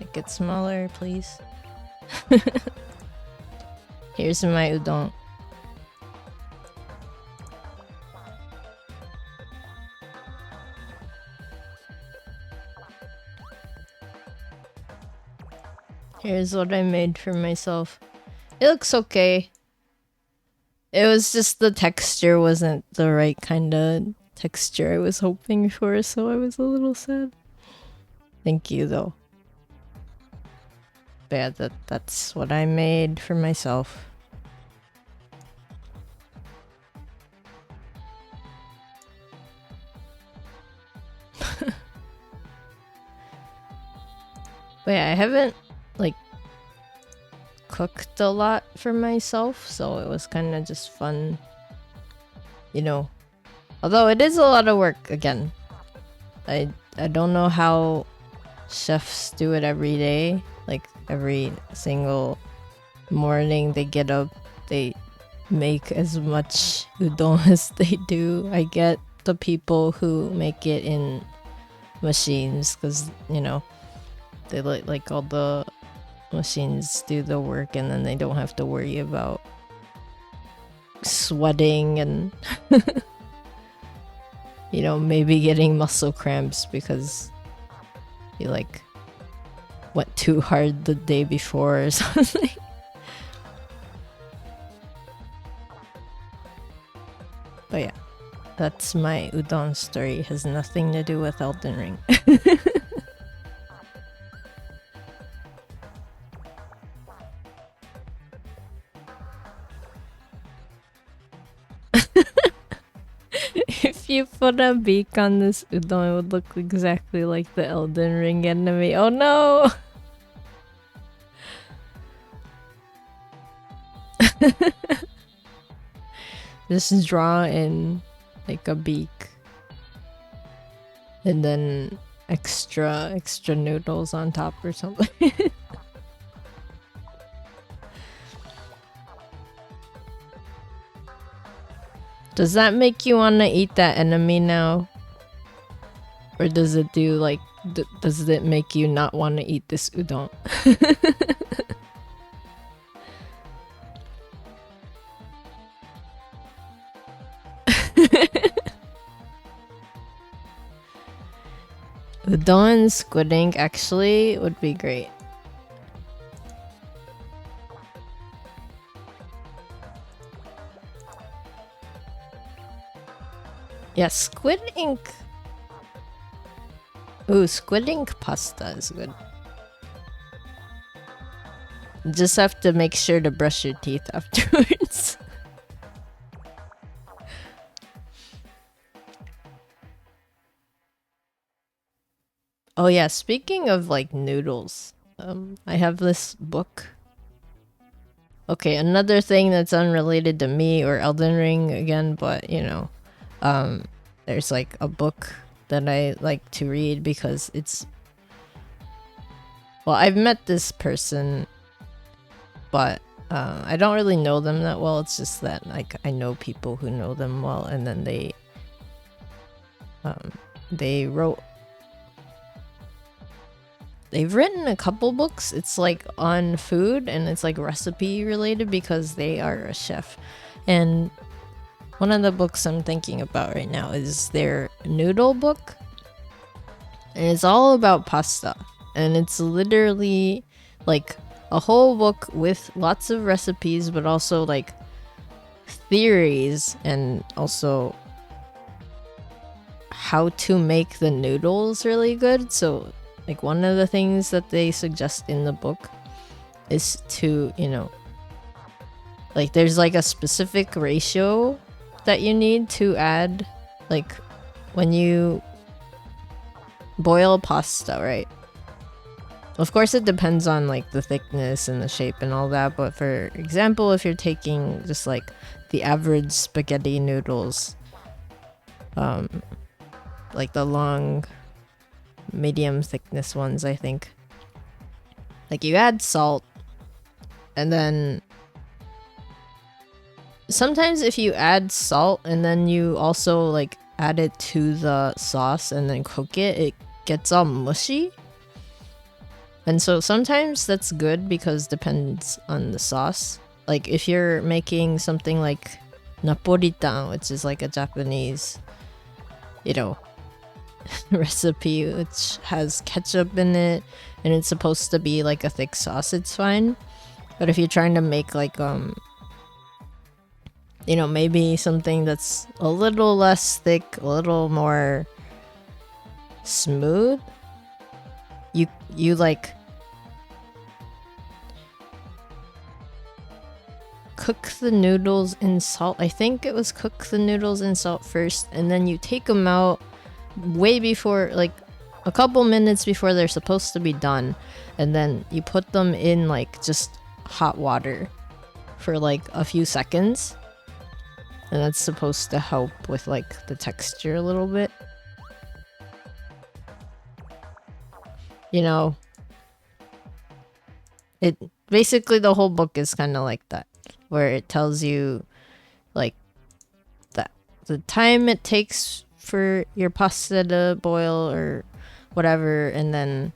Make it smaller, please. Here's my udon. Here's what I made for myself. It looks okay. It was just the texture wasn't the right kind of texture I was hoping for, so I was a little sad. Thank you, though. But yeah, that's what I made for myself. But yeah, I haven't like cooked a lot for myself, so it was kind of just fun, you know. Although it is a lot of work again. I don't know how chefs do it every day. Like every single morning they get up, they make as much udon as they do. I get the people who make it in machines because, you know, they like all the machines do the work and then they don't have to worry about sweating and you know, maybe getting muscle cramps because you like went too hard the day before or something. But yeah, that's my udon story. It has nothing to do with Elden Ring. If you put a beak on this udon, it would look exactly like the Elden Ring enemy. Oh no! Just draw in like a beak. and then extra noodles on top or something. Does that make you want to eat that enemy now? Or does it do like, does it make you not want to eat this udon? Udon and squid ink actually would be great. Yeah, squid ink. Ooh, squid ink pasta is good. Just have to make sure to brush your teeth afterwards. Oh yeah, speaking of like noodles, I have this book. Okay, another thing that's unrelated to me or Elden Ring again, but you know, there's like a book that I like to read because it's, well, I've met this person, but I don't really know them that well. It's just that like I know people who know them well, and then they've written a couple books. It's like on food and it's like recipe related because they are a chef. And one of the books I'm thinking about right now is their noodle book. And it's all about pasta. And it's literally like a whole book with lots of recipes, but also like theories and also how to make the noodles really good. So like one of the things that they suggest in the book is to, you know, like there's like a specific ratio that you need to add, like when you boil pasta, right? Of course it depends on like the thickness and the shape and all that, but for example, if you're taking just like the average spaghetti noodles, like the long medium thickness ones, I think, like you add salt, and then sometimes if you add salt and then you also like add it to the sauce and then cook it, it gets all mushy. And so sometimes that's good because depends on the sauce. Like if you're making something like Napolitan, which is like a Japanese, you know, recipe which has ketchup in it and it's supposed to be like a thick sauce, it's fine. But if you're trying to make like you know, maybe something that's a little less thick, a little more smooth, you like cook the noodles in salt. I think it was cook the noodles in salt first, and then you take them out way before, like a couple minutes before they're supposed to be done, and then you put them in like just hot water for like a few seconds, and that's supposed to help with like the texture a little bit. You know, it basically, the whole book is kind of like that, where it tells you like that the time it takes for your pasta to boil or whatever, and then,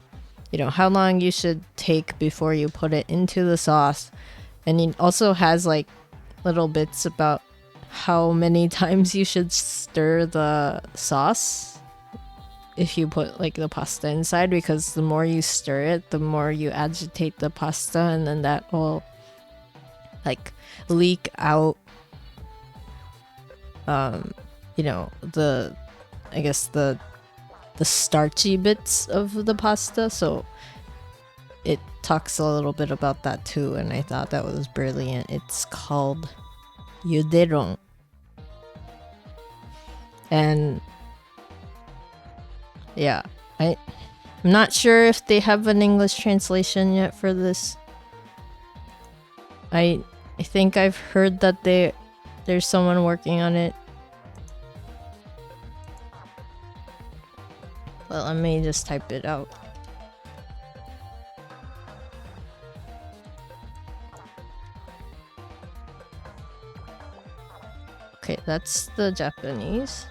you know, how long you should take before you put it into the sauce. And it also has like little bits about how many times you should stir the sauce if you put like the pasta inside, because the more you stir it, the more you agitate the pasta, and then that will like leak out you know, I guess the starchy bits of the pasta. So it talks a little bit about that too, and I thought that was brilliant. It's called Yuderon. And yeah, I'm not sure if they have an English translation yet for this. I think I've heard that there's someone working on it. let me just type it out. Okay, that's the Japanese.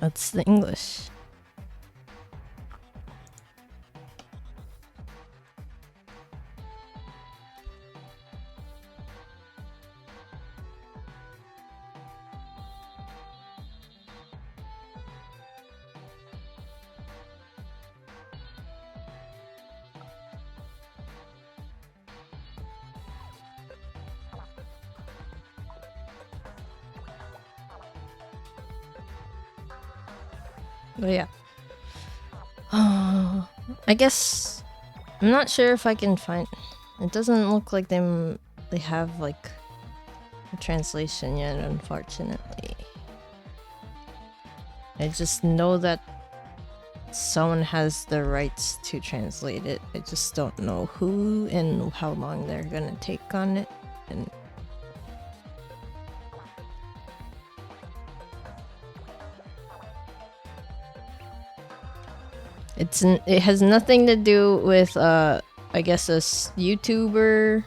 That's the English. But yeah. I guess I'm not sure if I can find. It doesn't look like they have like a translation yet, unfortunately. I just know that someone has the rights to translate it. I just don't know who and how long they're gonna take on it. And it has nothing to do with I guess a YouTuber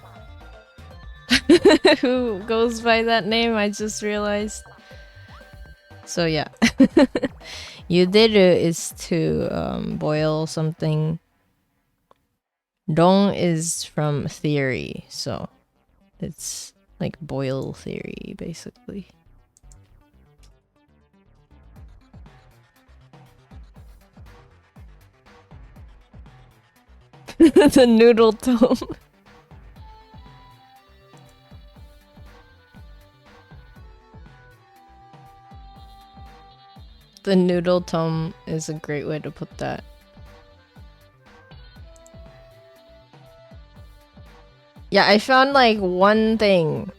who goes by that name. I just realized. So yeah. Yuderu is to boil something. Ron is from theory, so it's like boil theory basically. The noodle tome. The noodle tome is a great way to put that. Yeah, I found like one thing.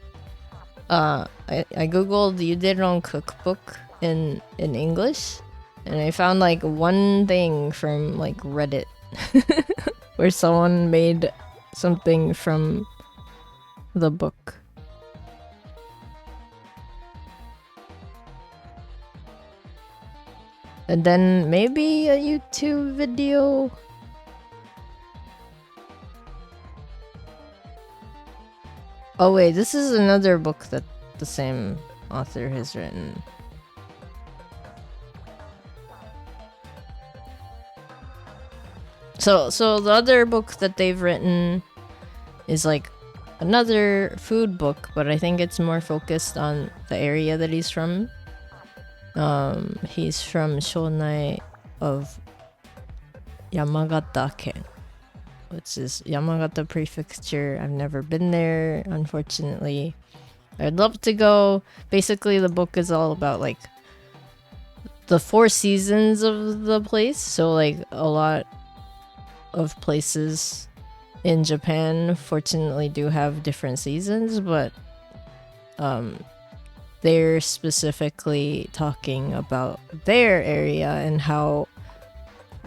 I googled Yuderon cookbook in English, and I found like one thing from like Reddit. Where someone made something from the book. And then maybe a YouTube video. Oh wait, this is another book that the same author has written. So the other book that they've written is like another food book, but I think it's more focused on the area that he's from. He's from Shonai of Yamagata-ken, which is Yamagata Prefecture. I've never been there, unfortunately. I'd love to go. Basically, the book is all about like the 4 seasons of the place. So like a lot of places in Japan fortunately do have different seasons, but they're specifically talking about their area and how,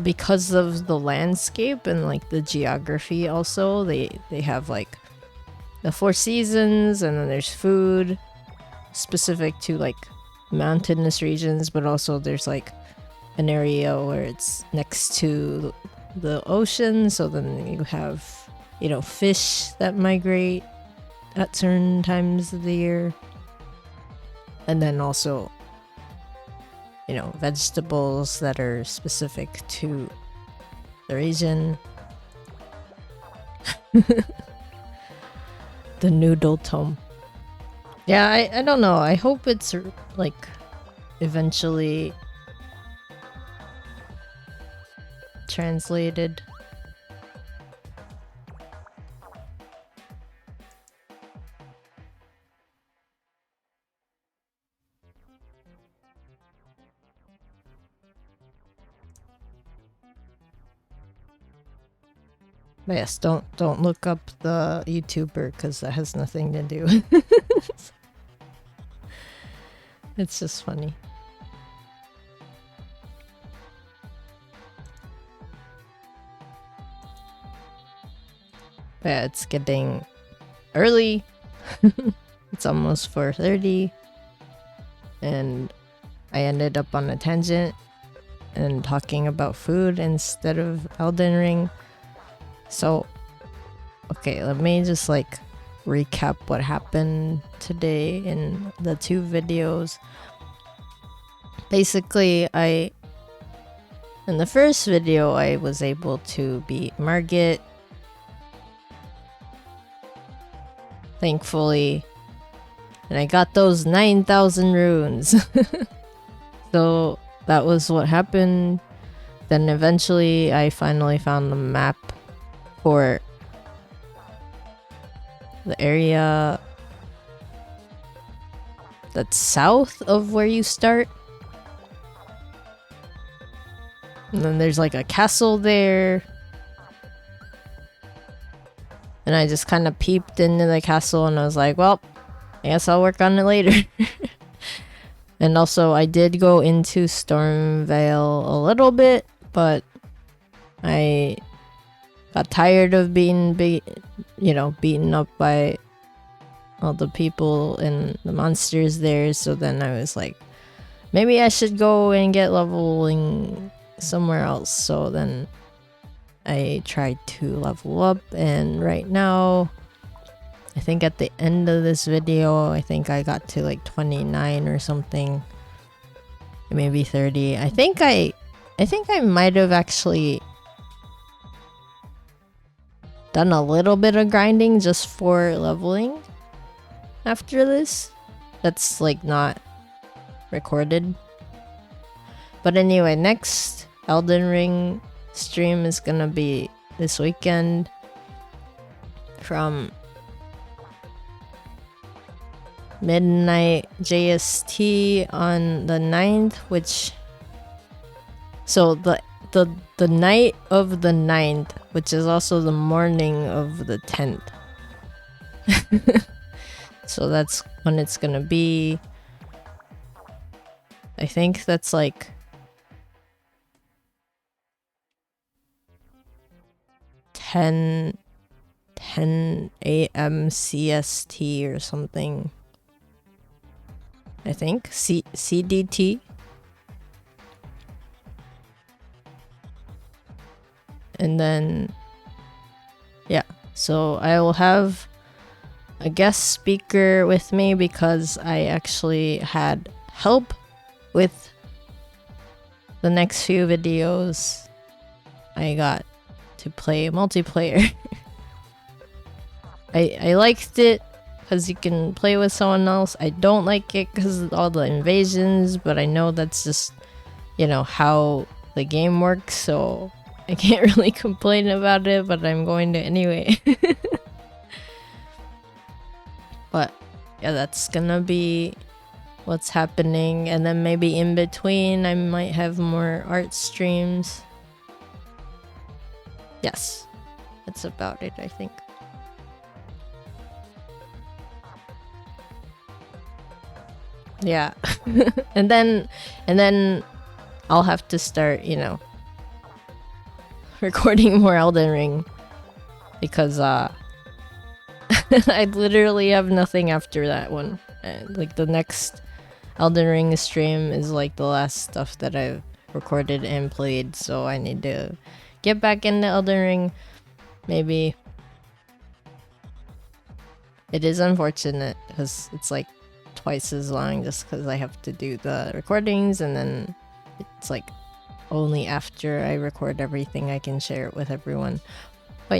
because of the landscape and like the geography also, they have like the 4 seasons, and then there's food specific to like mountainous regions, but also there's like an area where it's next to the ocean, so then you have, you know, fish that migrate at certain times of the year, and then also, you know, vegetables that are specific to the region. The noodle tome. Yeah, I don't know. I hope it's like eventually translated. But yes, don't look up the YouTuber because that has nothing to do. It's just funny. But yeah, it's getting early. It's almost 4:30. And I ended up on a tangent and talking about food instead of Elden Ring. So, okay, let me just like recap what happened today in the 2 videos. Basically, in the first video, I was able to beat Margit. Thankfully. And I got those 9,000 runes. So that was what happened. Then eventually I finally found the map for the area that's south of where you start. And then there's like a castle there. And I just kind of peeped into the castle and I was like, well, I guess I'll work on it later. And also I did go into Stormvale a little bit, but I got tired of being beaten up by all the people and the monsters there. So then I was like, maybe I should go and get leveling somewhere else. So then I tried to level up, and right now I think at the end of this video, I think I got to like 29 or something. Maybe 30. I think I might have actually done a little bit of grinding just for leveling after this. That's like not recorded. But anyway, next Elden Ring stream is gonna be this weekend from midnight JST on the 9th, which so the night of the 9th, which is also the morning of the 10th. So that's when it's gonna be. I think that's like 10 a.m. CST or something. I think CDT. And then yeah, so I will have a guest speaker with me because I actually had help with the next few videos. I got to play multiplayer. I liked it because you can play with someone else. I don't like it because of all the invasions, but I know that's just, how the game works, so I can't really complain about it, but I'm going to anyway. But yeah, that's gonna be what's happening, and then maybe in between I might have more art streams. Yes, that's about it, I think. Yeah. and then I'll have to start, recording more Elden Ring because I literally have nothing after that one. Like the next Elden Ring stream is like the last stuff that I've recorded and played, so I need to get back into Elden Ring. Maybe. It is unfortunate because it's like twice as long just because I have to do the recordings, and then it's like only after I record everything I can share it with everyone. But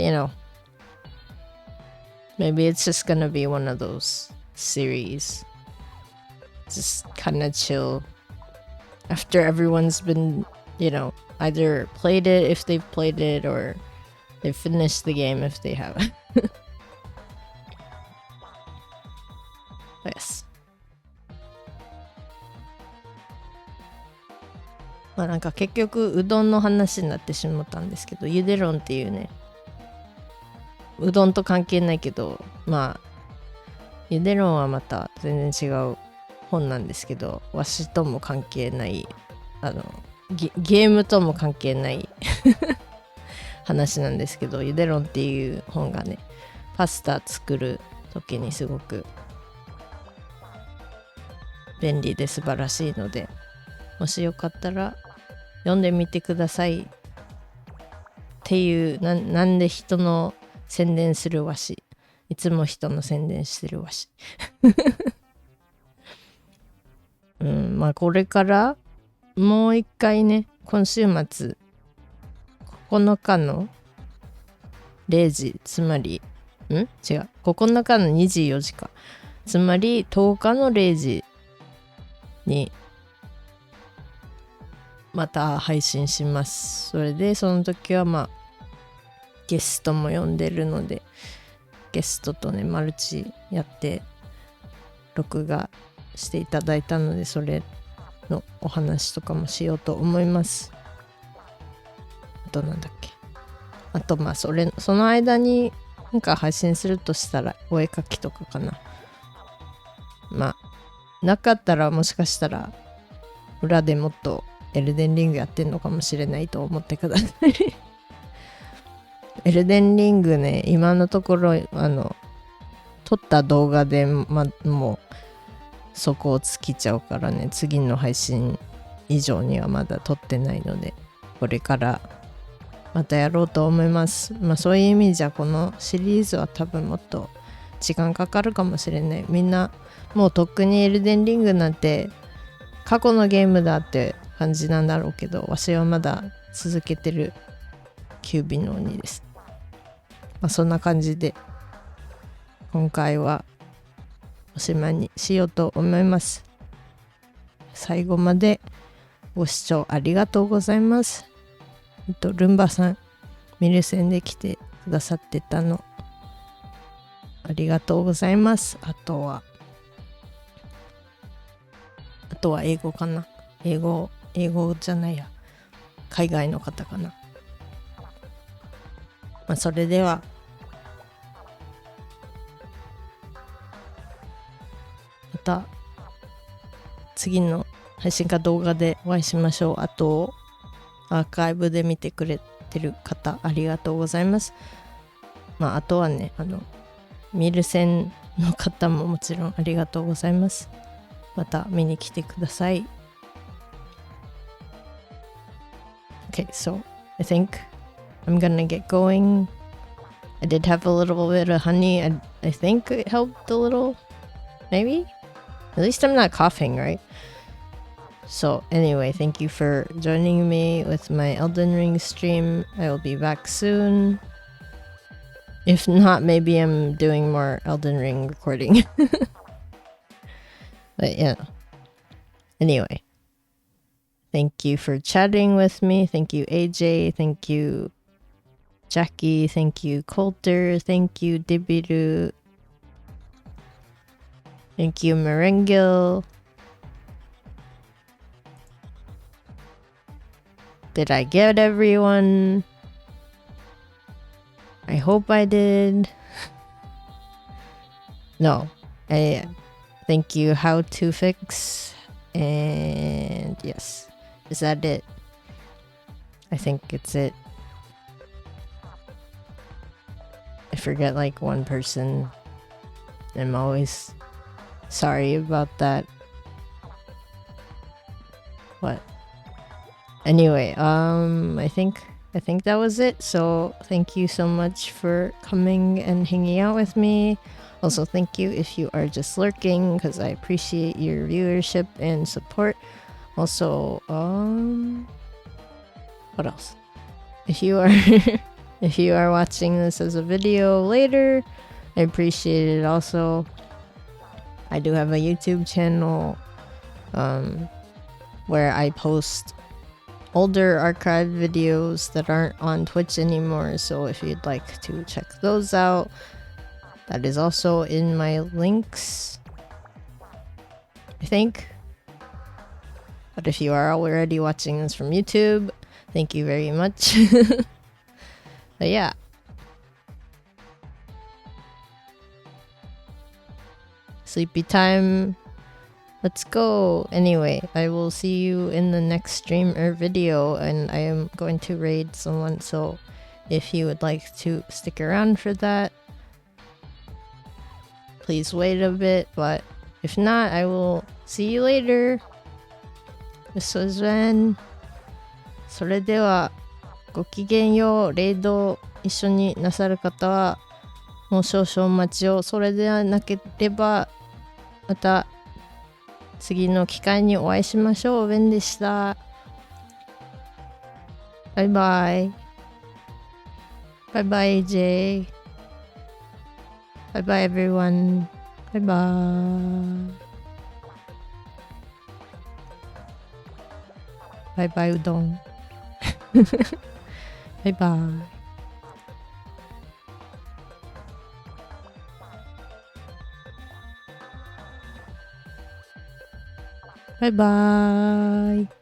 maybe it's just gonna be one of those series. Just kind of chill after everyone's been, either played it if they've played it, or they've finished the game if they haven't. Yes. なんか結局うどんの話になってしまったんですけど、ゆで論っていうね、うどんと関係ないけど、ゆで論はまた全然違う本なんですけど、わしとも関係ない、ゲームとも関係ない話なんですけど、ゆで論っていう本がね、パスタ作る時にすごく便利で素晴らしいので、もしよかったら読んでみてくださいっていう、なんで人の宣伝するわし、いつも人の宣伝してるわしまあこれからもう一回ね、今週末9日の0時、つまり違う、9日の24時か、つまり10日の0時にまた配信します。それでその時はまあゲストも呼んでるので、ゲストとねマルチやって録画していただいたので、それのお話とかもしようと思います。あとなんだっけ、あとまあその間になんか配信するとしたらお絵描きとかかな。まあなかったらもしかしたら裏でもっとエルデンリングやってんのかもしれないと思ってくださいエルデンリングね、今のところ撮った動画で、もうそこを尽きちゃうからね、次の配信以上にはまだ撮ってないので、これからまたやろうと思います。まあそういう意味じゃこのシリーズは多分もっと時間かかるかもしれない。みんなもうとっくにエルデンリングなんて過去のゲームだって感じなんだろうけど、わしはまだ続けてる九尾の鬼です。まあそんな感じで今回はおしまいにしようと思います。最後までご視聴ありがとうございます。ルンバさん、ミルセンで来てくださってたのありがとうございます。あとは英語かな、英語じゃないや、海外の方かな。まあそれではまた次の配信か動画でお会いしましょう。あとアーカイブで見てくれてる方ありがとうございます。まああとはね、ミルセンの方ももちろんありがとうございます。また見に来てください。Okay, so I think I'm gonna get going. I did have a little bit of honey. I think it helped a little. Maybe? At least I'm not coughing, right? So anyway, thank you for joining me with my Elden Ring stream. I will be back soon. If not, maybe I'm doing more Elden Ring recording. But yeah. Anyway. Thank you for chatting with me. Thank you, AJ. Thank you, Jackie. Thank you, Coulter. Thank you, Dibiru. Thank you, Merengil. Did I get everyone? I hope I did. No. Thank you, How to Fix. And yes. Is that it? I think it's it. I forget like one person. I'm always sorry about that. What? Anyway, I think that was it. So thank you so much for coming and hanging out with me. Also, thank you if you are just lurking, because I appreciate your viewership and support. Also, what else? If you are watching this as a video later, I appreciate it also. I do have a YouTube channel where I post older archived videos that aren't on Twitch anymore. So if you'd like to check those out, that is also in my links, I think. But if you are already watching this from YouTube, thank you very much. But yeah. Sleepy time. Let's go. Anyway, I will see you in the next stream or video, and I am going to raid someone, so if you would like to stick around for that, please wait a bit, but if not, I will see you later. This was Ren. それではごきげんよう。レイド一緒になさる方はもう少々お待ちを。それではなければまた次の機会にお会いしましょう。ベンでした。バイバイ。バイバイ AJ。バイバイ everyone。バイバイ。バイバイうどん。バイバイ。バイバイ。